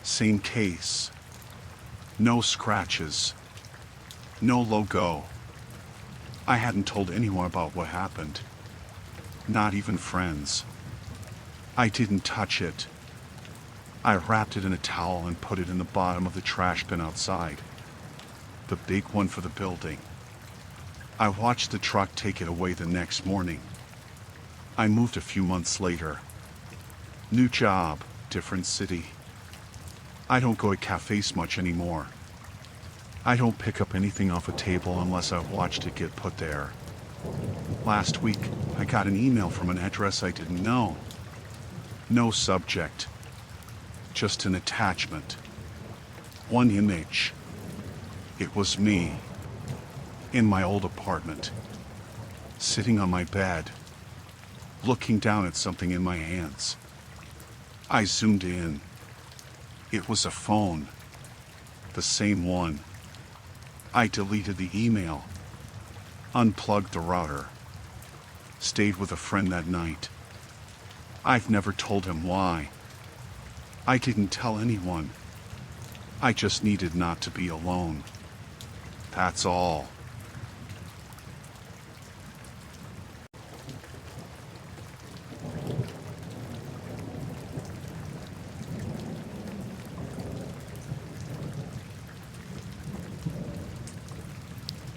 Same case. No scratches. No logo. I hadn't told anyone about what happened. Not even friends. I didn't touch it. I wrapped it in a towel and put it in the bottom of the trash bin outside. The big one for the building. I watched the truck take it away the next morning. I moved a few months later. New job, different city. I don't go to cafes much anymore. I don't pick up anything off a table unless I've watched it get put there. Last week, I got an email from an address I didn't know. No subject. Just an attachment. One image. It was me. In my old apartment. Sitting on my bed. Looking down at something in my hands. I zoomed in. It was a phone. The same one. I deleted the email. Unplugged the router. Stayed with a friend that night. I've never told him why. I didn't tell anyone. I just needed not to be alone. That's all.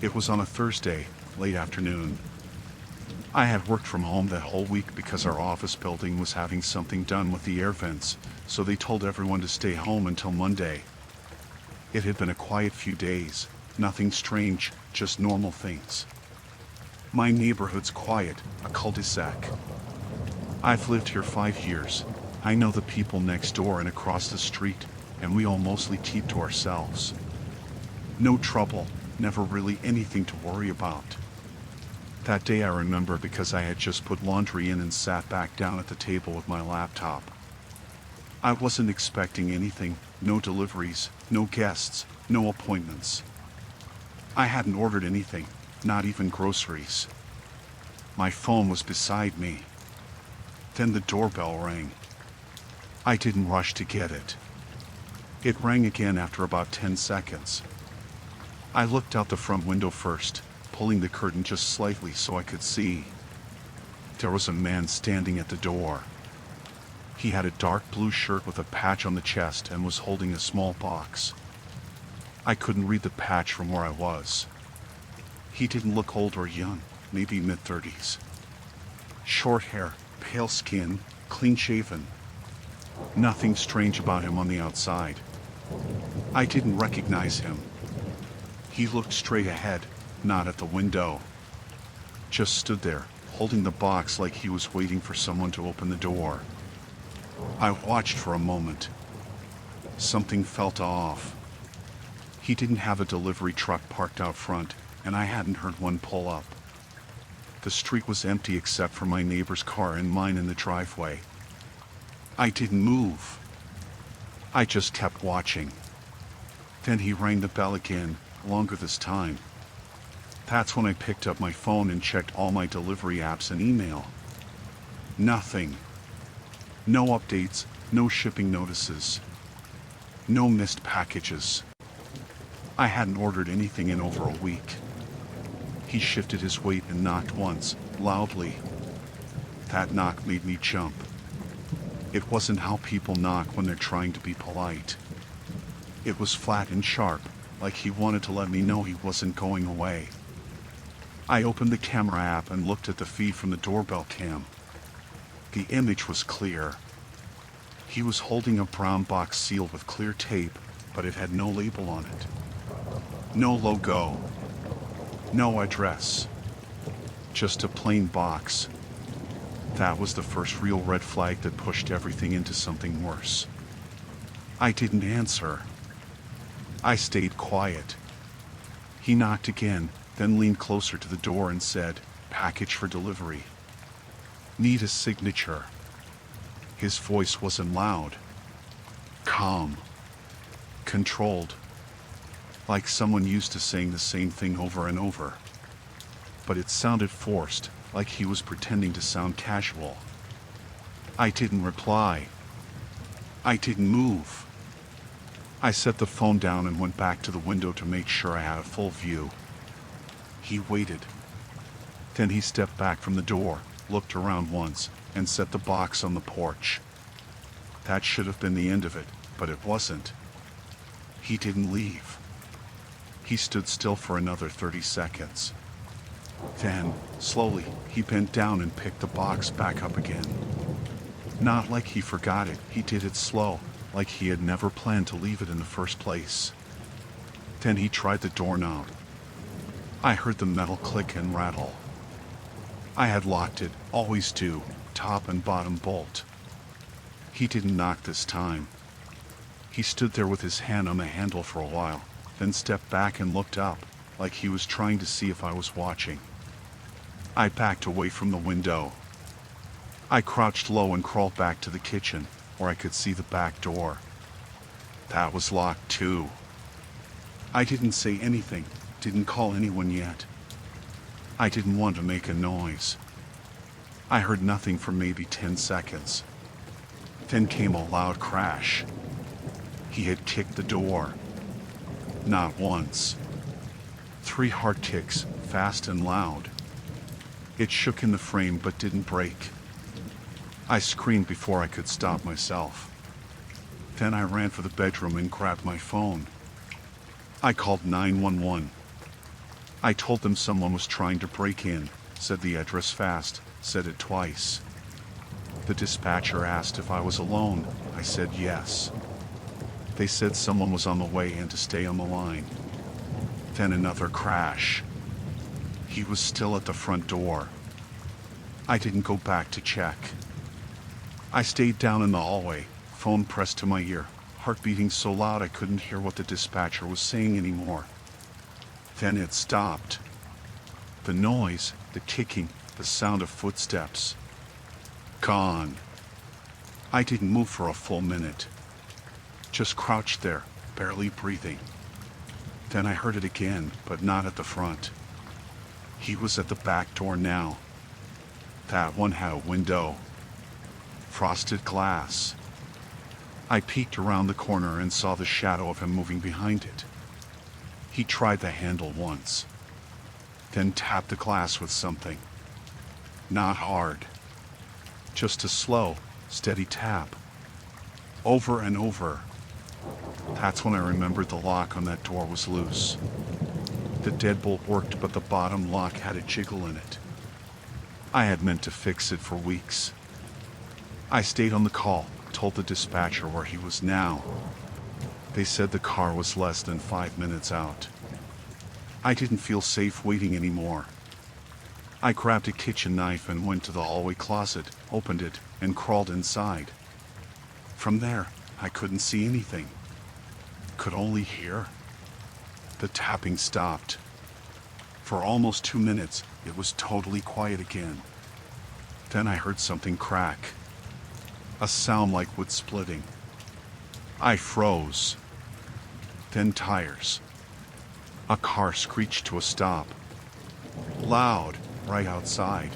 It was on a Thursday, late afternoon. I had worked from home that whole week because our office building was having something done with the air vents, so they told everyone to stay home until Monday. It had been a quiet few days, nothing strange, just normal things. My neighborhood's quiet, a cul-de-sac. I've lived here 5 years. I know the people next door and across the street, and we all mostly keep to ourselves. No trouble. Never really anything to worry about. That day I remember because I had just put laundry in and sat back down at the table with my laptop. I wasn't expecting anything, no deliveries, no guests, no appointments. I hadn't ordered anything, not even groceries. My phone was beside me. Then the doorbell rang. I didn't rush to get it. It rang again after about 10 seconds. I looked out the front window first, pulling the curtain just slightly so I could see. There was a man standing at the door. He had a dark blue shirt with a patch on the chest and was holding a small box. I couldn't read the patch from where I was. He didn't look old or young, maybe mid-30s. Short hair, pale skin, clean-shaven. Nothing strange about him on the outside. I didn't recognize him. He looked straight ahead, not at the window. Just stood there, holding the box like he was waiting for someone to open the door. I watched for a moment. Something felt off. He didn't have a delivery truck parked out front, and I hadn't heard one pull up. The street was empty except for my neighbor's car and mine in the driveway. I didn't move. I just kept watching. Then he rang the bell again, longer this time. That's when I picked up my phone and checked all my delivery apps and email. Nothing. No updates, no shipping notices. No missed packages. I hadn't ordered anything in over a week. He shifted his weight and knocked once, loudly. That knock made me jump. It wasn't how people knock when they're trying to be polite. It was flat and sharp, like he wanted to let me know he wasn't going away. I opened the camera app and looked at the feed from the doorbell cam. The image was clear. He was holding a brown box sealed with clear tape, but it had no label on it. No logo. No address. Just a plain box. That was the first real red flag that pushed everything into something worse. I didn't answer. I stayed quiet. He knocked again, then leaned closer to the door and said, "Package for delivery. Need a signature." His voice wasn't loud. Calm. Controlled. Like someone used to saying the same thing over and over. But it sounded forced, like he was pretending to sound casual. I didn't reply. I didn't move. I set the phone down and went back to the window to make sure I had a full view. He waited. Then he stepped back from the door, looked around once, and set the box on the porch. That should have been the end of it, but it wasn't. He didn't leave. He stood still for another 30 seconds. Then, slowly, he bent down and picked the box back up again. Not like he forgot it, he did it slow, like he had never planned to leave it in the first place. Then he tried the doorknob. I heard the metal click and rattle. I had locked it, always do, top and bottom bolt. He didn't knock this time. He stood there with his hand on the handle for a while, then stepped back and looked up, like he was trying to see if I was watching. I backed away from the window. I crouched low and crawled back to the kitchen, where I could see the back door. That was locked too. I didn't say anything, didn't call anyone yet. I didn't want to make a noise. I heard nothing for maybe 10 seconds. Then came a loud crash. He had kicked the door. Not once. 3 hard kicks, fast and loud. It shook in the frame but didn't break. I screamed before I could stop myself. Then I ran for the bedroom and grabbed my phone. I called 911. I told them someone was trying to break in, said the address fast, said it twice. The dispatcher asked if I was alone. I said yes. They said someone was on the way and to stay on the line. Then another crash. He was still at the front door. I didn't go back to check. I stayed down in the hallway, phone pressed to my ear, heart beating so loud I couldn't hear what the dispatcher was saying anymore. Then it stopped. The noise, the kicking, the sound of footsteps. Gone. I didn't move for a full minute. Just crouched there, barely breathing. Then I heard it again, but not at the front. He was at the back door now. That one had a window. Frosted glass. I peeked around the corner and saw the shadow of him moving behind it. He tried the handle once, then tapped the glass with something. Not hard. Just a slow, steady tap. Over and over. That's when I remembered the lock on that door was loose. The deadbolt worked, but the bottom lock had a jiggle in it. I had meant to fix it for weeks. I stayed on the call, told the dispatcher where he was now. They said the car was less than 5 minutes out. I didn't feel safe waiting anymore. I grabbed a kitchen knife and went to the hallway closet, opened it, and crawled inside. From there, I couldn't see anything. Could only hear. The tapping stopped. For almost 2 minutes, it was totally quiet again. Then I heard something crack. A sound like wood splitting. I froze. Then tires. A car screeched to a stop. Loud, right outside.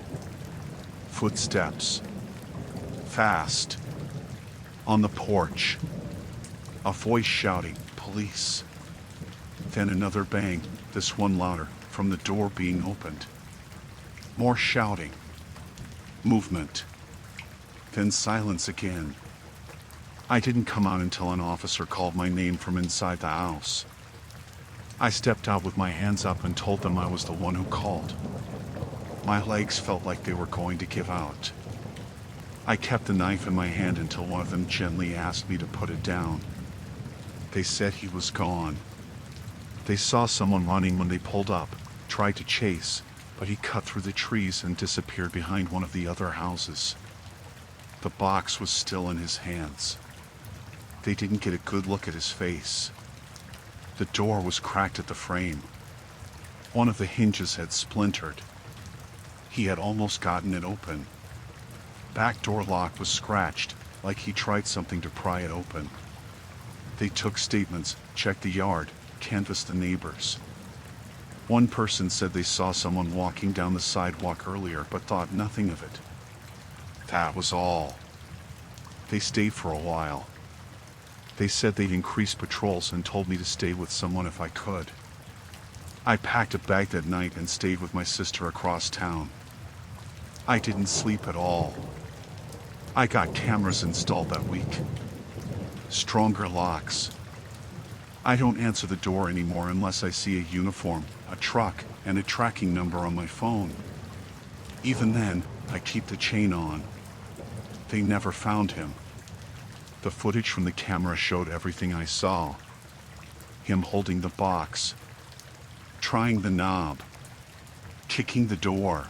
Footsteps. Fast. On the porch. A voice shouting, "Police." Then another bang, this one louder, from the door being opened. More shouting. Movement. Then silence again. I didn't come out until an officer called my name from inside the house. I stepped out with my hands up and told them I was the one who called. My legs felt like they were going to give out. I kept the knife in my hand until one of them gently asked me to put it down. They said he was gone. They saw someone running when they pulled up, tried to chase, but he cut through the trees and disappeared behind one of the other houses. The box was still in his hands. They didn't get a good look at his face. The door was cracked at the frame. One of the hinges had splintered. He had almost gotten it open. Back door lock was scratched, like he tried something to pry it open. They took statements, checked the yard, canvassed the neighbors. One person said they saw someone walking down the sidewalk earlier but thought nothing of it. That was all. They stayed for a while. They said they'd increase patrols and told me to stay with someone if I could. I packed a bag that night and stayed with my sister across town. I didn't sleep at all. I got cameras installed that week. Stronger locks. I don't answer the door anymore unless I see a uniform, a truck, and a tracking number on my phone. Even then, I keep the chain on. They never found him. The footage from the camera showed everything I saw. Him holding the box, trying the knob, kicking the door,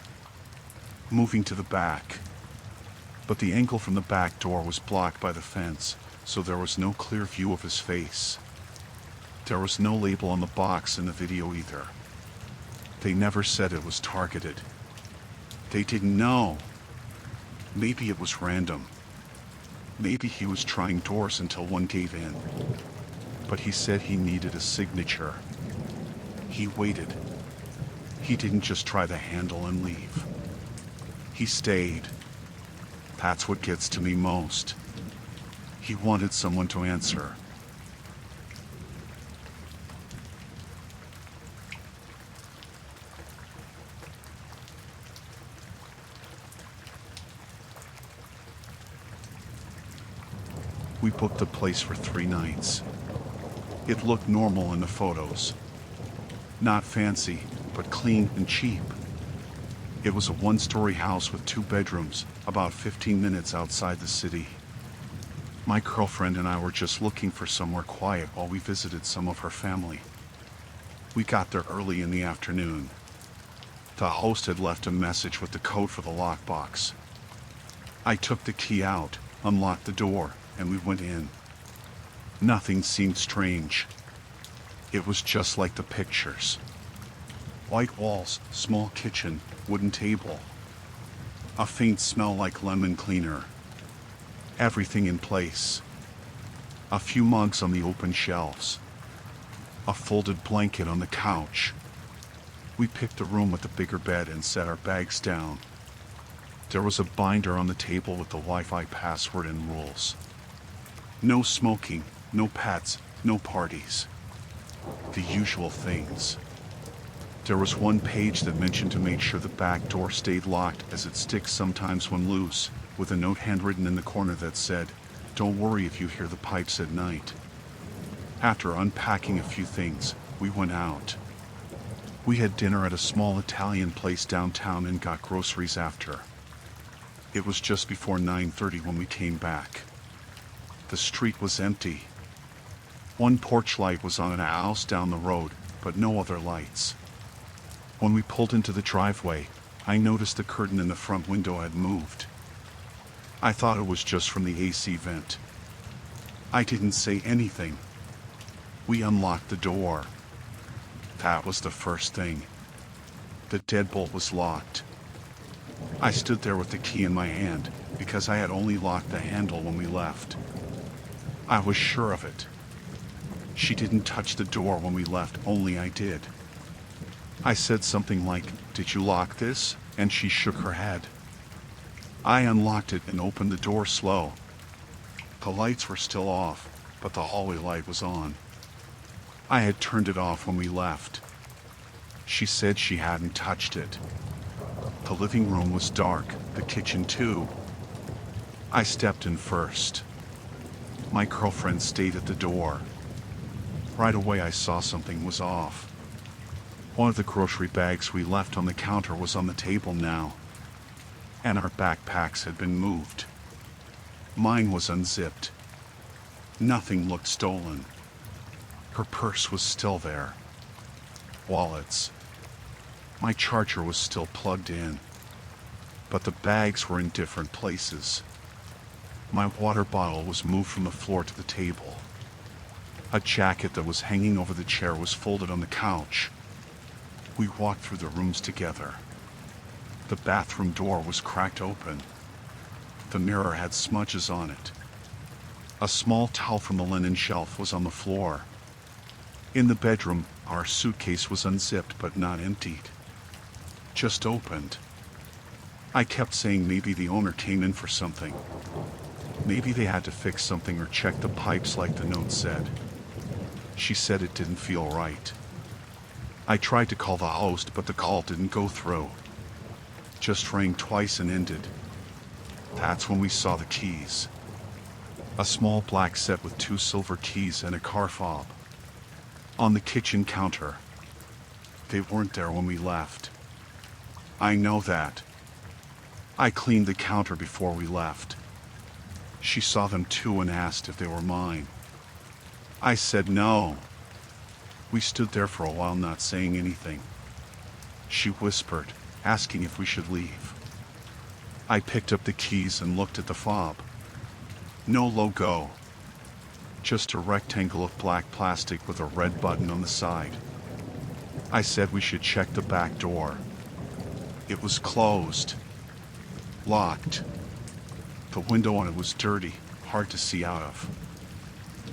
moving to the back. But the angle from the back door was blocked by the fence, so there was no clear view of his face. There was no label on the box in the video either. They never said it was targeted. They didn't know. Maybe it was random. Maybe he was trying doors until one gave in. But he said he needed a signature. He waited. He didn't just try the handle and leave. He stayed. That's what gets to me most. He wanted someone to answer. We booked the place for 3 nights. It looked normal in the photos. Not fancy, but clean and cheap. It was a 1-story house with 2 bedrooms, about 15 minutes outside the city. My girlfriend and I were just looking for somewhere quiet while we visited some of her family. We got there early in the afternoon. The host had left a message with the code for the lockbox. I took the key out, unlocked the door, and we went in. Nothing seemed strange. It was just like the pictures. White walls, small kitchen, wooden table. A faint smell like lemon cleaner. Everything in place. A few mugs on the open shelves. A folded blanket on the couch. We picked a room with a bigger bed and set our bags down. There was a binder on the table with the Wi-Fi password and rules. No smoking, no pets, no parties. The usual things. There was one page that mentioned to make sure the back door stayed locked, as it sticks sometimes when loose, with a note handwritten in the corner that said, "Don't worry if you hear the pipes at night." After unpacking a few things, we went out. We had dinner at a small Italian place downtown and got groceries after. It was just before 9:30 when we came back. The street was empty. One porch light was on a house down the road, but no other lights. When we pulled into the driveway, I noticed the curtain in the front window had moved. I thought it was just from the AC vent. I didn't say anything. We unlocked the door. That was the first thing. The deadbolt was locked. I stood there with the key in my hand, because I had only locked the handle when we left. I was sure of it. She didn't touch the door when we left, only I did. I said something like, "Did you lock this?" And she shook her head. I unlocked it and opened the door slow. The lights were still off, but the hallway light was on. I had turned it off when we left. She said she hadn't touched it. The living room was dark, the kitchen too. I stepped in first. My girlfriend stayed at the door. Right away I saw something was off. One of the grocery bags we left on the counter was on the table now, and our backpacks had been moved. Mine was unzipped. Nothing looked stolen. Her purse was still there. Wallets. My charger was still plugged in. But the bags were in different places. My water bottle was moved from the floor to the table. A jacket that was hanging over the chair was folded on the couch. We walked through the rooms together. The bathroom door was cracked open. The mirror had smudges on it. A small towel from the linen shelf was on the floor. In the bedroom, our suitcase was unzipped but not emptied. Just opened. I kept saying maybe the owner came in for something. Maybe they had to fix something or check the pipes like the note said. She said it didn't feel right. I tried to call the host, but the call didn't go through. Just rang twice and ended. That's when we saw the keys. A small black set with 2 silver keys and a car fob. On the kitchen counter. They weren't there when we left. I know that. I cleaned the counter before we left. She saw them too and asked if they were mine. I said no. We stood there for a while not saying anything. She whispered, asking if we should leave. I picked up the keys and looked at the fob. No logo. Just a rectangle of black plastic with a red button on the side. I said we should check the back door. It was closed. Locked. The window on it was dirty, hard to see out of.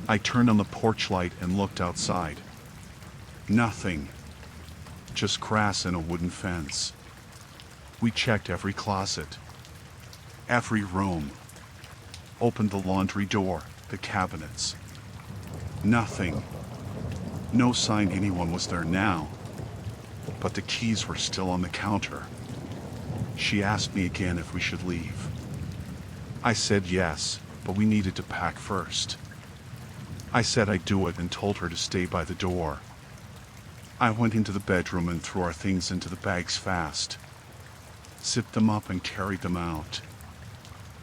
I turned on the porch light and looked outside. Nothing. Just grass and a wooden fence. We checked every closet. Every room. Opened the laundry door, the cabinets. Nothing. No sign anyone was there now. But the keys were still on the counter. She asked me again if we should leave. I said yes, but we needed to pack first. I said I'd do it and told her to stay by the door. I went into the bedroom and threw our things into the bags fast. Zipped them up and carried them out.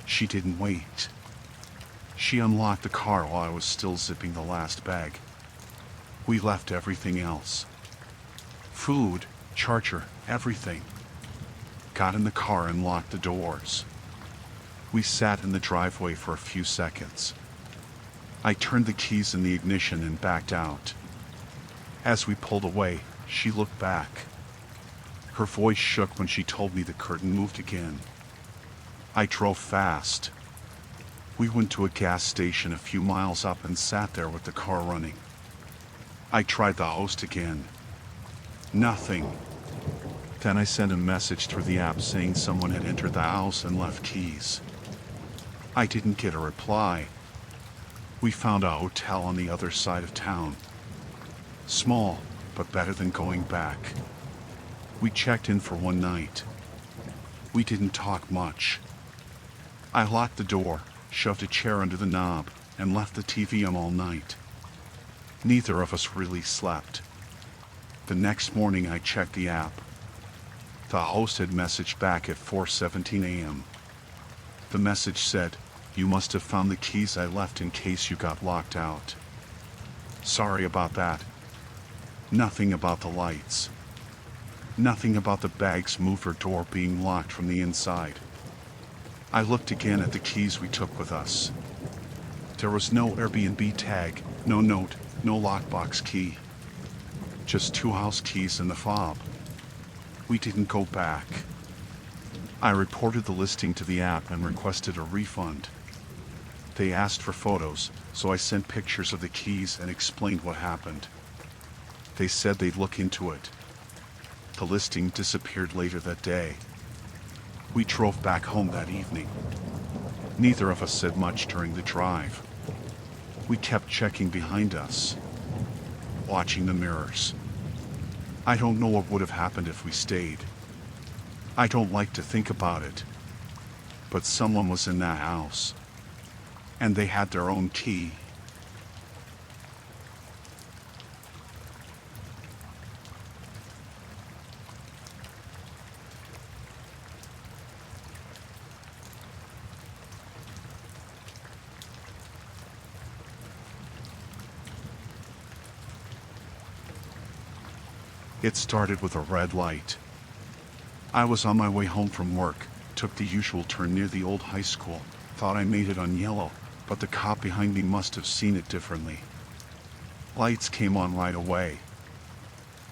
She didn't wait. She unlocked the car while I was still zipping the last bag. We left everything else. Food, charger, everything. Got in the car and locked the doors. We sat in the driveway for a few seconds. I turned the keys in the ignition and backed out. As we pulled away, she looked back. Her voice shook when she told me the curtain moved again. I drove fast. We went to a gas station a few miles up and sat there with the car running. I tried the host again. Nothing. Then I sent a message through the app saying someone had entered the house and left keys. I didn't get a reply. We found a hotel on the other side of town. Small, but better than going back. We checked in for one night. We didn't talk much. I locked the door, shoved a chair under the knob, and left the TV on all night. Neither of us really slept. The next morning I checked the app. The host had messaged back at 4:17 a.m. The message said, "You must have found the keys I left in case you got locked out. Sorry about that." Nothing about the lights. Nothing about the bag's mover door being locked from the inside. I looked again at the keys we took with us. There was no Airbnb tag, no note, no lockbox key. Just 2 house keys and the fob. We didn't go back. I reported the listing to the app and requested a refund. They asked for photos, so I sent pictures of the keys and explained what happened. They said they'd look into it. The listing disappeared later that day. We drove back home that evening. Neither of us said much during the drive. We kept checking behind us, watching the mirrors. I don't know what would have happened if we stayed. I don't like to think about it. But someone was in that house. And they had their own key. It started with a red light. I was on my way home from work, took the usual turn near the old high school, thought I made it on yellow, but the cop behind me must have seen it differently. Lights came on right away.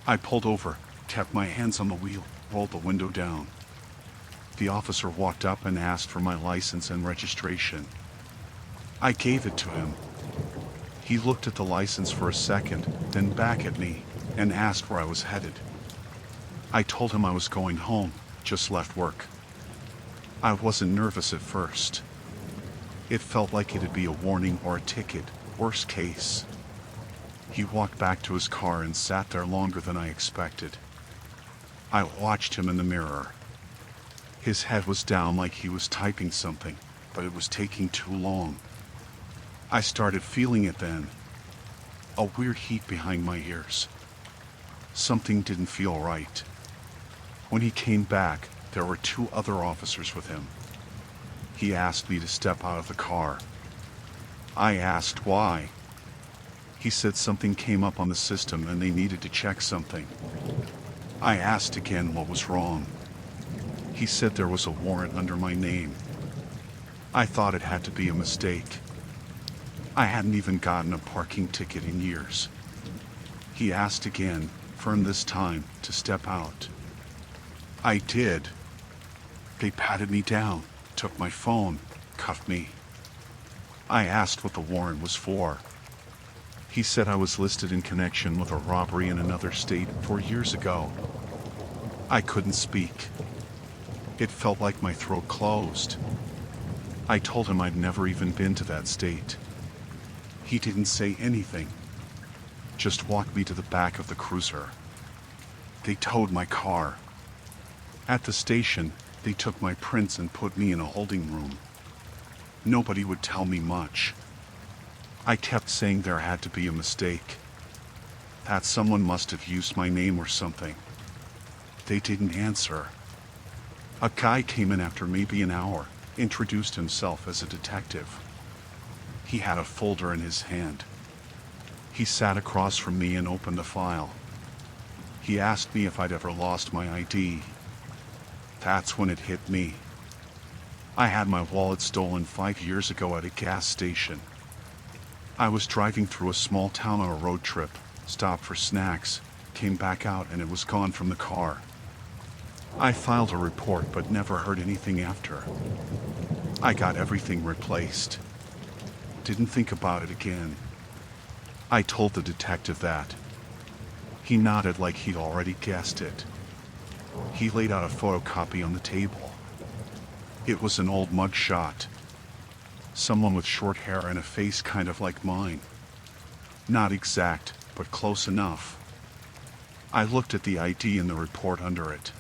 I pulled over, kept my hands on the wheel, rolled the window down. The officer walked up and asked for my license and registration. I gave it to him. He looked at the license for a second, then back at me, and asked where I was headed. I told him I was going home, just left work. I wasn't nervous at first. It felt like it'd be a warning or a ticket, worst case. He walked back to his car and sat there longer than I expected. I watched him in the mirror. His head was down like he was typing something, but it was taking too long. I started feeling it then. A weird heat behind my ears. Something didn't feel right. When he came back, there were 2 other officers with him. He asked me to step out of the car. I asked why. He said something came up on the system and they needed to check something. I asked again what was wrong. He said there was a warrant under my name. I thought it had to be a mistake. I hadn't even gotten a parking ticket in years. He asked again, firm this time, to step out. I did. They patted me down, took my phone, cuffed me. I asked what the warrant was for. He said I was listed in connection with a robbery in another state 4 years ago. I couldn't speak. It felt like my throat closed. I told him I'd never even been to that state. He didn't say anything. Just walked me to the back of the cruiser. They towed my car. At the station, they took my prints and put me in a holding room. Nobody would tell me much. I kept saying there had to be a mistake. That someone must have used my name or something. They didn't answer. A guy came in after maybe an hour, introduced himself as a detective. He had a folder in his hand. He sat across from me and opened a file. He asked me if I'd ever lost my ID. That's when it hit me. I had my wallet stolen 5 years ago at a gas station. I was driving through a small town on a road trip, stopped for snacks, came back out and it was gone from the car. I filed a report but never heard anything after. I got everything replaced. Didn't think about it again. I told the detective that. He nodded like he'd already guessed it. He laid out a photocopy on the table. It was an old mug shot. Someone with short hair and a face kind of like mine. Not exact, but close enough. I looked at the ID in the report under it.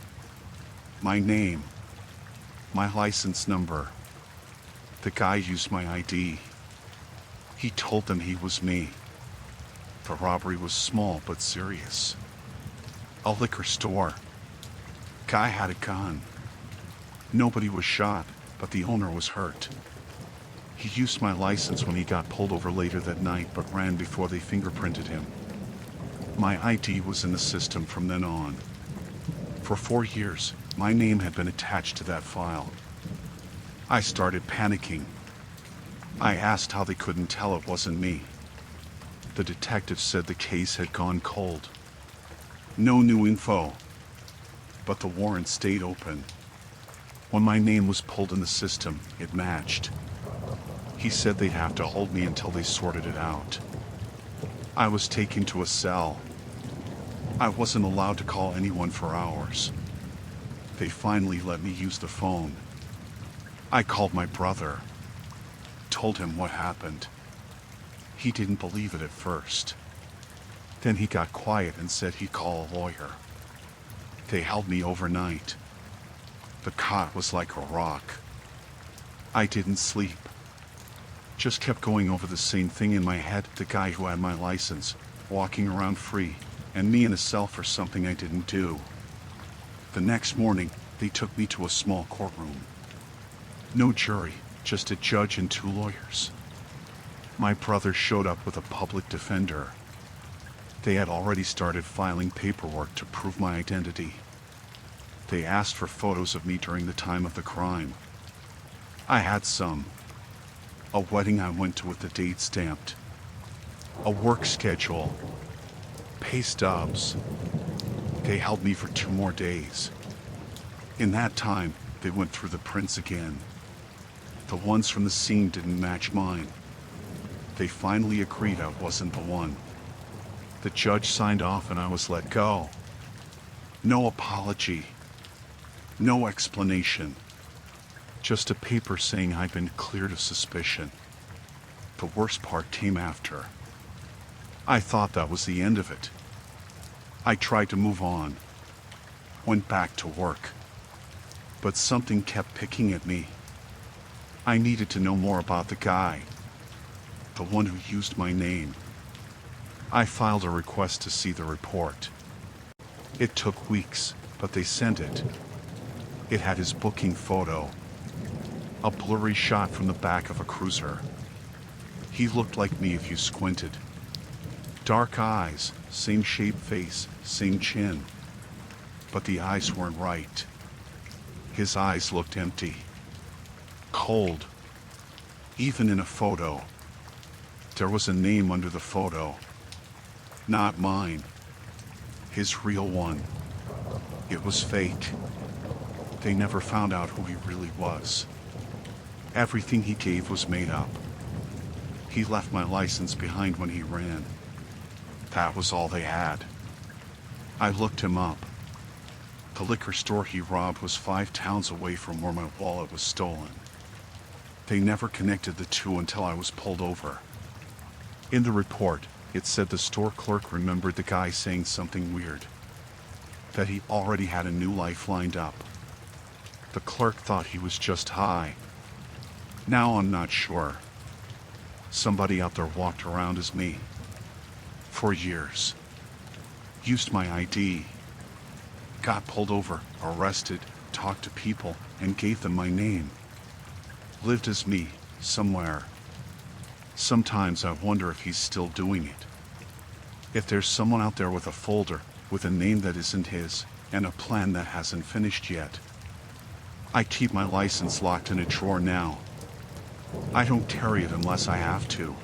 My name. My license number. The guy used my ID. He told them he was me. The robbery was small but serious. A liquor store. Guy had a gun. Nobody was shot, but the owner was hurt. He used my license when he got pulled over later that night but ran before they fingerprinted him. My ID was in the system from then on. For 4 years, my name had been attached to that file. I started panicking. I asked how they couldn't tell it wasn't me. The detective said the case had gone cold. No new info. But the warrant stayed open. When my name was pulled in the system, it matched. He said they'd have to hold me until they sorted it out. I was taken to a cell. I wasn't allowed to call anyone for hours. They finally let me use the phone. I called my brother. Told him what happened. He didn't believe it at first. Then he got quiet and said he'd call a lawyer. They held me overnight. The cot was like a rock. I didn't sleep. Just kept going over the same thing in my head, the guy who had my license, walking around free, and me in a cell for something I didn't do. The next morning, they took me to a small courtroom. No jury, just a judge and 2 lawyers. My brother showed up with a public defender. They had already started filing paperwork to prove my identity. They asked for photos of me during the time of the crime. I had some. A wedding I went to with the date stamped. A work schedule. Pay stubs. They held me for 2 more days. In that time, they went through the prints again. The ones from the scene didn't match mine. They finally agreed I wasn't the one. The judge signed off and I was let go. No apology. No explanation. Just a paper saying I'd been cleared of suspicion. The worst part came after. I thought that was the end of it. I tried to move on. Went back to work. But something kept picking at me. I needed to know more about the guy. The one who used my name. I filed a request to see the report. It took weeks, but they sent it. It had his booking photo. A blurry shot from the back of a cruiser. He looked like me if you squinted. Dark eyes, same shaped face, same chin. But the eyes weren't right. His eyes looked empty. Cold. Even in a photo. There was a name under the photo. Not mine. His real one. It was fake. They never found out who he really was. Everything he gave was made up. He left my license behind when he ran. That was all they had. I looked him up. The liquor store he robbed was 5 towns away from where my wallet was stolen. They never connected the two until I was pulled over. In the report, it said the store clerk remembered the guy saying something weird. That he already had a new life lined up. The clerk thought he was just high. Now I'm not sure. Somebody out there walked around as me. For years. Used my ID. Got pulled over, arrested, talked to people, and gave them my name. Lived as me, somewhere. Sometimes I wonder if he's still doing it. If there's someone out there with a folder, with a name that isn't his, and a plan that hasn't finished yet. I keep my license locked in a drawer now. I don't carry it unless I have to.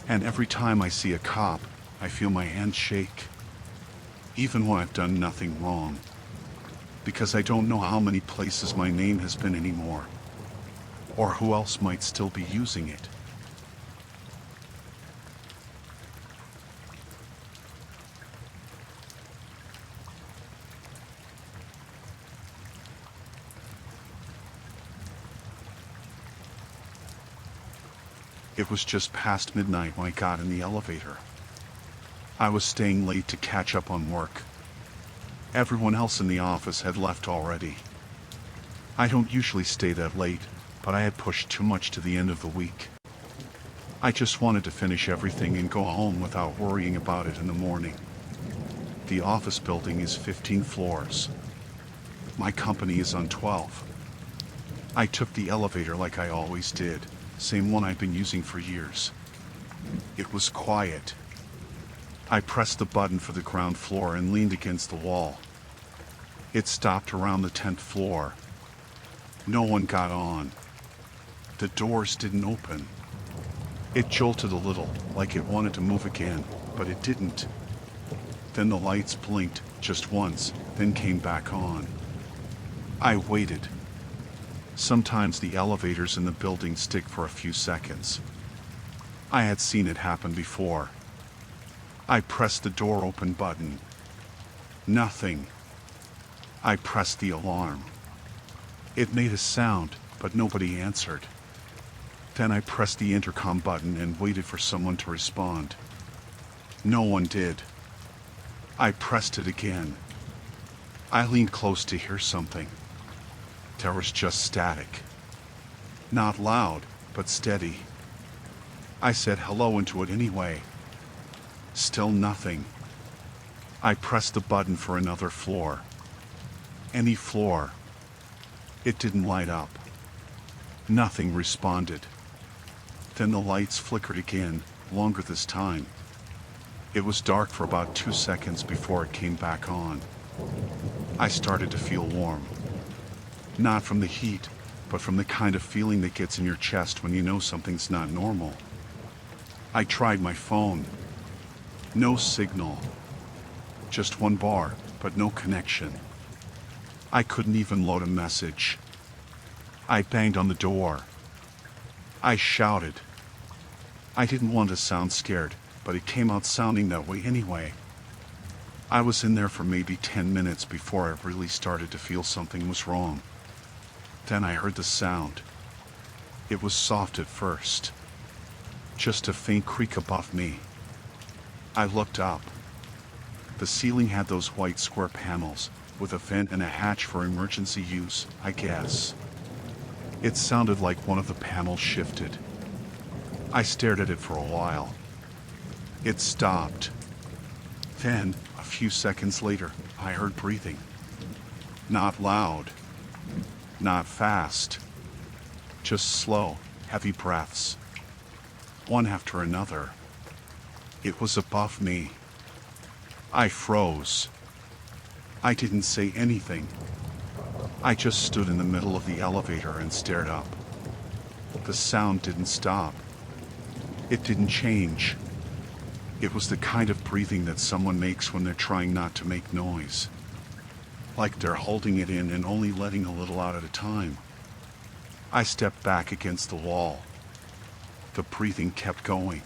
And every time I see a cop, I feel my hands shake. Even when I've done nothing wrong. Because I don't know how many places my name has been anymore. Or who else might still be using it. It was just past midnight when I got in the elevator. I was staying late to catch up on work. Everyone else in the office had left already. I don't usually stay that late, but I had pushed too much to the end of the week. I just wanted to finish everything and go home without worrying about it in the morning. The office building is 15 floors. My company is on 12. I took the elevator like I always did. Same one I've been using for years. It was quiet. I pressed the button for the ground floor and leaned against the wall. It stopped around the 10th floor. No one got on. The doors didn't open. It jolted a little, like it wanted to move again, but it didn't. Then the lights blinked just once, then came back on. I waited. Sometimes the elevators in the building stick for a few seconds. I had seen it happen before. I pressed the door open button. Nothing. I pressed the alarm. It made a sound, but nobody answered. Then I pressed the intercom button and waited for someone to respond. No one did. I pressed it again. I leaned close to hear something. There was just static. Not loud, but steady. I said hello into it anyway. Still nothing. I pressed the button for another floor. Any floor. It didn't light up. Nothing responded. Then the lights flickered again, longer this time. It was dark for about 2 seconds before it came back on. I started to feel warm. Not from the heat, but from the kind of feeling that gets in your chest when you know something's not normal. I tried my phone. No signal. Just one bar, but no connection. I couldn't even load a message. I banged on the door. I shouted. I didn't want to sound scared, but it came out sounding that way anyway. I was in there for maybe 10 minutes before I really started to feel something was wrong. Then I heard the sound. It was soft at first. Just a faint creak above me. I looked up. The ceiling had those white square panels, with a vent and a hatch for emergency use, I guess. It sounded like one of the panels shifted. I stared at it for a while. It stopped. Then, a few seconds later, I heard breathing. Not loud. Not fast. Just slow, heavy breaths. One after another. It was above me. I froze. I didn't say anything. I just stood in the middle of the elevator and stared up. The sound didn't stop. It didn't change. It was the kind of breathing that someone makes when they're trying not to make noise. Like they're holding it in and only letting a little out at a time. I stepped back against the wall. The breathing kept going.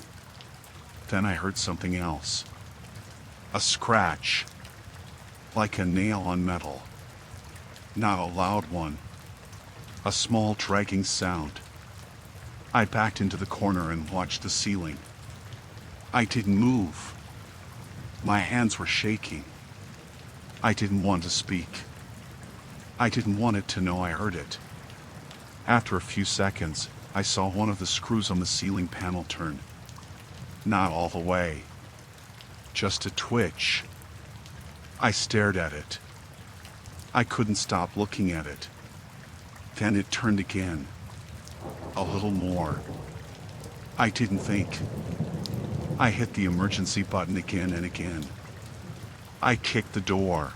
Then I heard something else. A scratch. Like a nail on metal. Not a loud one. A small dragging sound. I backed into the corner and watched the ceiling. I didn't move. My hands were shaking. I didn't want to speak. I didn't want it to know I heard it. After a few seconds, I saw one of the screws on the ceiling panel turn. Not all the way. Just a twitch. I stared at it. I couldn't stop looking at it. Then it turned again. A little more. I didn't think. I hit the emergency button again and again. I kicked the door.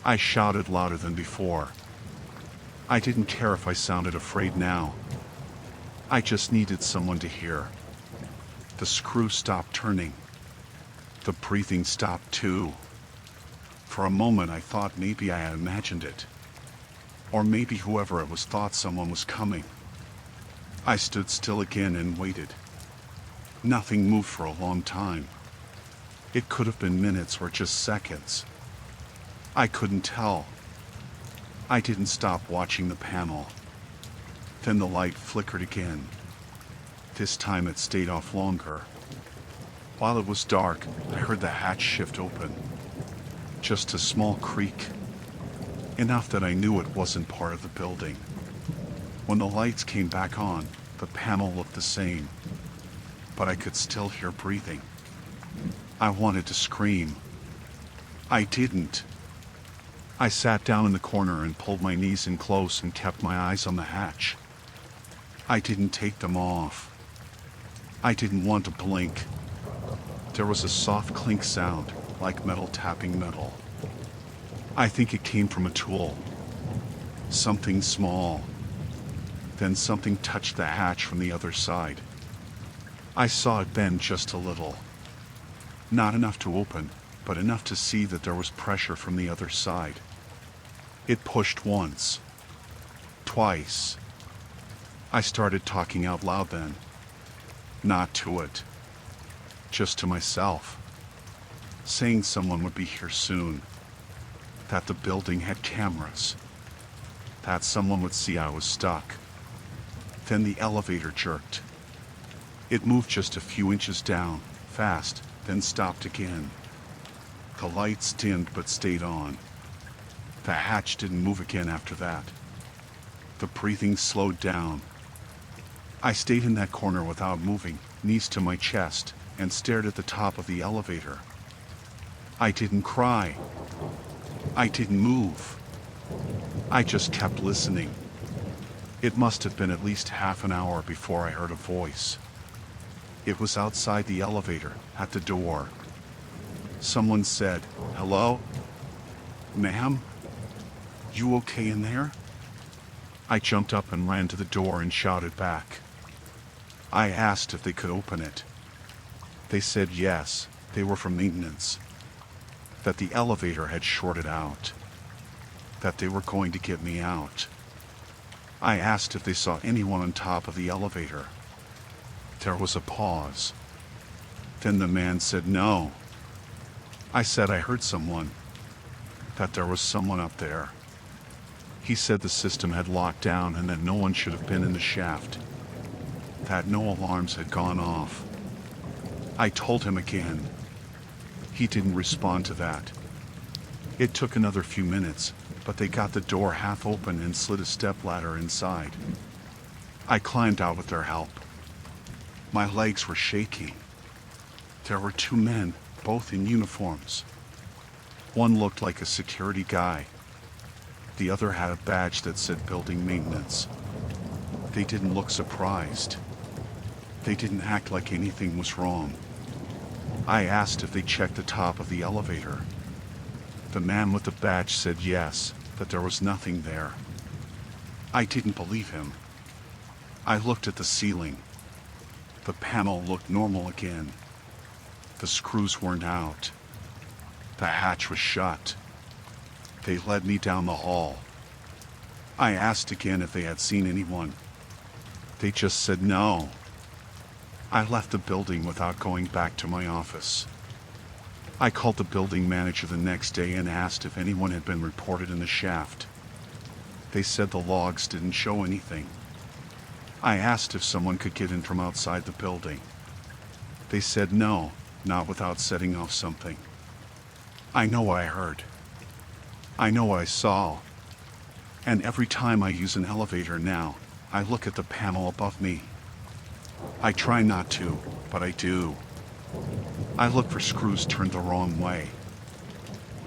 I shouted louder than before. I didn't care if I sounded afraid now. I just needed someone to hear. The screw stopped turning. The breathing stopped too. For a moment I thought maybe I had imagined it. Or maybe whoever it was thought someone was coming. I stood still again and waited. Nothing moved for a long time. It could have been minutes or just seconds. I couldn't tell. I didn't stop watching the panel. Then the light flickered again. This time it stayed off longer. While it was dark, I heard the hatch shift open. Just a small creak. Enough that I knew it wasn't part of the building. When the lights came back on, the panel looked the same. But I could still hear breathing. I wanted to scream. I didn't. I sat down in the corner and pulled my knees in close and kept my eyes on the hatch. I didn't take them off. I didn't want to blink. There was a soft clink sound, like metal tapping metal. I think it came from a tool. Something small. Then something touched the hatch from the other side. I saw it bend just a little. Not enough to open, but enough to see that there was pressure from the other side. It pushed once. Twice. I started talking out loud then. Not to it. Just to myself. Saying someone would be here soon. That the building had cameras. That someone would see I was stuck. Then the elevator jerked. It moved just a few inches down, fast, then stopped again. The lights dimmed but stayed on. The hatch didn't move again after that. The breathing slowed down. I stayed in that corner without moving, knees to my chest, and stared at the top of the elevator. I didn't cry. I didn't move. I just kept listening. It must have been at least half an hour before I heard a voice. It was outside the elevator, at the door. Someone said, "Hello? Ma'am? You okay in there?" I jumped up and ran to the door and shouted back. I asked if they could open it. They said yes, they were from maintenance. That the elevator had shorted out. That they were going to get me out. I asked if they saw anyone on top of the elevator. There was a pause. Then the man said no. I said I heard someone. That there was someone up there. He said the system had locked down and that no one should have been in the shaft. That no alarms had gone off. I told him again. He didn't respond to that. It took another few minutes, but they got the door half open and slid a stepladder inside. I climbed out with their help. My legs were shaking. There were two men, both in uniforms. One looked like a security guy. The other had a badge that said building maintenance. They didn't look surprised. They didn't act like anything was wrong. I asked if they checked the top of the elevator. The man with the badge said yes, that there was nothing there. I didn't believe him. I looked at the ceiling. The panel looked normal again. The screws weren't out. The hatch was shut. They led me down the hall. I asked again if they had seen anyone. They just said no. I left the building without going back to my office. I called the building manager the next day and asked if anyone had been reported in the shaft. They said the logs didn't show anything. I asked if someone could get in from outside the building. They said no, not without setting off something. I know what I heard. I know what I saw. And every time I use an elevator now, I look at the panel above me. I try not to, but I do. I look for screws turned the wrong way.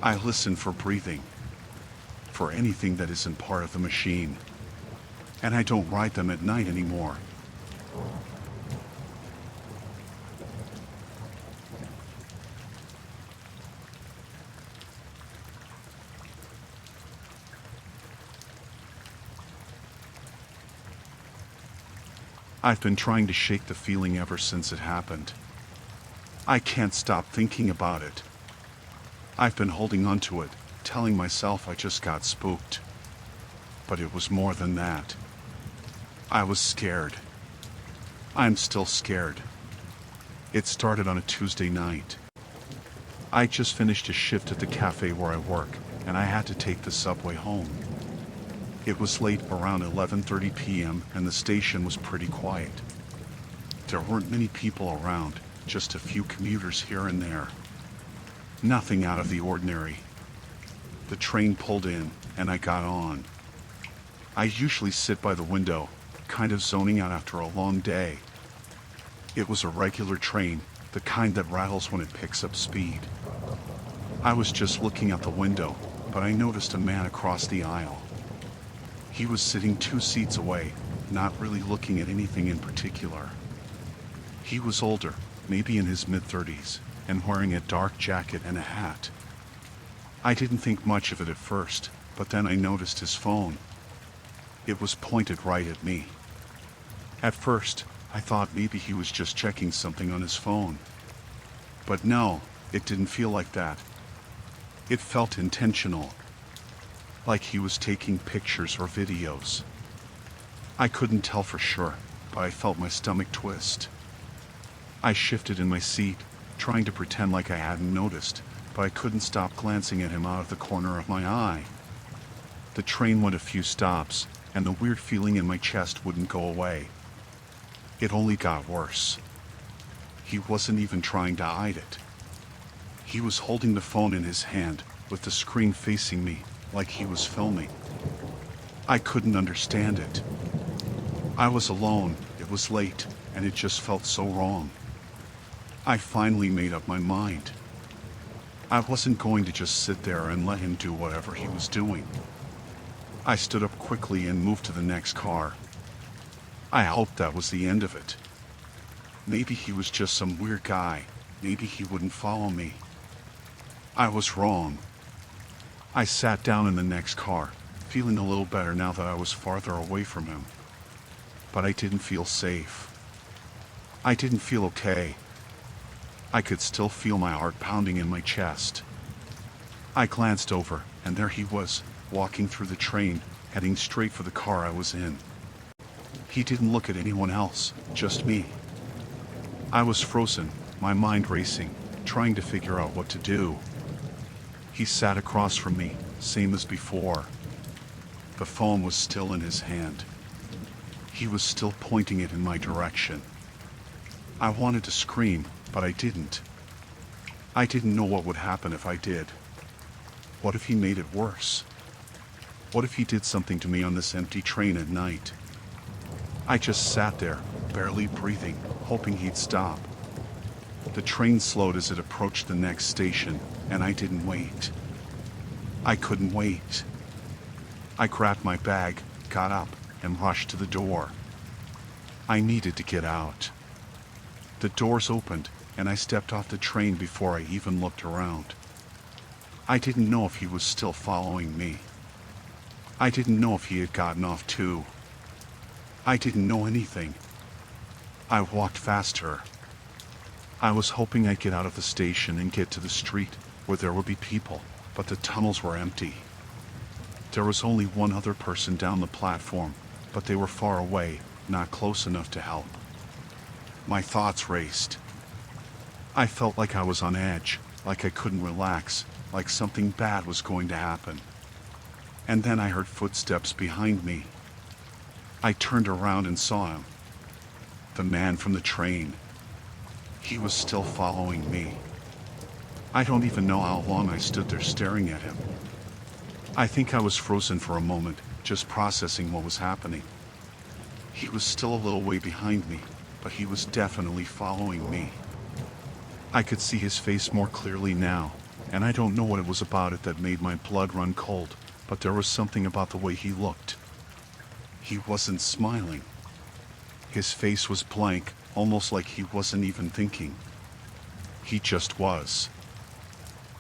I listen for breathing, for anything that isn't part of the machine. And I don't ride them at night anymore. I've been trying to shake the feeling ever since it happened. I can't stop thinking about it. I've been holding on to it, telling myself I just got spooked. But it was more than that. I was scared. I'm still scared. It started on a Tuesday night. I just finished a shift at the cafe where I work, and I had to take the subway home. It was late, around 11:30 p.m., and the station was pretty quiet. There weren't many people around, just a few commuters here and there. Nothing out of the ordinary. The train pulled in, and I got on. I usually sit by the window, kind of zoning out after a long day. It was a regular train, the kind that rattles when it picks up speed. I was just looking out the window, but I noticed a man across the aisle. He was sitting 2 seats away, not really looking at anything in particular. He was older, maybe in his mid-30s, and wearing a dark jacket and a hat. I didn't think much of it at first, but then I noticed his phone. It was pointed right at me. At first, I thought maybe he was just checking something on his phone. But no, it didn't feel like that. It felt intentional. Like he was taking pictures or videos. I couldn't tell for sure, but I felt my stomach twist. I shifted in my seat, trying to pretend like I hadn't noticed, but I couldn't stop glancing at him out of the corner of my eye. The train went a few stops, and the weird feeling in my chest wouldn't go away. It only got worse. He wasn't even trying to hide it. He was holding the phone in his hand, with the screen facing me, like he was filming. I couldn't understand it. I was alone, it was late, and it just felt so wrong. I finally made up my mind. I wasn't going to just sit there and let him do whatever he was doing. I stood up quickly and moved to the next car. I hoped that was the end of it. Maybe he was just some weird guy. Maybe he wouldn't follow me. I was wrong. I sat down in the next car, feeling a little better now that I was farther away from him. But I didn't feel safe. I didn't feel okay. I could still feel my heart pounding in my chest. I glanced over, and there he was, walking through the train, heading straight for the car I was in. He didn't look at anyone else, just me. I was frozen, my mind racing, trying to figure out what to do. He sat across from me, same as before. The phone was still in his hand. He was still pointing it in my direction. I wanted to scream, but I didn't. I didn't know what would happen if I did. What if he made it worse? What if he did something to me on this empty train at night? I just sat there, barely breathing, hoping he'd stop. The train slowed as it approached the next station, and I didn't wait. I couldn't wait. I grabbed my bag, got up, and rushed to the door. I needed to get out. The doors opened, and I stepped off the train before I even looked around. I didn't know if he was still following me. I didn't know if he had gotten off too. I didn't know anything. I walked faster. I was hoping I'd get out of the station and get to the street where there would be people, but the tunnels were empty. There was only one other person down the platform, but they were far away, not close enough to help. My thoughts raced. I felt like I was on edge, like I couldn't relax, like something bad was going to happen. And then I heard footsteps behind me. I turned around and saw him. The man from the train. He was still following me. I don't even know how long I stood there staring at him. I think I was frozen for a moment, just processing what was happening. He was still a little way behind me, but he was definitely following me. I could see his face more clearly now, and I don't know what it was about it that made my blood run cold, but there was something about the way he looked. He wasn't smiling. His face was blank, almost like he wasn't even thinking. He just was.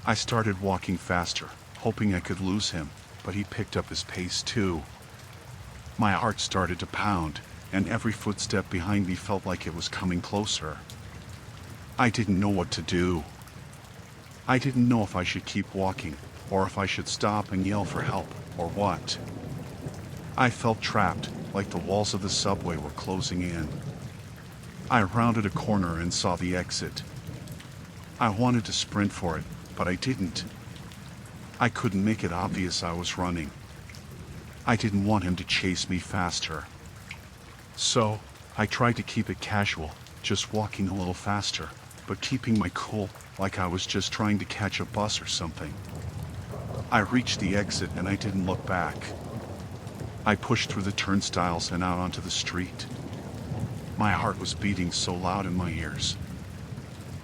I started walking faster, hoping I could lose him, but he picked up his pace too. My heart started to pound, and every footstep behind me felt like it was coming closer. I didn't know what to do. I didn't know if I should keep walking, or if I should stop and yell for help, or what. I felt trapped, like the walls of the subway were closing in. I rounded a corner and saw the exit. I wanted to sprint for it, but I didn't. I couldn't make it obvious I was running. I didn't want him to chase me faster. So, I tried to keep it casual, just walking a little faster, but keeping my cool, like I was just trying to catch a bus or something. I reached the exit and I didn't look back. I pushed through the turnstiles and out onto the street. My heart was beating so loud in my ears.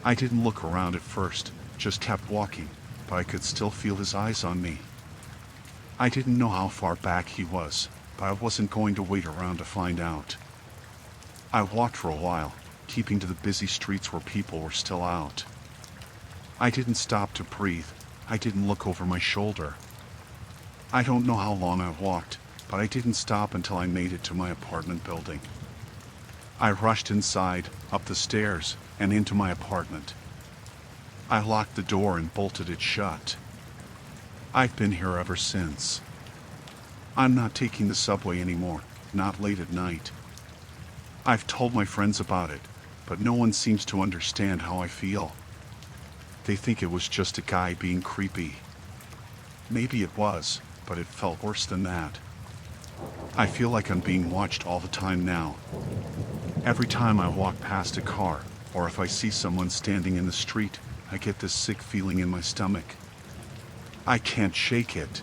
I didn't look around at first, just kept walking, but I could still feel his eyes on me. I didn't know how far back he was, but I wasn't going to wait around to find out. I walked for a while, keeping to the busy streets where people were still out. I didn't stop to breathe. I didn't look over my shoulder. I don't know how long I walked, but I didn't stop until I made it to my apartment building. I rushed inside, up the stairs, and into my apartment. I locked the door and bolted it shut. I've been here ever since. I'm not taking the subway anymore, not late at night. I've told my friends about it, but no one seems to understand how I feel. They think it was just a guy being creepy. Maybe it was, but it felt worse than that. I feel like I'm being watched all the time now. Every time I walk past a car, or if I see someone standing in the street, I get this sick feeling in my stomach. I can't shake it.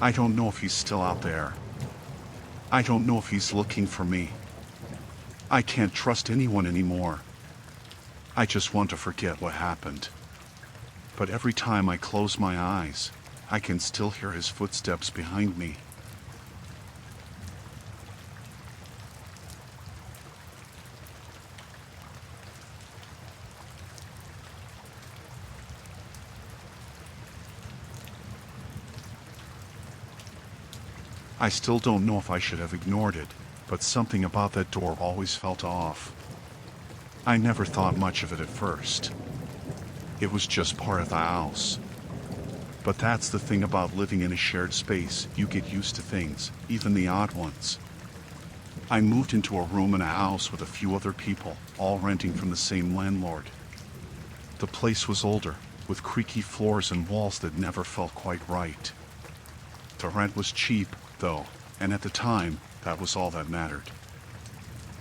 I don't know if he's still out there. I don't know if he's looking for me. I can't trust anyone anymore. I just want to forget what happened. But every time I close my eyes, I can still hear his footsteps behind me. I still don't know if I should have ignored it, but something about that door always felt off. I never thought much of it at first. It was just part of the house. But that's the thing about living in a shared space, you get used to things, even the odd ones. I moved into a room in a house with a few other people, all renting from the same landlord. The place was older, with creaky floors and walls that never felt quite right. The rent was cheap, though, and at the time, that was all that mattered.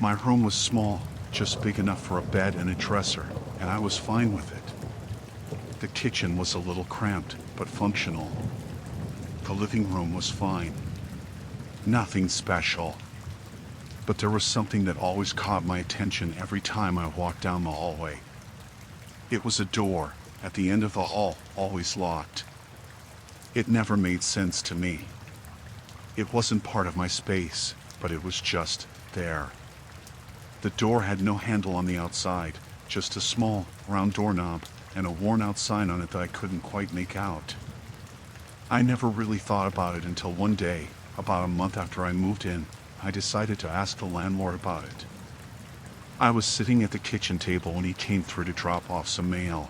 My room was small, just big enough for a bed and a dresser, and I was fine with it. The kitchen was a little cramped, but functional. The living room was fine. Nothing special. But there was something that always caught my attention every time I walked down the hallway. It was a door, at the end of the hall, always locked. It never made sense to me. It wasn't part of my space, but it was just there. The door had no handle on the outside, just a small, round doorknob and a worn-out sign on it that I couldn't quite make out. I never really thought about it until one day, about a month after I moved in, I decided to ask the landlord about it. I was sitting at the kitchen table when he came through to drop off some mail.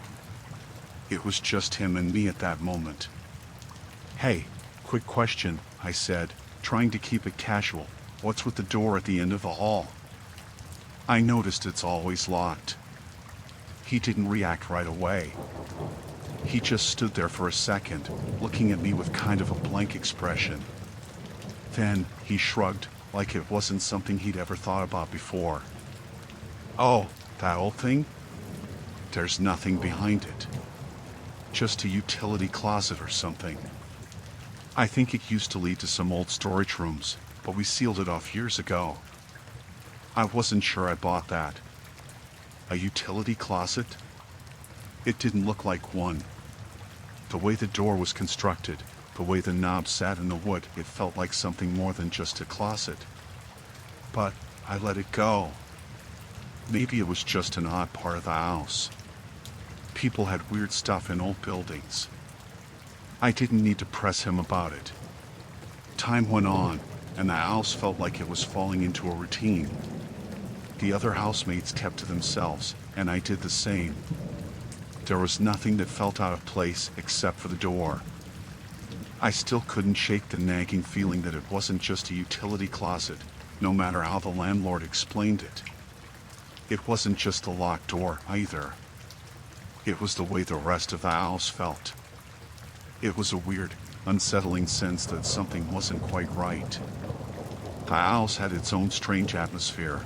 It was just him and me at that moment. "Hey, quick question," I said, trying to keep it casual. "What's with the door at the end of the hall? I noticed it's always locked." He didn't react right away. He just stood there for a second, looking at me with kind of a blank expression. Then he shrugged, like it wasn't something he'd ever thought about before. "Oh, that old thing? There's nothing behind it. Just a utility closet or something. I think it used to lead to some old storage rooms, but we sealed it off years ago. I wasn't sure I bought that." A utility closet? It didn't look like one. The way the door was constructed, the way the knob sat in the wood, it felt like something more than just a closet. But I let it go. Maybe it was just an odd part of the house. People had weird stuff in old buildings. I didn't need to press him about it. Time went on, and the house felt like it was falling into a routine. The other housemates kept to themselves, and I did the same. There was nothing that felt out of place except for the door. I still couldn't shake the nagging feeling that it wasn't just a utility closet, no matter how the landlord explained it. It wasn't just a locked door, either. It was the way the rest of the house felt. It was a weird, unsettling sense that something wasn't quite right. The house had its own strange atmosphere.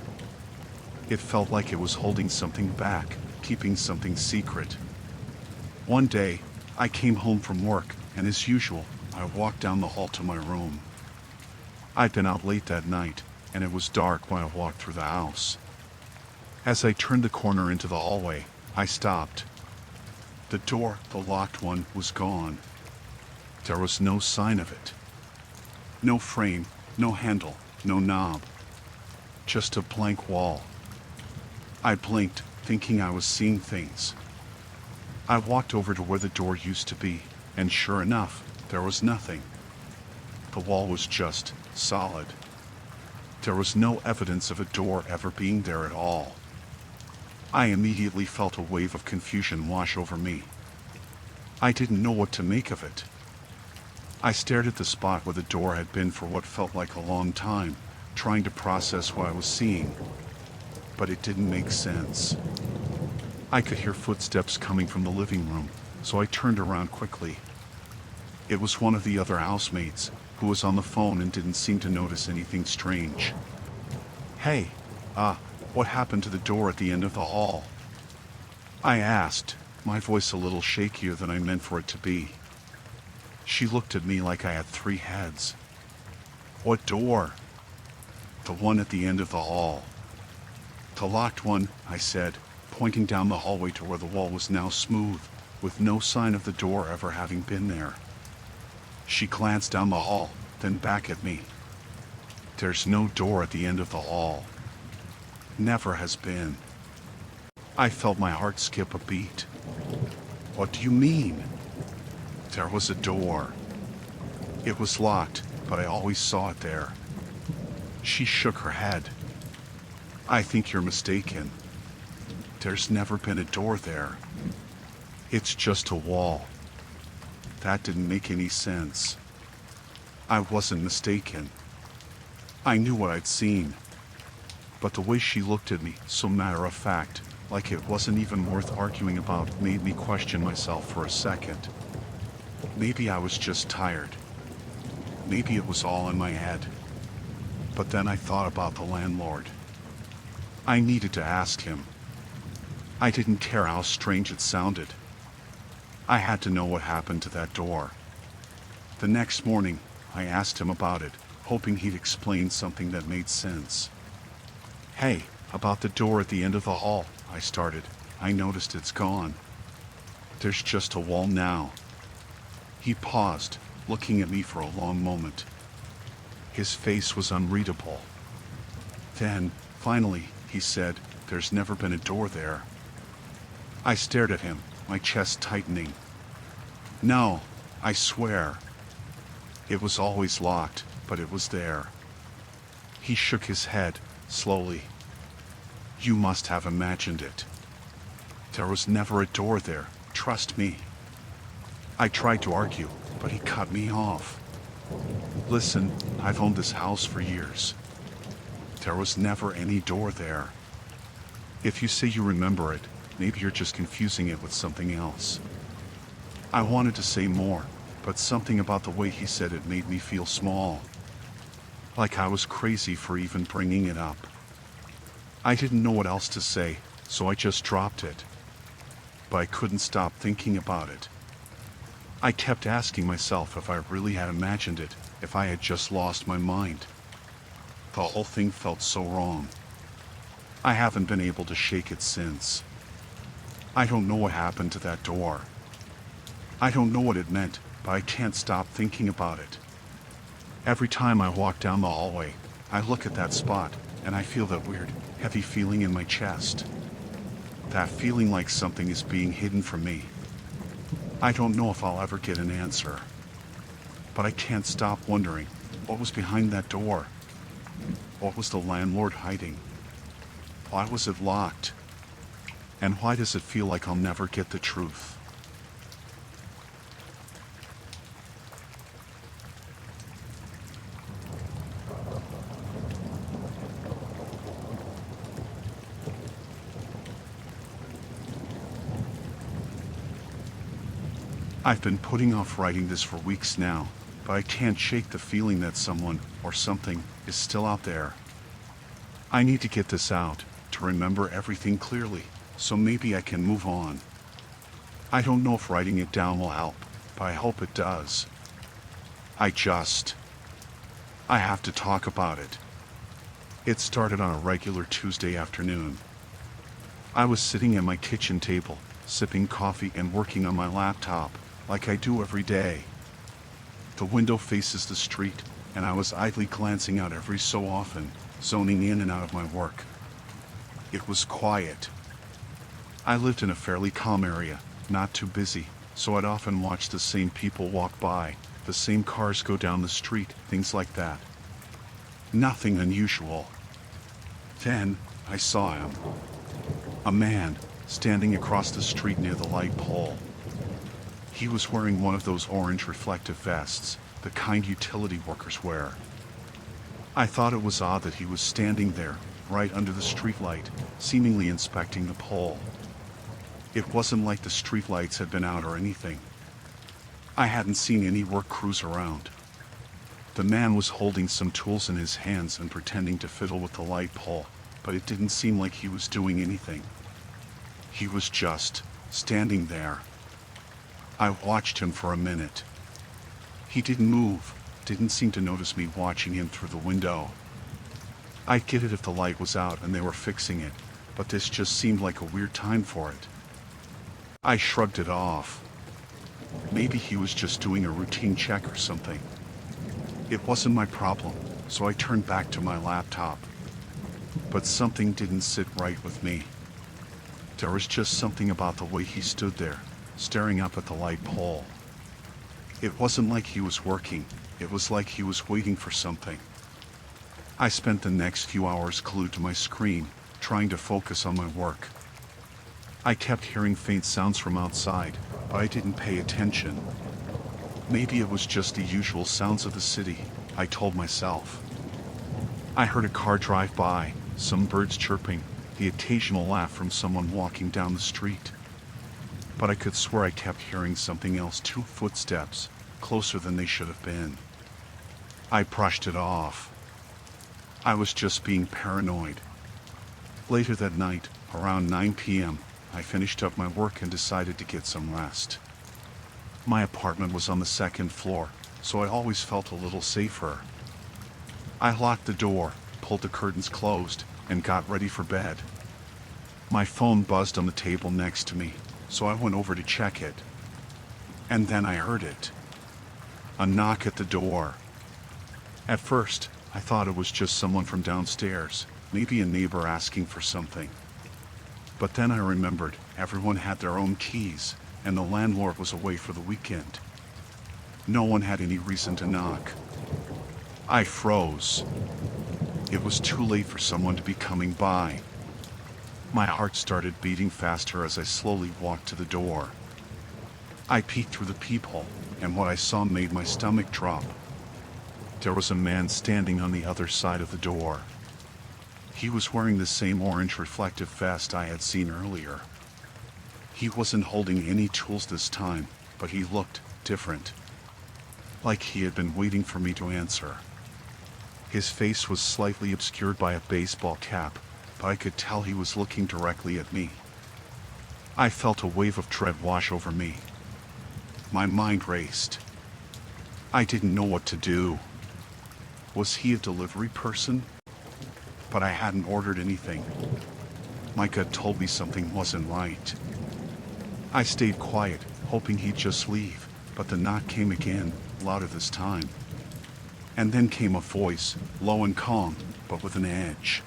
It felt like it was holding something back, keeping something secret. One day, I came home from work, and as usual, I walked down the hall to my room. I'd been out late that night, and it was dark when I walked through the house. As I turned the corner into the hallway, I stopped. The door, the locked one, was gone. There was no sign of it. No frame, no handle, no knob. Just a blank wall. I blinked, thinking I was seeing things. I walked over to where the door used to be, and sure enough, there was nothing. The wall was just solid. There was no evidence of a door ever being there at all. I immediately felt a wave of confusion wash over me. I didn't know what to make of it. I stared at the spot where the door had been for what felt like a long time, trying to process what I was seeing. But it didn't make sense. I could hear footsteps coming from the living room, so I turned around quickly. It was one of the other housemates, who was on the phone and didn't seem to notice anything strange. "Hey, what happened to the door at the end of the hall?" I asked, my voice a little shakier than I meant for it to be. She looked at me like I had three heads. "What door?" "The one at the end of the hall." "The locked one," I said, pointing down the hallway to where the wall was now smooth, with no sign of the door ever having been there. She glanced down the hall, then back at me. "There's no door at the end of the hall. Never has been." I felt my heart skip a beat. "What do you mean?" "There was a door. It was locked, but I always saw it there." She shook her head. "I think you're mistaken. There's never been a door there. It's just a wall." That didn't make any sense. I wasn't mistaken. I knew what I'd seen. But the way she looked at me, so matter-of-fact, like it wasn't even worth arguing about, made me question myself for a second. Maybe I was just tired. Maybe it was all in my head. But then I thought about the landlord. I needed to ask him. I didn't care how strange it sounded. I had to know what happened to that door. The next morning, I asked him about it, hoping he'd explain something that made sense. "Hey, about the door at the end of the hall," I started. "I noticed it's gone. There's just a wall now." He paused, looking at me for a long moment. His face was unreadable. Then, finally, he said. "There's never been a door there." I stared at him, my chest tightening. "No, I swear. It was always locked, but it was there." He shook his head, slowly. "You must have imagined it. There was never a door there, trust me." I tried to argue, but he cut me off. "Listen, I've owned this house for years. There was never any door there. If you say you remember it, maybe you're just confusing it with something else." I wanted to say more, but something about the way he said it made me feel small. Like I was crazy for even bringing it up. I didn't know what else to say, so I just dropped it. But I couldn't stop thinking about it. I kept asking myself if I really had imagined it, if I had just lost my mind. The whole thing felt so wrong. I haven't been able to shake it since. I don't know what happened to that door. I don't know what it meant, but I can't stop thinking about it. Every time I walk down the hallway, I look at that spot, and I feel that weird, heavy feeling in my chest. That feeling like something is being hidden from me. I don't know if I'll ever get an answer. But I can't stop wondering, what was behind that door? What was the landlord hiding? Why was it locked? And why does it feel like I'll never get the truth? I've been putting off writing this for weeks now, but I can't shake the feeling that someone, or something, is still out there. I need to get this out, to remember everything clearly, so maybe I can move on. I don't know if writing it down will help, but I hope it does. I have to talk about it. It started on a regular Tuesday afternoon. I was sitting at my kitchen table, sipping coffee and working on my laptop, like I do every day. The window faces the street, and I was idly glancing out every so often, zoning in and out of my work. It was quiet. I lived in a fairly calm area, not too busy, so I'd often watch the same people walk by, the same cars go down the street, things like that. Nothing unusual. Then, I saw him. A man, standing across the street near the light pole. He was wearing one of those orange reflective vests, the kind utility workers wear. I thought it was odd that he was standing there, right under the streetlight, seemingly inspecting the pole. It wasn't like the streetlights had been out or anything. I hadn't seen any work crews around. The man was holding some tools in his hands and pretending to fiddle with the light pole, but it didn't seem like he was doing anything. He was just standing there. I watched him for a minute. He didn't move, didn't seem to notice me watching him through the window. I'd get it if the light was out and they were fixing it, but this just seemed like a weird time for it. I shrugged it off. Maybe he was just doing a routine check or something. It wasn't my problem, so I turned back to my laptop. But something didn't sit right with me. There was just something about the way he stood there, staring up at the light pole. It wasn't like he was working, it was like he was waiting for something. I spent the next few hours glued to my screen, trying to focus on my work. I kept hearing faint sounds from outside, but I didn't pay attention. Maybe it was just the usual sounds of the city, I told myself. I heard a car drive by, some birds chirping, the occasional laugh from someone walking down the street. But I could swear I kept hearing something else, 2 footsteps, closer than they should have been. I brushed it off. I was just being paranoid. Later that night, around 9 p.m., I finished up my work and decided to get some rest. My apartment was on the 2nd floor, so I always felt a little safer. I locked the door, pulled the curtains closed, and got ready for bed. My phone buzzed on the table next to me, so I went over to check it. And then I heard it. A knock at the door. At first, I thought it was just someone from downstairs, maybe a neighbor asking for something. But then I remembered everyone had their own keys, and the landlord was away for the weekend. No one had any reason to knock. I froze. It was too late for someone to be coming by. My heart started beating faster as I slowly walked to the door. I peeked through the peephole, and what I saw made my stomach drop. There was a man standing on the other side of the door. He was wearing the same orange reflective vest I had seen earlier. He wasn't holding any tools this time, but he looked different. Like he had been waiting for me to answer. His face was slightly obscured by a baseball cap, but I could tell he was looking directly at me. I felt a wave of dread wash over me. My mind raced. I didn't know what to do. Was he a delivery person? But I hadn't ordered anything. My gut told me something wasn't right. I stayed quiet, hoping he'd just leave, but the knock came again, louder this time. And then came a voice, low and calm, but with an edge.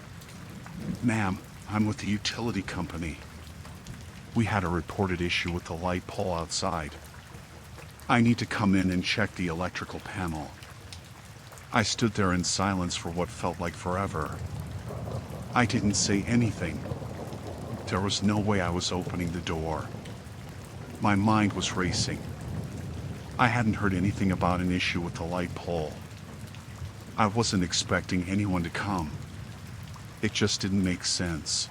"Ma'am, I'm with the utility company. We had a reported issue with the light pole outside. I need to come in and check the electrical panel." I stood there in silence for what felt like forever. I didn't say anything. There was no way I was opening the door. My mind was racing. I hadn't heard anything about an issue with the light pole. I wasn't expecting anyone to come. It just didn't make sense.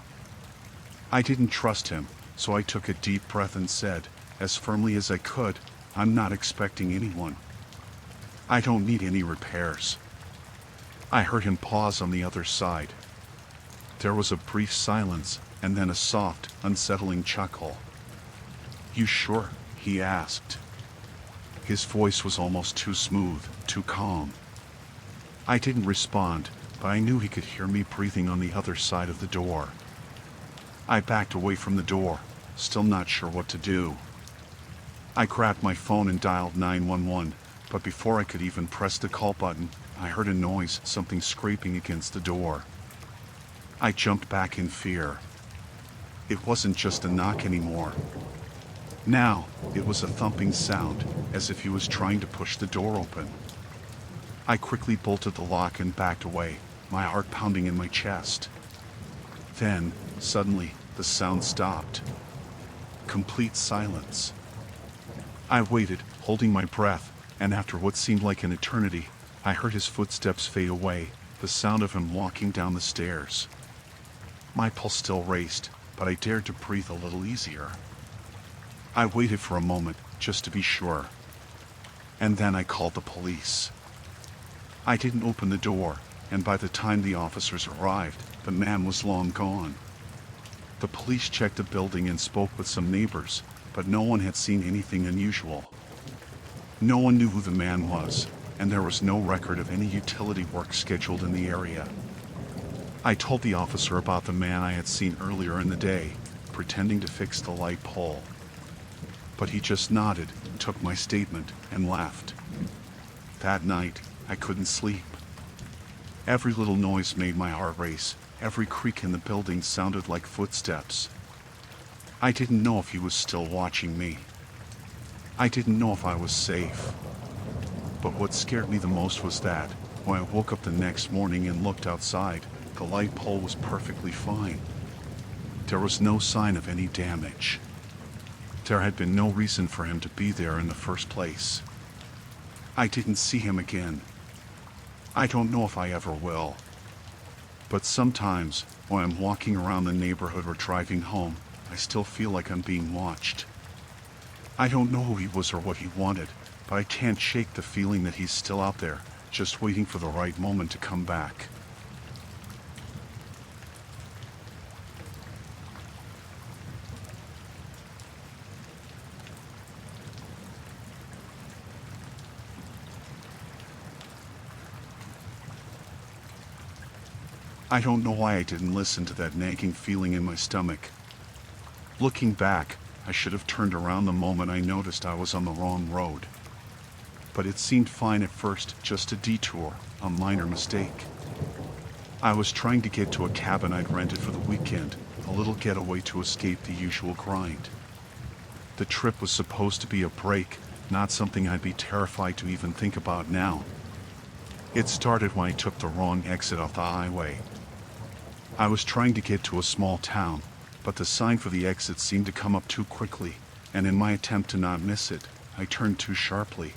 I didn't trust him, so I took a deep breath and said, as firmly as I could, "I'm not expecting anyone. I don't need any repairs." I heard him pause on the other side. There was a brief silence, and then a soft, unsettling chuckle. "You sure?" he asked. His voice was almost too smooth, too calm. I didn't respond, but I knew he could hear me breathing on the other side of the door. I backed away from the door, still not sure what to do. I grabbed my phone and dialed 911, but before I could even press the call button, I heard a noise, something scraping against the door. I jumped back in fear. It wasn't just a knock anymore. Now, it was a thumping sound, as if he was trying to push the door open. I quickly bolted the lock and backed away, my heart pounding in my chest. Then, suddenly, the sound stopped. Complete silence. I waited, holding my breath, and after what seemed like an eternity, I heard his footsteps fade away, the sound of him walking down the stairs. My pulse still raced, but I dared to breathe a little easier. I waited for a moment, just to be sure. And then I called the police. I didn't open the door, and by the time the officers arrived, the man was long gone. The police checked the building and spoke with some neighbors, but no one had seen anything unusual. No one knew who the man was, and there was no record of any utility work scheduled in the area. I told the officer about the man I had seen earlier in the day, pretending to fix the light pole. But he just nodded, took my statement, and left. That night, I couldn't sleep. Every little noise made my heart race. Every creak in the building sounded like footsteps. I didn't know if he was still watching me. I didn't know if I was safe. But what scared me the most was that, when I woke up the next morning and looked outside, the light pole was perfectly fine. There was no sign of any damage. There had been no reason for him to be there in the first place. I didn't see him again. I don't know if I ever will. But sometimes, when I'm walking around the neighborhood or driving home, I still feel like I'm being watched. I don't know who he was or what he wanted, but I can't shake the feeling that he's still out there, just waiting for the right moment to come back. I don't know why I didn't listen to that nagging feeling in my stomach. Looking back, I should have turned around the moment I noticed I was on the wrong road. But it seemed fine at first, just a detour, a minor mistake. I was trying to get to a cabin I'd rented for the weekend, a little getaway to escape the usual grind. The trip was supposed to be a break, not something I'd be terrified to even think about now. It started when I took the wrong exit off the highway. I was trying to get to a small town, but the sign for the exit seemed to come up too quickly, and in my attempt to not miss it, I turned too sharply.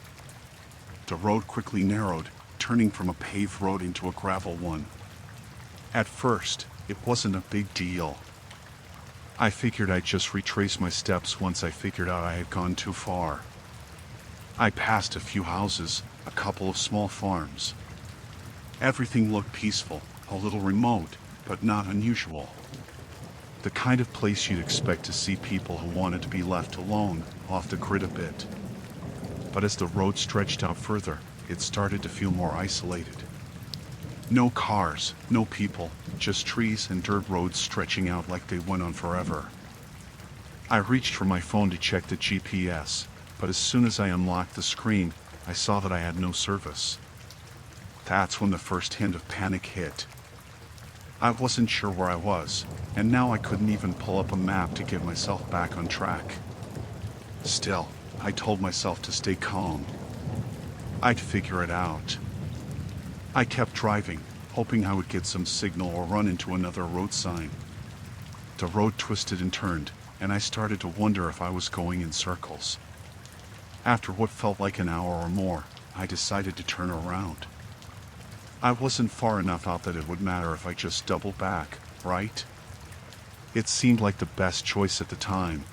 The road quickly narrowed, turning from a paved road into a gravel one. At first, it wasn't a big deal. I figured I'd just retrace my steps once I figured out I had gone too far. I passed a few houses, a couple of small farms. Everything looked peaceful, a little remote, but not unusual. The kind of place you'd expect to see people who wanted to be left alone, off the grid a bit. But as the road stretched out further, it started to feel more isolated. No cars, no people, just trees and dirt roads stretching out like they went on forever. I reached for my phone to check the GPS, but as soon as I unlocked the screen, I saw that I had no service. That's when the first hint of panic hit. I wasn't sure where I was, and now I couldn't even pull up a map to get myself back on track. Still, I told myself to stay calm. I'd figure it out. I kept driving, hoping I would get some signal or run into another road sign. The road twisted and turned, and I started to wonder if I was going in circles. After what felt like an hour or more, I decided to turn around. I wasn't far enough out that it would matter if I just doubled back, right? It seemed like the best choice at the time.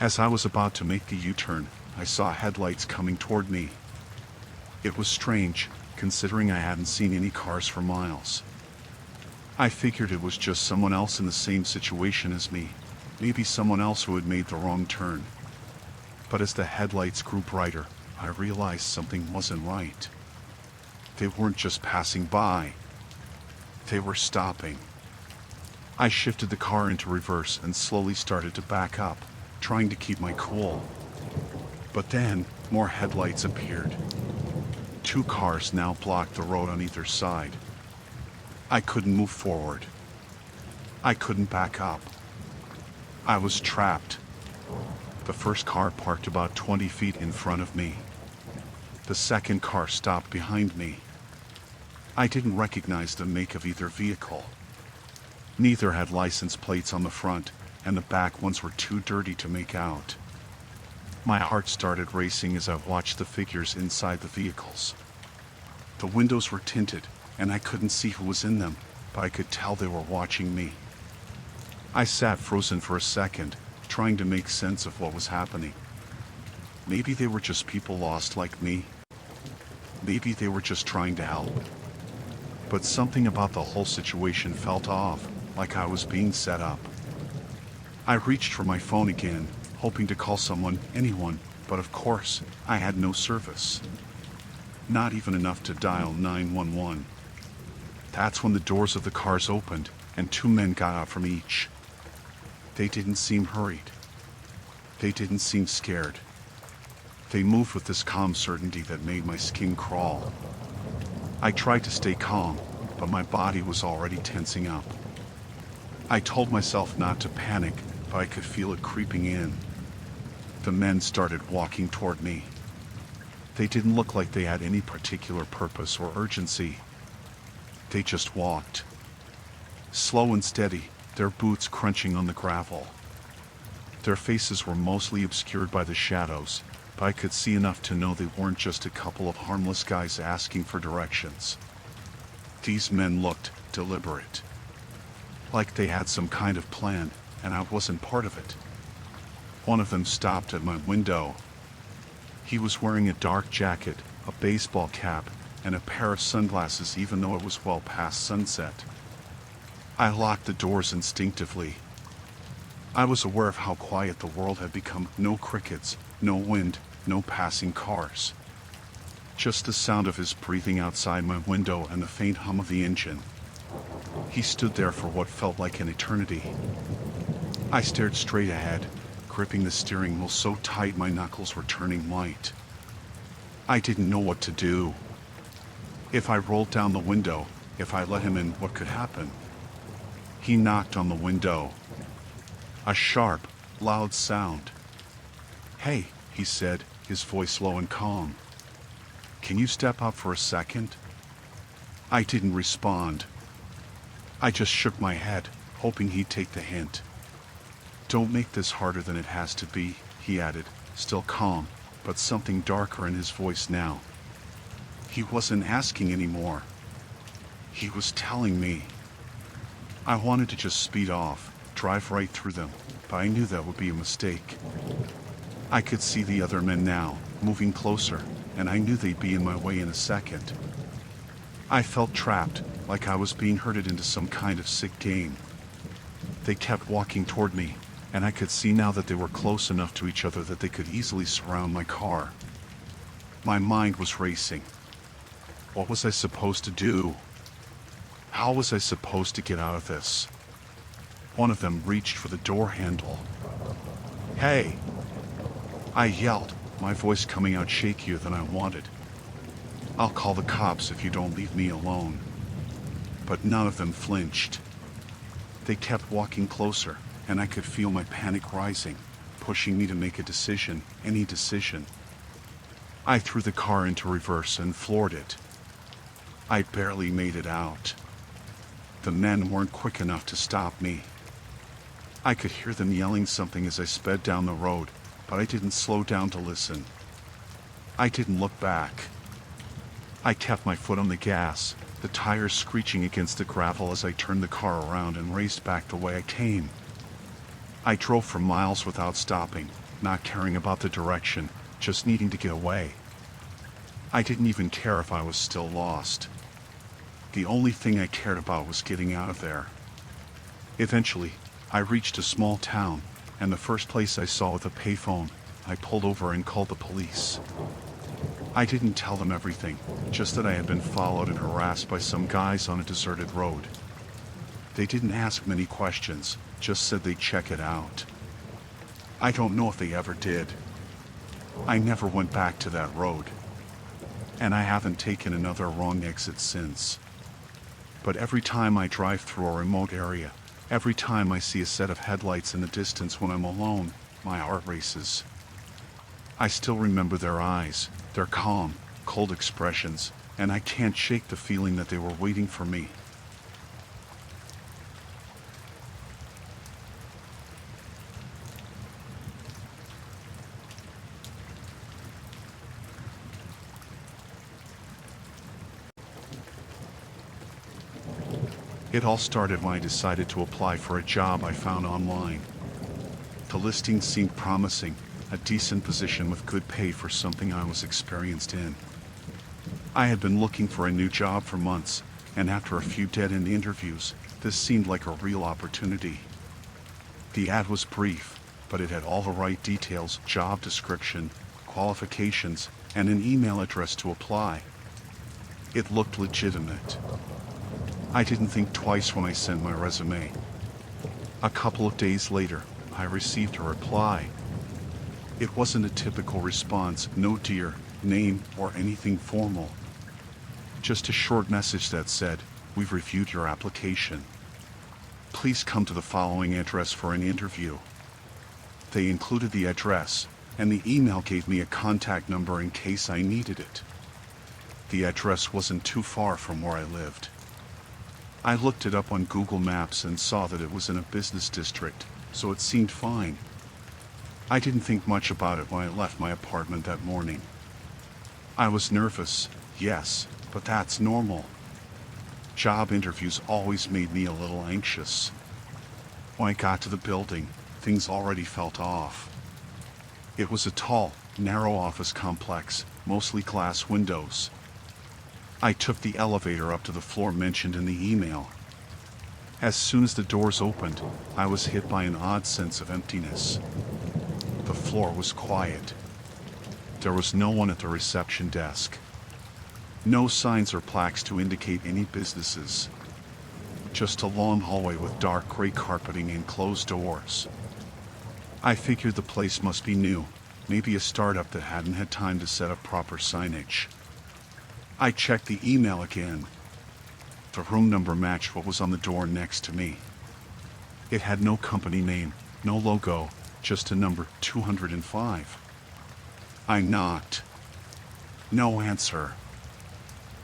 As I was about to make the U-turn, I saw headlights coming toward me. It was strange, considering I hadn't seen any cars for miles. I figured it was just someone else in the same situation as me, maybe someone else who had made the wrong turn. But as the headlights grew brighter, I realized something wasn't right. They weren't just passing by. They were stopping. I shifted the car into reverse and slowly started to back up, trying to keep my cool. But then, more headlights appeared. 2 cars now blocked the road on either side. I couldn't move forward. I couldn't back up. I was trapped. The first car parked about 20 feet in front of me. The second car stopped behind me. I didn't recognize the make of either vehicle. Neither had license plates on the front, and the back ones were too dirty to make out. My heart started racing as I watched the figures inside the vehicles. The windows were tinted, and I couldn't see who was in them, but I could tell they were watching me. I sat frozen for a second, trying to make sense of what was happening. Maybe they were just people lost like me. Maybe they were just trying to help. But something about the whole situation felt off, like I was being set up. I reached for my phone again, hoping to call someone, anyone, but of course, I had no service. Not even enough to dial 911. That's when the doors of the cars opened, and 2 men got out from each. They didn't seem hurried. They didn't seem scared. They moved with this calm certainty that made my skin crawl. I tried to stay calm, but my body was already tensing up. I told myself not to panic, but I could feel it creeping in. The men started walking toward me. They didn't look like they had any particular purpose or urgency. They just walked. Slow and steady, their boots crunching on the gravel. Their faces were mostly obscured by the shadows, but I could see enough to know they weren't just a couple of harmless guys asking for directions. These men looked deliberate. Like they had some kind of plan, and I wasn't part of it. One of them stopped at my window. He was wearing a dark jacket, a baseball cap, and a pair of sunglasses even though it was well past sunset. I locked the doors instinctively. I was aware of how quiet the world had become. No crickets, no wind, no passing cars. Just the sound of his breathing outside my window and the faint hum of the engine. He stood there for what felt like an eternity. I stared straight ahead, gripping the steering wheel so tight my knuckles were turning white. I didn't know what to do. If I rolled down the window, If I let him in, what could happen? He knocked on the window. A sharp, loud sound. "Hey," he said, his voice low and calm. "Can you step up for a second?" I didn't respond. I just shook my head, hoping he'd take the hint. "Don't make this harder than it has to be," he added, still calm, but something darker in his voice now. He wasn't asking anymore. He was telling me. I wanted to just speed off, drive right through them, but I knew that would be a mistake. I could see the other men now, moving closer, and I knew they'd be in my way in a second. I felt trapped, like I was being herded into some kind of sick game. They kept walking toward me, and I could see now that they were close enough to each other that they could easily surround my car. My mind was racing. What was I supposed to do? How was I supposed to get out of this? One of them reached for the door handle. "Hey!" I yelled, my voice coming out shakier than I wanted. "I'll call the cops if you don't leave me alone." But none of them flinched. They kept walking closer, and I could feel my panic rising, pushing me to make a decision, any decision. I threw the car into reverse and floored it. I barely made it out. The men weren't quick enough to stop me. I could hear them yelling something as I sped down the road, but I didn't slow down to listen. I didn't look back. I kept my foot on the gas, the tires screeching against the gravel as I turned the car around and raced back the way I came. I drove for miles without stopping, not caring about the direction, just needing to get away. I didn't even care if I was still lost. The only thing I cared about was getting out of there. Eventually, I reached a small town, and the first place I saw with a payphone, I pulled over and called the police. I didn't tell them everything, just that I had been followed and harassed by some guys on a deserted road. They didn't ask many questions, just said they'd check it out. I don't know if they ever did. I never went back to that road. And I haven't taken another wrong exit since. But every time I drive through a remote area, every time I see a set of headlights in the distance when I'm alone, my heart races. I still remember their eyes, their calm, cold expressions, and I can't shake the feeling that they were waiting for me. It all started when I decided to apply for a job I found online. The listing seemed promising, a decent position with good pay for something I was experienced in. I had been looking for a new job for months, and after a few dead-end interviews, this seemed like a real opportunity. The ad was brief, but it had all the right details: job description, qualifications, and an email address to apply. It looked legitimate. I didn't think twice when I sent my resume. A couple of days later, I received a reply. It wasn't a typical response, no dear, name, or anything formal. Just a short message that said, "We've reviewed your application. Please come to the following address for an interview." They included the address, and the email gave me a contact number in case I needed it. The address wasn't too far from where I lived. I looked it up on Google Maps and saw that it was in a business district, so it seemed fine. I didn't think much about it when I left my apartment that morning. I was nervous, yes, but that's normal. Job interviews always made me a little anxious. When I got to the building, things already felt off. It was a tall, narrow office complex, mostly glass windows. I took the elevator up to the floor mentioned in the email. As soon as the doors opened, I was hit by an odd sense of emptiness. The floor was quiet. There was no one at the reception desk. No signs or plaques to indicate any businesses. Just a long hallway with dark gray carpeting and closed doors. I figured the place must be new, maybe a startup that hadn't had time to set up proper signage. I checked the email again. The room number matched what was on the door next to me. It had no company name, no logo, just a number 205. I knocked. No answer.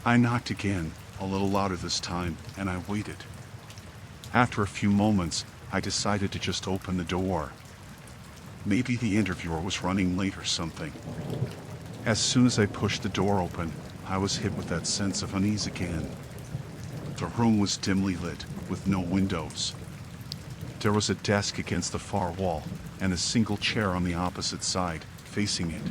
I knocked again, a little louder this time, and I waited. After a few moments, I decided to just open the door. Maybe the interviewer was running late or something. As soon as I pushed the door open, I was hit with that sense of unease again. The room was dimly lit, with no windows. There was a desk against the far wall, and a single chair on the opposite side, facing it.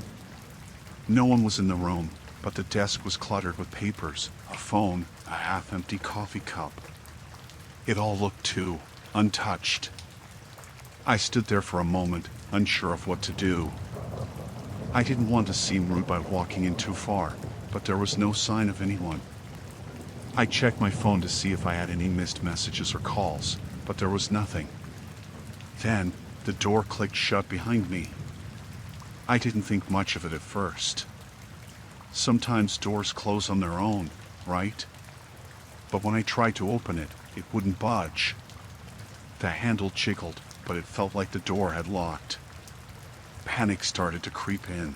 No one was in the room, but the desk was cluttered with papers, a phone, a half-empty coffee cup. It all looked too untouched. I stood there for a moment, unsure of what to do. I didn't want to seem rude by walking in too far, but there was no sign of anyone. I checked my phone to see if I had any missed messages or calls, but there was nothing. Then, the door clicked shut behind me. I didn't think much of it at first. Sometimes doors close on their own, right? But when I tried to open it, it wouldn't budge. The handle jiggled, but it felt like the door had locked. Panic started to creep in.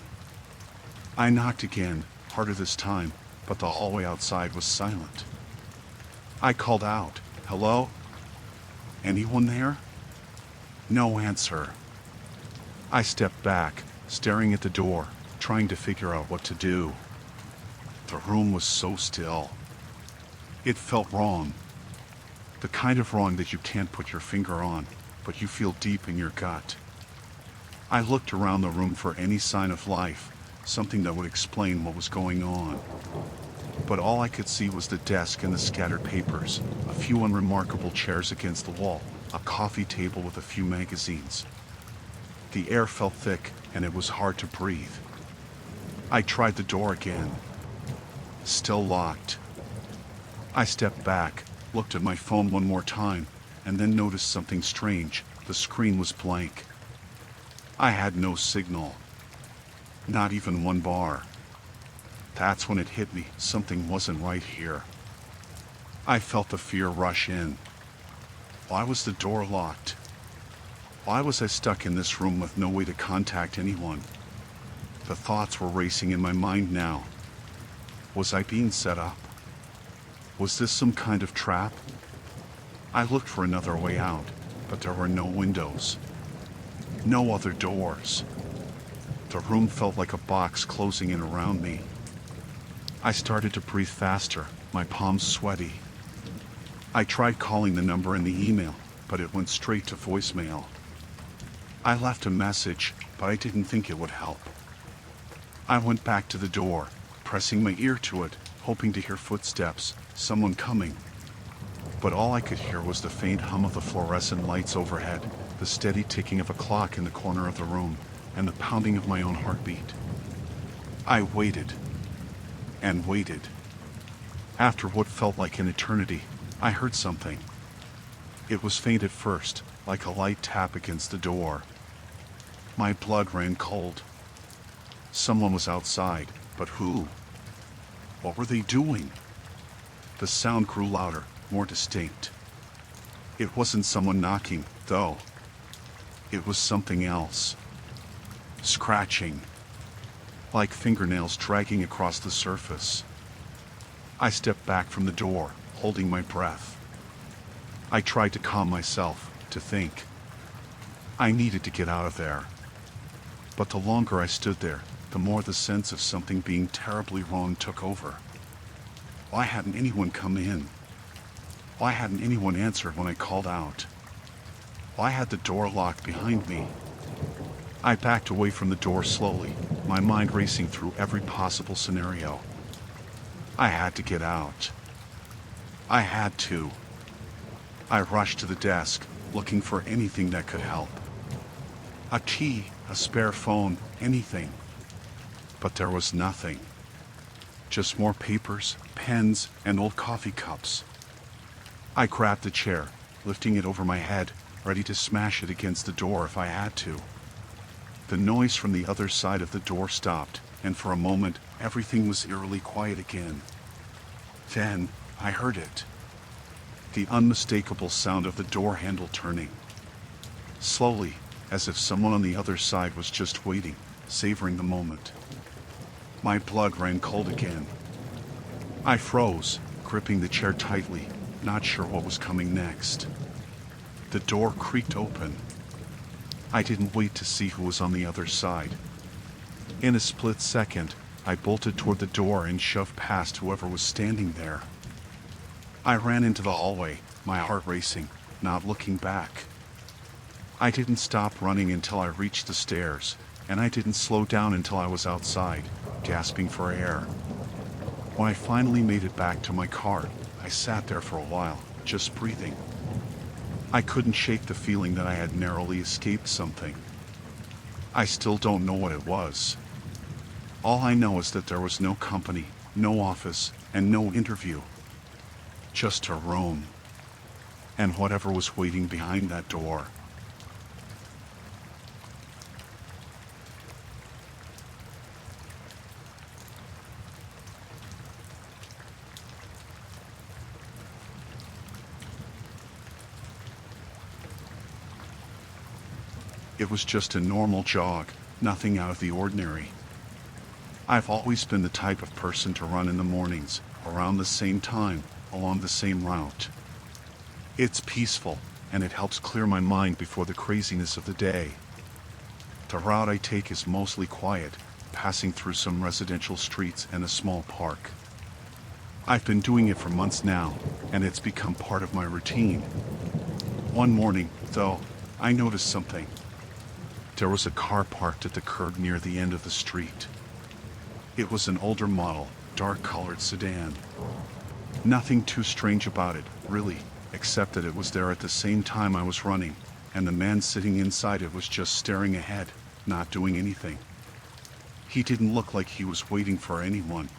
I knocked again, harder this time, but the hallway outside was silent. I called out, "Hello? Anyone there?" No answer. I stepped back, staring at the door, trying to figure out what to do. The room was so still. It felt wrong. The kind of wrong that you can't put your finger on, but you feel deep in your gut. I looked around the room for any sign of life, something that would explain what was going on. But all I could see was the desk and the scattered papers, a few unremarkable chairs against the wall, a coffee table with a few magazines. The air felt thick, and it was hard to breathe. I tried the door again. Still locked. I stepped back, looked at my phone one more time, and then noticed something strange. The screen was blank. I had no signal. Not even one bar. That's when it hit me. Something wasn't right here. I felt the fear rush in. Why was the door locked? Why was I stuck in this room with no way to contact anyone? The thoughts were racing in my mind now. Was I being set up? Was this some kind of trap? I looked for another way out, but there were no windows. No other doors. The room felt like a box closing in around me. I started to breathe faster, my palms sweaty. I tried calling the number in the email, but it went straight to voicemail. I left a message, but I didn't think it would help. I went back to the door, pressing my ear to it, hoping to hear footsteps, someone coming. But all I could hear was the faint hum of the fluorescent lights overhead, the steady ticking of a clock in the corner of the room, and the pounding of my own heartbeat. I waited. And waited. After what felt like an eternity, I heard something. It was faint at first, like a light tap against the door. My blood ran cold. Someone was outside, but who? What were they doing? The sound grew louder, more distinct. It wasn't someone knocking, though. It was something else. Scratching. Like fingernails dragging across the surface. I stepped back from the door, holding my breath. I tried to calm myself, to think. I needed to get out of there. But the longer I stood there, the more the sense of something being terribly wrong took over. Why hadn't anyone come in? Why hadn't anyone answered when I called out? Why had the door locked behind me? I backed away from the door slowly, my mind racing through every possible scenario. I had to get out. I had to. I rushed to the desk, looking for anything that could help. A key, a spare phone, anything. But there was nothing. Just more papers, pens, and old coffee cups. I grabbed the chair, lifting it over my head, ready to smash it against the door if I had to. The noise from the other side of the door stopped, and for a moment, everything was eerily quiet again. Then, I heard it. The unmistakable sound of the door handle turning. Slowly, as if someone on the other side was just waiting, savoring the moment. My blood ran cold again. I froze, gripping the chair tightly, not sure what was coming next. The door creaked open. I didn't wait to see who was on the other side. In a split second, I bolted toward the door and shoved past whoever was standing there. I ran into the hallway, my heart racing, not looking back. I didn't stop running until I reached the stairs, and I didn't slow down until I was outside, gasping for air. When I finally made it back to my car, I sat there for a while, just breathing. I couldn't shake the feeling that I had narrowly escaped something. I still don't know what it was. All I know is that there was no company, no office, and no interview. Just a room. And whatever was waiting behind that door. It was just a normal jog, nothing out of the ordinary. I've always been the type of person to run in the mornings, around the same time, along the same route. It's peaceful, and it helps clear my mind before the craziness of the day. The route I take is mostly quiet, passing through some residential streets and a small park. I've been doing it for months now, and it's become part of my routine. One morning, though, I noticed something. There was a car parked at the curb near the end of the street. It was an older model, dark-colored sedan. Nothing too strange about it, really, except that it was there at the same time I was running, and the man sitting inside it was just staring ahead, not doing anything. He didn't look like he was waiting for anyone.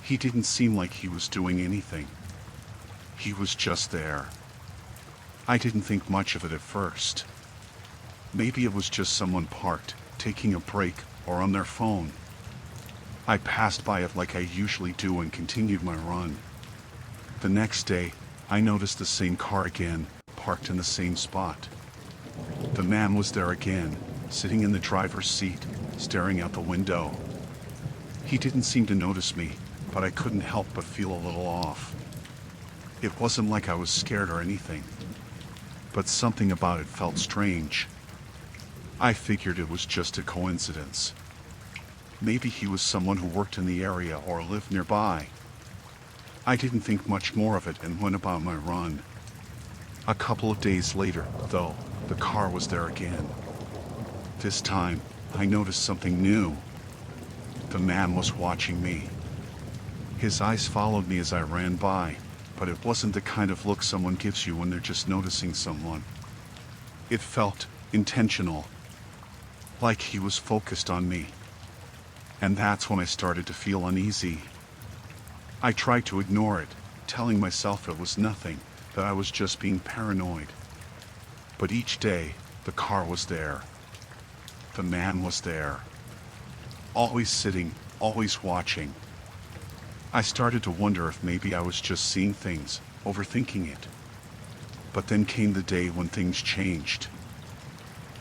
He didn't seem like he was doing anything. He was just there. I didn't think much of it at first. Maybe it was just someone parked, taking a break, or on their phone. I passed by it like I usually do and continued my run. The next day, I noticed the same car again, parked in the same spot. The man was there again, sitting in the driver's seat, staring out the window. He didn't seem to notice me, but I couldn't help but feel a little off. It wasn't like I was scared or anything, but something about it felt strange. I figured it was just a coincidence. Maybe he was someone who worked in the area or lived nearby. I didn't think much more of it and went about my run. A couple of days later, though, the car was there again. This time, I noticed something new. The man was watching me. His eyes followed me as I ran by, but it wasn't the kind of look someone gives you when they're just noticing someone. It felt intentional. Like he was focused on me. And that's when I started to feel uneasy. I tried to ignore it, telling myself it was nothing, that I was just being paranoid. But each day, the car was there. The man was there. Always sitting, always watching. I started to wonder if maybe I was just seeing things, overthinking it. But then came the day when things changed.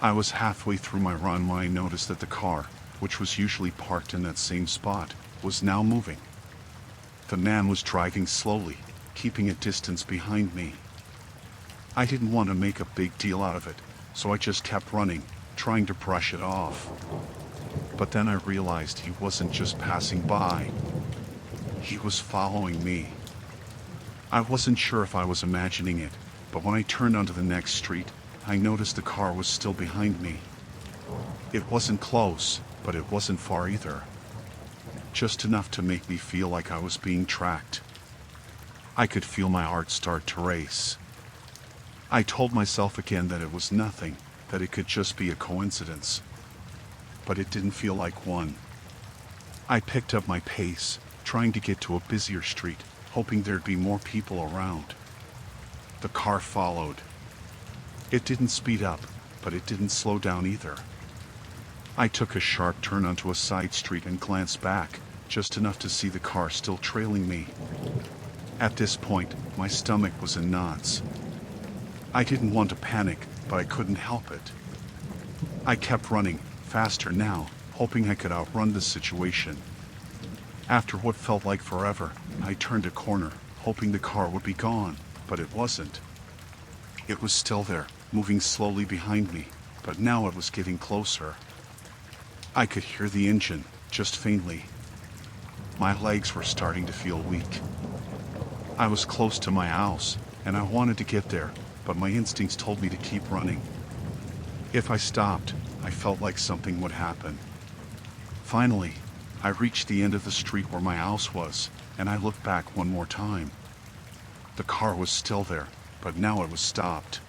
I was halfway through my run when I noticed that the car, which was usually parked in that same spot, was now moving. The man was driving slowly, keeping a distance behind me. I didn't want to make a big deal out of it, so I just kept running, trying to brush it off. But then I realized he wasn't just passing by. He was following me. I wasn't sure if I was imagining it, but when I turned onto the next street, I noticed the car was still behind me. It wasn't close, but it wasn't far either. Just enough to make me feel like I was being tracked. I could feel my heart start to race. I told myself again that it was nothing, that it could just be a coincidence. But it didn't feel like one. I picked up my pace, trying to get to a busier street, hoping there'd be more people around. The car followed. It didn't speed up, but it didn't slow down either. I took a sharp turn onto a side street and glanced back, just enough to see the car still trailing me. At this point, my stomach was in knots. I didn't want to panic, but I couldn't help it. I kept running, faster now, hoping I could outrun the situation. After what felt like forever, I turned a corner, hoping the car would be gone, but it wasn't. It was still there, moving slowly behind me, but now it was getting closer. I could hear the engine, just faintly. My legs were starting to feel weak. I was close to my house, and I wanted to get there, but my instincts told me to keep running. If I stopped, I felt like something would happen. Finally, I reached the end of the street where my house was, and I looked back one more time. The car was still there, but now it was stopped.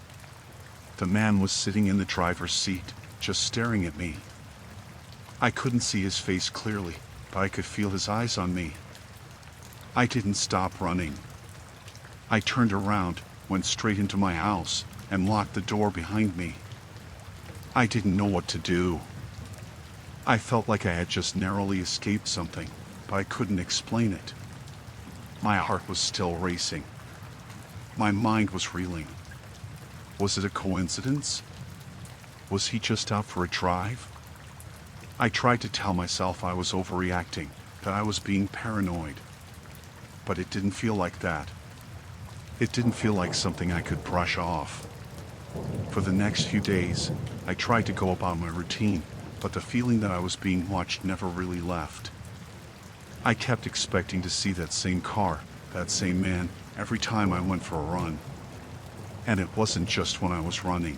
The man was sitting in the driver's seat, just staring at me. I couldn't see his face clearly, but I could feel his eyes on me. I didn't stop running. I turned around, went straight into my house, and locked the door behind me. I didn't know what to do. I felt like I had just narrowly escaped something, but I couldn't explain it. My heart was still racing. My mind was reeling. Was it a coincidence? Was he just out for a drive? I tried to tell myself I was overreacting, that I was being paranoid. But it didn't feel like that. It didn't feel like something I could brush off. For the next few days, I tried to go about my routine, but the feeling that I was being watched never really left. I kept expecting to see that same car, that same man, every time I went for a run. And it wasn't just when I was running.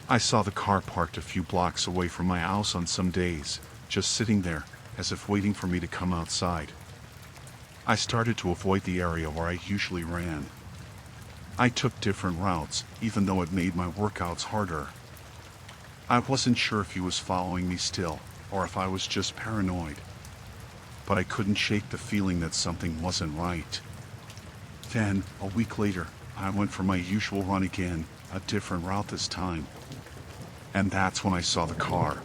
I saw the car parked a few blocks away from my house on some days, just sitting there, as if waiting for me to come outside. I started to avoid the area where I usually ran. I took different routes, even though it made my workouts harder. I wasn't sure if he was following me still, or if I was just paranoid. But I couldn't shake the feeling that something wasn't right. Then, a week later, I went for my usual run again, a different route this time. And that's when I saw the car.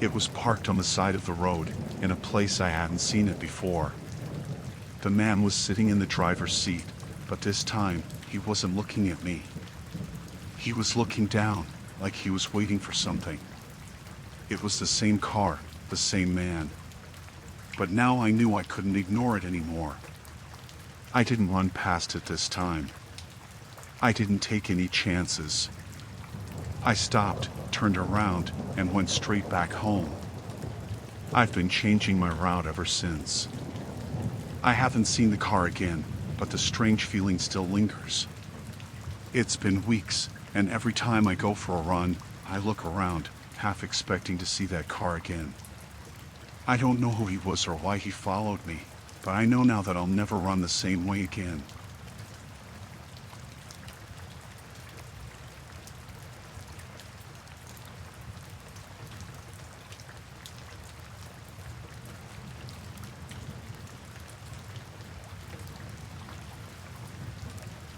It was parked on the side of the road, in a place I hadn't seen it before. The man was sitting in the driver's seat, but this time, he wasn't looking at me. He was looking down, like he was waiting for something. It was the same car, the same man. But now I knew I couldn't ignore it anymore. I didn't run past it this time. I didn't take any chances. I stopped, turned around, and went straight back home. I've been changing my route ever since. I haven't seen the car again, but the strange feeling still lingers. It's been weeks, and every time I go for a run, I look around, half expecting to see that car again. I don't know who he was or why he followed me, but I know now that I'll never run the same way again.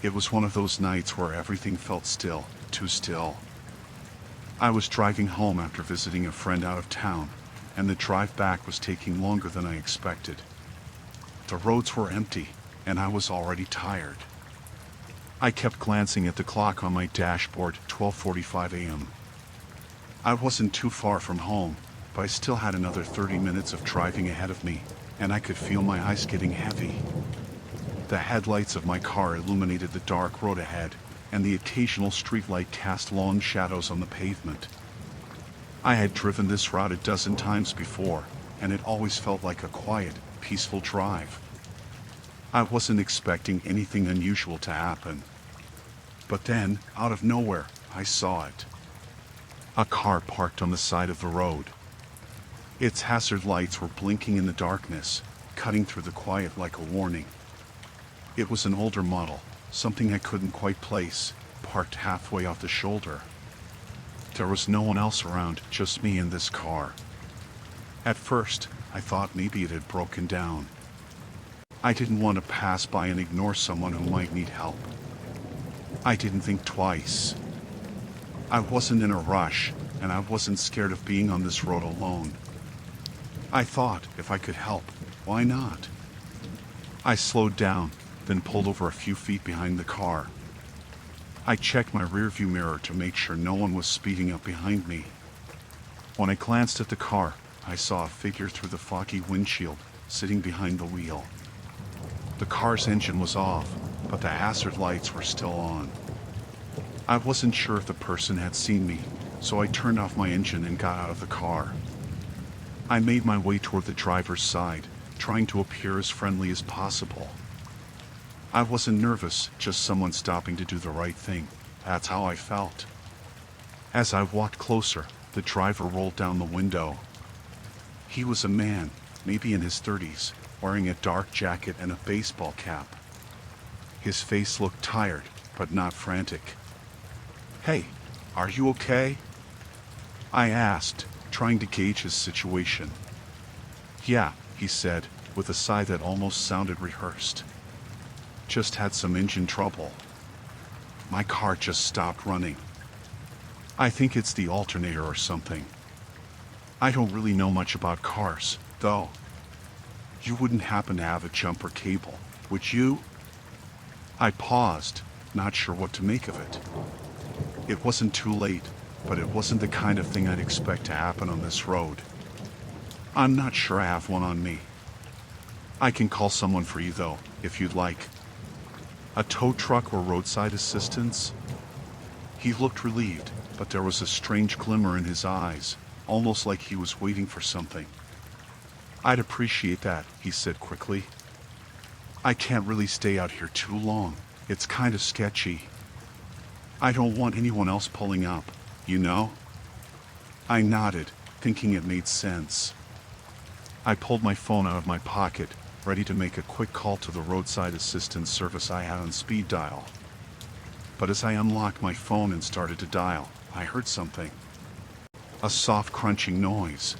It was one of those nights where everything felt still, too still. I was driving home after visiting a friend out of town, and the drive back was taking longer than I expected. The roads were empty, and I was already tired. I kept glancing at the clock on my dashboard, 12:45 a.m. I wasn't too far from home, but I still had another 30 minutes of driving ahead of me, and I could feel my eyes getting heavy. The headlights of my car illuminated the dark road ahead, and the occasional streetlight cast long shadows on the pavement. I had driven this route a dozen times before, and it always felt like a quiet, peaceful drive. I wasn't expecting anything unusual to happen. But then, out of nowhere, I saw it. A car parked on the side of the road. Its hazard lights were blinking in the darkness, cutting through the quiet like a warning. It was an older model, something I couldn't quite place, parked halfway off the shoulder. There was no one else around, just me and this car. At first, I thought maybe it had broken down. I didn't want to pass by and ignore someone who might need help. I didn't think twice. I wasn't in a rush, and I wasn't scared of being on this road alone. I thought if I could help, why not? I slowed down, then pulled over a few feet behind the car. I checked my rearview mirror to make sure no one was speeding up behind me. When I glanced at the car, I saw a figure through the foggy windshield, sitting behind the wheel. The car's engine was off, but the hazard lights were still on. I wasn't sure if the person had seen me, so I turned off my engine and got out of the car. I made my way toward the driver's side, trying to appear as friendly as possible. I wasn't nervous, just someone stopping to do the right thing. That's how I felt. As I walked closer, the driver rolled down the window. He was a man, maybe in his 30s, wearing a dark jacket and a baseball cap. His face looked tired, but not frantic. "Hey, are you okay?" I asked, trying to gauge his situation. "Yeah," he said, with a sigh that almost sounded rehearsed. "Just had some engine trouble. My car just stopped running. I think it's the alternator or something. I don't really know much about cars, though. You wouldn't happen to have a jumper cable, would you?" I paused, not sure what to make of it. It wasn't too late, but it wasn't the kind of thing I'd expect to happen on this road. "I'm not sure I have one on me. I can call someone for you, though, if you'd like." "A tow truck or roadside assistance?" He looked relieved, but there was a strange glimmer in his eyes, almost like he was waiting for something. "I'd appreciate that," he said quickly. "I can't really stay out here too long. It's kind of sketchy. I don't want anyone else pulling up, you know?" I nodded, thinking it made sense. I pulled my phone out of my pocket, ready to make a quick call to the roadside assistance service I had on speed dial. But as I unlocked my phone and started to dial, I heard something. A soft crunching noise.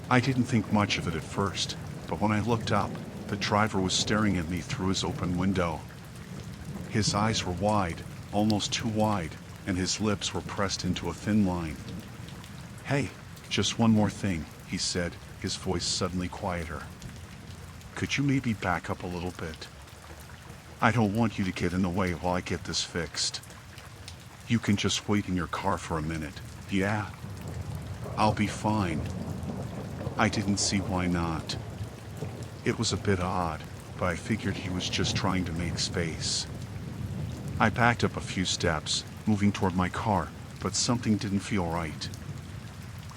I didn't think much of it at first, but when I looked up, the driver was staring at me through his open window. His eyes were wide, almost too wide, and his lips were pressed into a thin line. "Hey, just one more thing," he said, his voice suddenly quieter. "Could you maybe back up a little bit? I don't want you to get in the way while I get this fixed. You can just wait in your car for a minute, yeah? I'll be fine." I didn't see why not. It was a bit odd, but I figured he was just trying to make space. I backed up a few steps, moving toward my car, but something didn't feel right.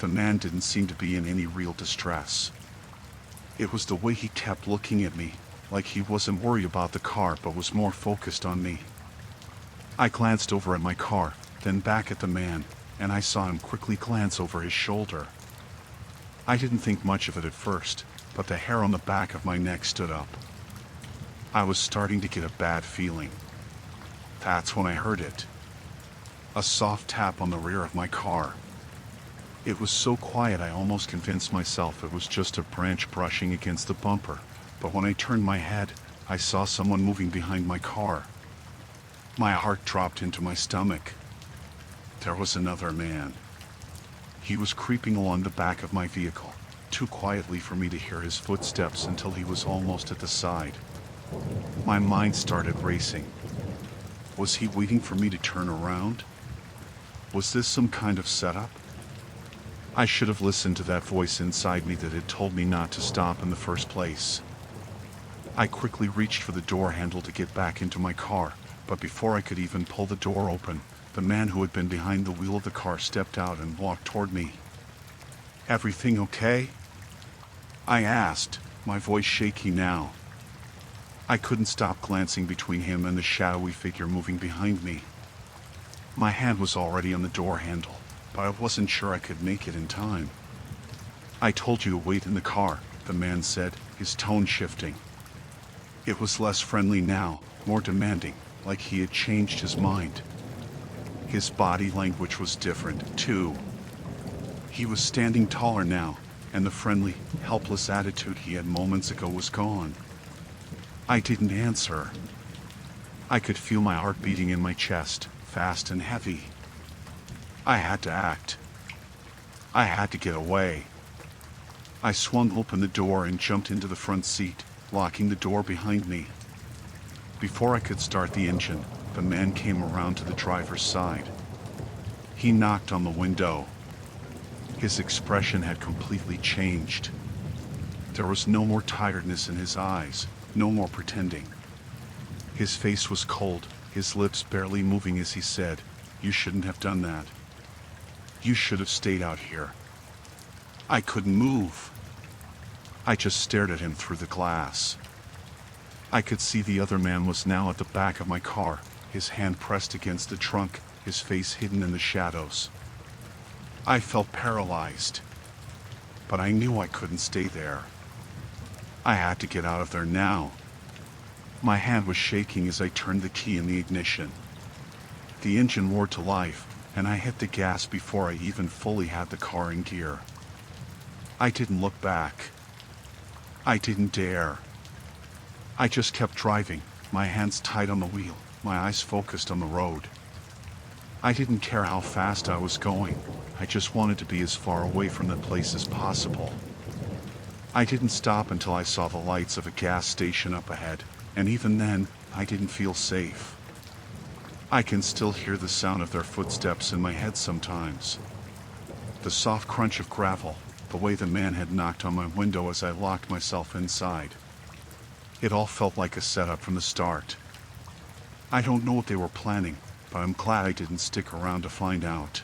The man didn't seem to be in any real distress. It was the way he kept looking at me, like he wasn't worried about the car but was more focused on me. I glanced over at my car, then back at the man, and I saw him quickly glance over his shoulder. I didn't think much of it at first, but the hair on the back of my neck stood up. I was starting to get a bad feeling. That's when I heard it. A soft tap on the rear of my car. It was so quiet I almost convinced myself it was just a branch brushing against the bumper, but when I turned my head, I saw someone moving behind my car. My heart dropped into my stomach. There was another man. He was creeping along the back of my vehicle, too quietly for me to hear his footsteps until he was almost at the side. My mind started racing. Was he waiting for me to turn around? Was this some kind of setup? I should have listened to that voice inside me that had told me not to stop in the first place. I quickly reached for the door handle to get back into my car, but before I could even pull the door open, the man who had been behind the wheel of the car stepped out and walked toward me. "Everything okay?" I asked, my voice shaky now. I couldn't stop glancing between him and the shadowy figure moving behind me. My hand was already on the door handle, but I wasn't sure I could make it in time. "I told you to wait in the car," the man said, his tone shifting. It was less friendly now, more demanding, like he had changed his mind. His body language was different, too. He was standing taller now, and the friendly, helpless attitude he had moments ago was gone. I didn't answer. I could feel my heart beating in my chest, fast and heavy. I had to act. I had to get away. I swung open the door and jumped into the front seat, locking the door behind me. Before I could start the engine, the man came around to the driver's side. He knocked on the window. His expression had completely changed. There was no more tiredness in his eyes, no more pretending. His face was cold, his lips barely moving as he said, "You shouldn't have done that. You should have stayed out here." I couldn't move. I just stared at him through the glass. I could see the other man was now at the back of my car, his hand pressed against the trunk, his face hidden in the shadows. I felt paralyzed, but I knew I couldn't stay there. I had to get out of there now. My hand was shaking as I turned the key in the ignition. The engine roared to life, and I hit the gas before I even fully had the car in gear. I didn't look back. I didn't dare. I just kept driving, my hands tight on the wheel, my eyes focused on the road. I didn't care how fast I was going. I just wanted to be as far away from the place as possible. I didn't stop until I saw the lights of a gas station up ahead, and even then, I didn't feel safe. I can still hear the sound of their footsteps in my head sometimes. The soft crunch of gravel, the way the man had knocked on my window as I locked myself inside. It all felt like a setup from the start. I don't know what they were planning, but I'm glad I didn't stick around to find out.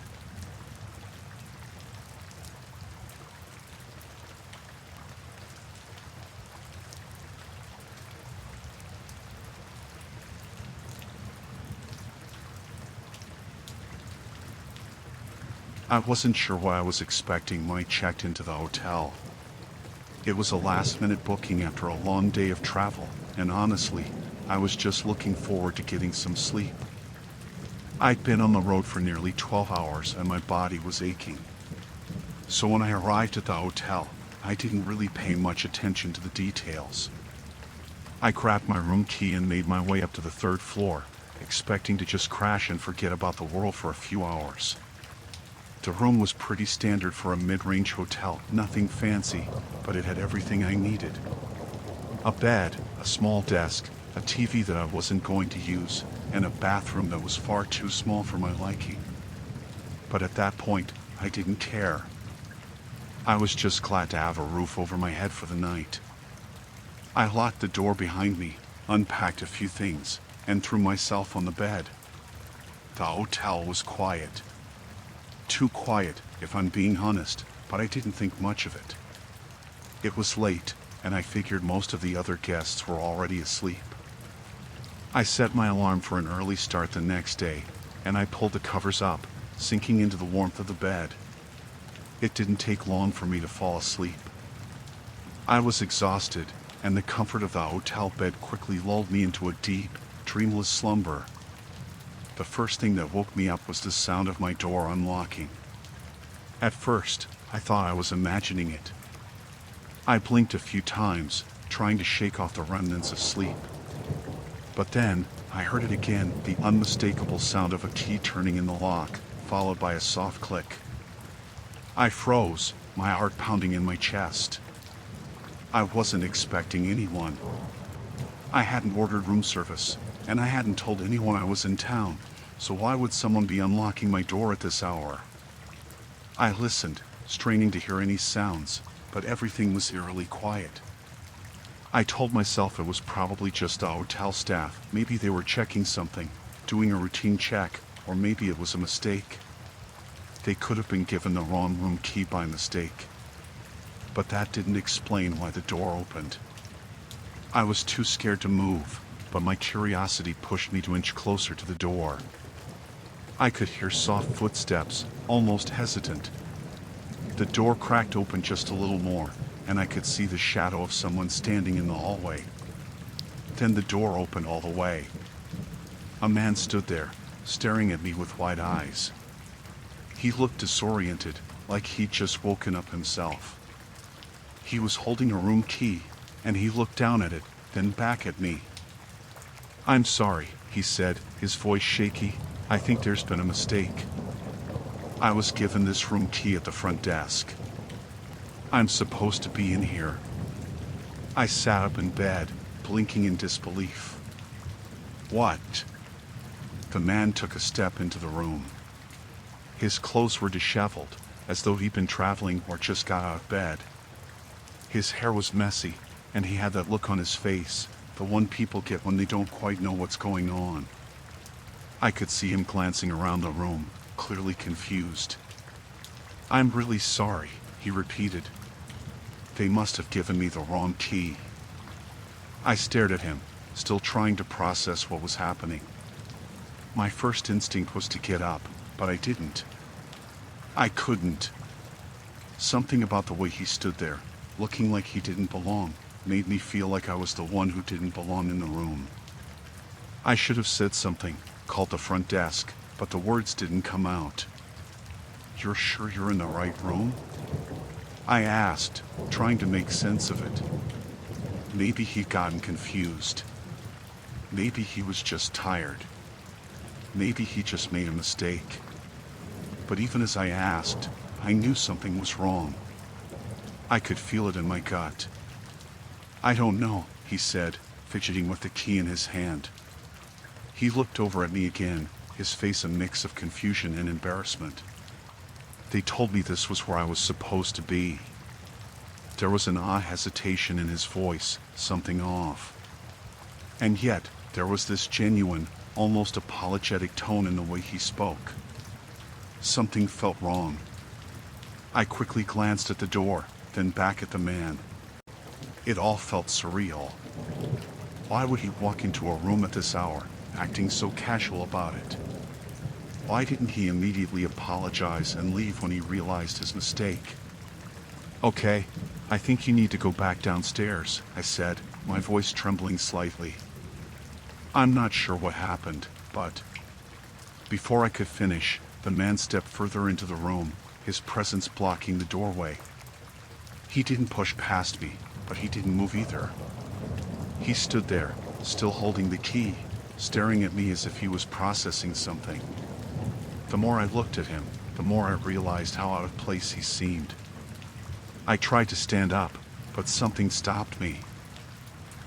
I wasn't sure what I was expecting when I checked into the hotel. It was a last-minute booking after a long day of travel, and honestly, I was just looking forward to getting some sleep. I'd been on the road for nearly 12 hours and my body was aching. So when I arrived at the hotel, I didn't really pay much attention to the details. I grabbed my room key and made my way up to the third floor, expecting to just crash and forget about the world for a few hours. The room was pretty standard for a mid-range hotel, nothing fancy, but it had everything I needed. A bed, a small desk, a TV that I wasn't going to use, and a bathroom that was far too small for my liking. But at that point, I didn't care. I was just glad to have a roof over my head for the night. I locked the door behind me, unpacked a few things, and threw myself on the bed. The hotel was quiet. Too quiet, if I'm being honest, but I didn't think much of it. It was late, and I figured most of the other guests were already asleep. I set my alarm for an early start the next day, and I pulled the covers up, sinking into the warmth of the bed. It didn't take long for me to fall asleep. I was exhausted, and the comfort of the hotel bed quickly lulled me into a deep, dreamless slumber. The first thing that woke me up was the sound of my door unlocking. At first, I thought I was imagining it. I blinked a few times, trying to shake off the remnants of sleep. But then, I heard it again, the unmistakable sound of a key turning in the lock, followed by a soft click. I froze, my heart pounding in my chest. I wasn't expecting anyone. I hadn't ordered room service, and I hadn't told anyone I was in town, so why would someone be unlocking my door at this hour? I listened, straining to hear any sounds, but everything was eerily quiet. I told myself it was probably just the hotel staff. Maybe they were checking something, doing a routine check, or maybe it was a mistake. They could have been given the wrong room key by mistake. But that didn't explain why the door opened. I was too scared to move, but my curiosity pushed me to inch closer to the door. I could hear soft footsteps, almost hesitant. The door cracked open just a little more, and I could see the shadow of someone standing in the hallway. Then the door opened all the way. A man stood there, staring at me with wide eyes. He looked disoriented, like he'd just woken up himself. He was holding a room key, and he looked down at it, then back at me. "I'm sorry," he said, his voice shaky. "I think there's been a mistake. I was given this room key at the front desk. I'm supposed to be in here." I sat up in bed, blinking in disbelief. What? The man took a step into the room. His clothes were disheveled, as though he'd been traveling or just got out of bed. His hair was messy, and he had that look on his face, the one people get when they don't quite know what's going on. I could see him glancing around the room, clearly confused. "I'm really sorry," he repeated. "They must have given me the wrong key." I stared at him, still trying to process what was happening. My first instinct was to get up, but I didn't. I couldn't. Something about the way he stood there, looking like he didn't belong, made me feel like I was the one who didn't belong in the room. I should have said something, called the front desk, but the words didn't come out. "You're sure you're in the right room?" I asked, trying to make sense of it. Maybe he'd gotten confused. Maybe he was just tired. Maybe he just made a mistake. But even as I asked, I knew something was wrong. I could feel it in my gut. "I don't know," he said, fidgeting with the key in his hand. He looked over at me again, his face a mix of confusion and embarrassment. "They told me this was where I was supposed to be." There was an odd hesitation in his voice, something off. And yet, there was this genuine, almost apologetic tone in the way he spoke. Something felt wrong. I quickly glanced at the door, then back at the man. It all felt surreal. Why would he walk into a room at this hour, acting so casual about it? Why didn't he immediately apologize and leave when he realized his mistake? "Okay, I think you need to go back downstairs," I said, my voice trembling slightly. I'm not sure what happened, but... Before I could finish, the man stepped further into the room, his presence blocking the doorway. He didn't push past me, but he didn't move either. He stood there, still holding the key, staring at me as if he was processing something. The more I looked at him, the more I realized how out of place he seemed. I tried to stand up, but something stopped me.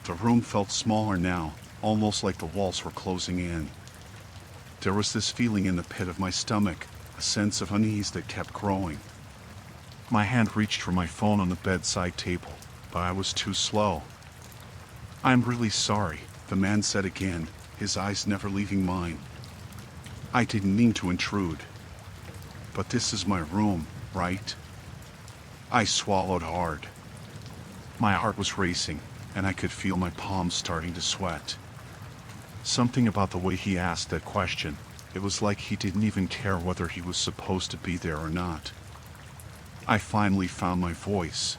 The room felt smaller now, almost like the walls were closing in. There was this feeling in the pit of my stomach, a sense of unease that kept growing. My hand reached for my phone on the bedside table, but I was too slow. "I'm really sorry," the man said again, his eyes never leaving mine. "I didn't mean to intrude. But this is my room, right?" I swallowed hard. My heart was racing, and I could feel my palms starting to sweat. Something about the way he asked that question, it was like he didn't even care whether he was supposed to be there or not. I finally found my voice.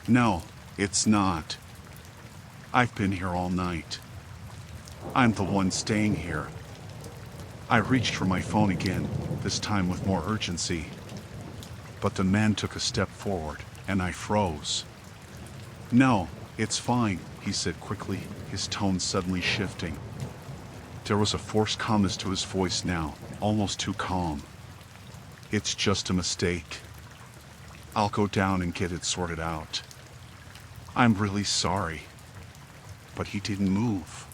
"No, it's not. I've been here all night. I'm the one staying here." I reached for my phone again, this time with more urgency. But the man took a step forward, and I froze. "No, it's fine," he said quickly, his tone suddenly shifting. There was a forced calmness to his voice now, almost too calm. "It's just a mistake. I'll go down and get it sorted out. I'm really sorry." But he didn't move.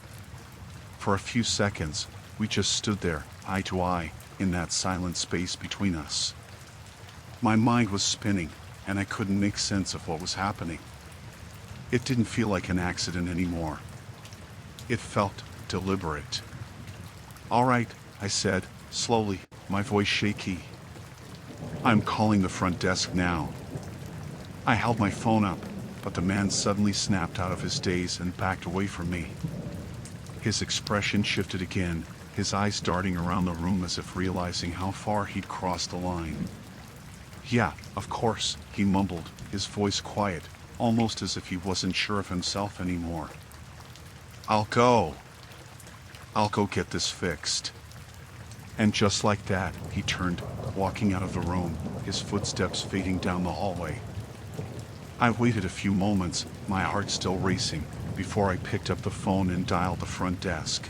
For a few seconds, we just stood there, eye to eye, in that silent space between us. My mind was spinning, and I couldn't make sense of what was happening. It didn't feel like an accident anymore. It felt deliberate. "All right," I said, slowly, my voice shaky. "I'm calling the front desk now." I held my phone up, but the man suddenly snapped out of his daze and backed away from me. His expression shifted again, his eyes darting around the room as if realizing how far he'd crossed the line. "Yeah, of course," he mumbled, his voice quiet, almost as if he wasn't sure of himself anymore. I'll go get this fixed." And just like that, he turned, walking out of the room, his footsteps fading down the hallway. I waited a few moments, my heart still racing, before I picked up the phone and dialed the front desk.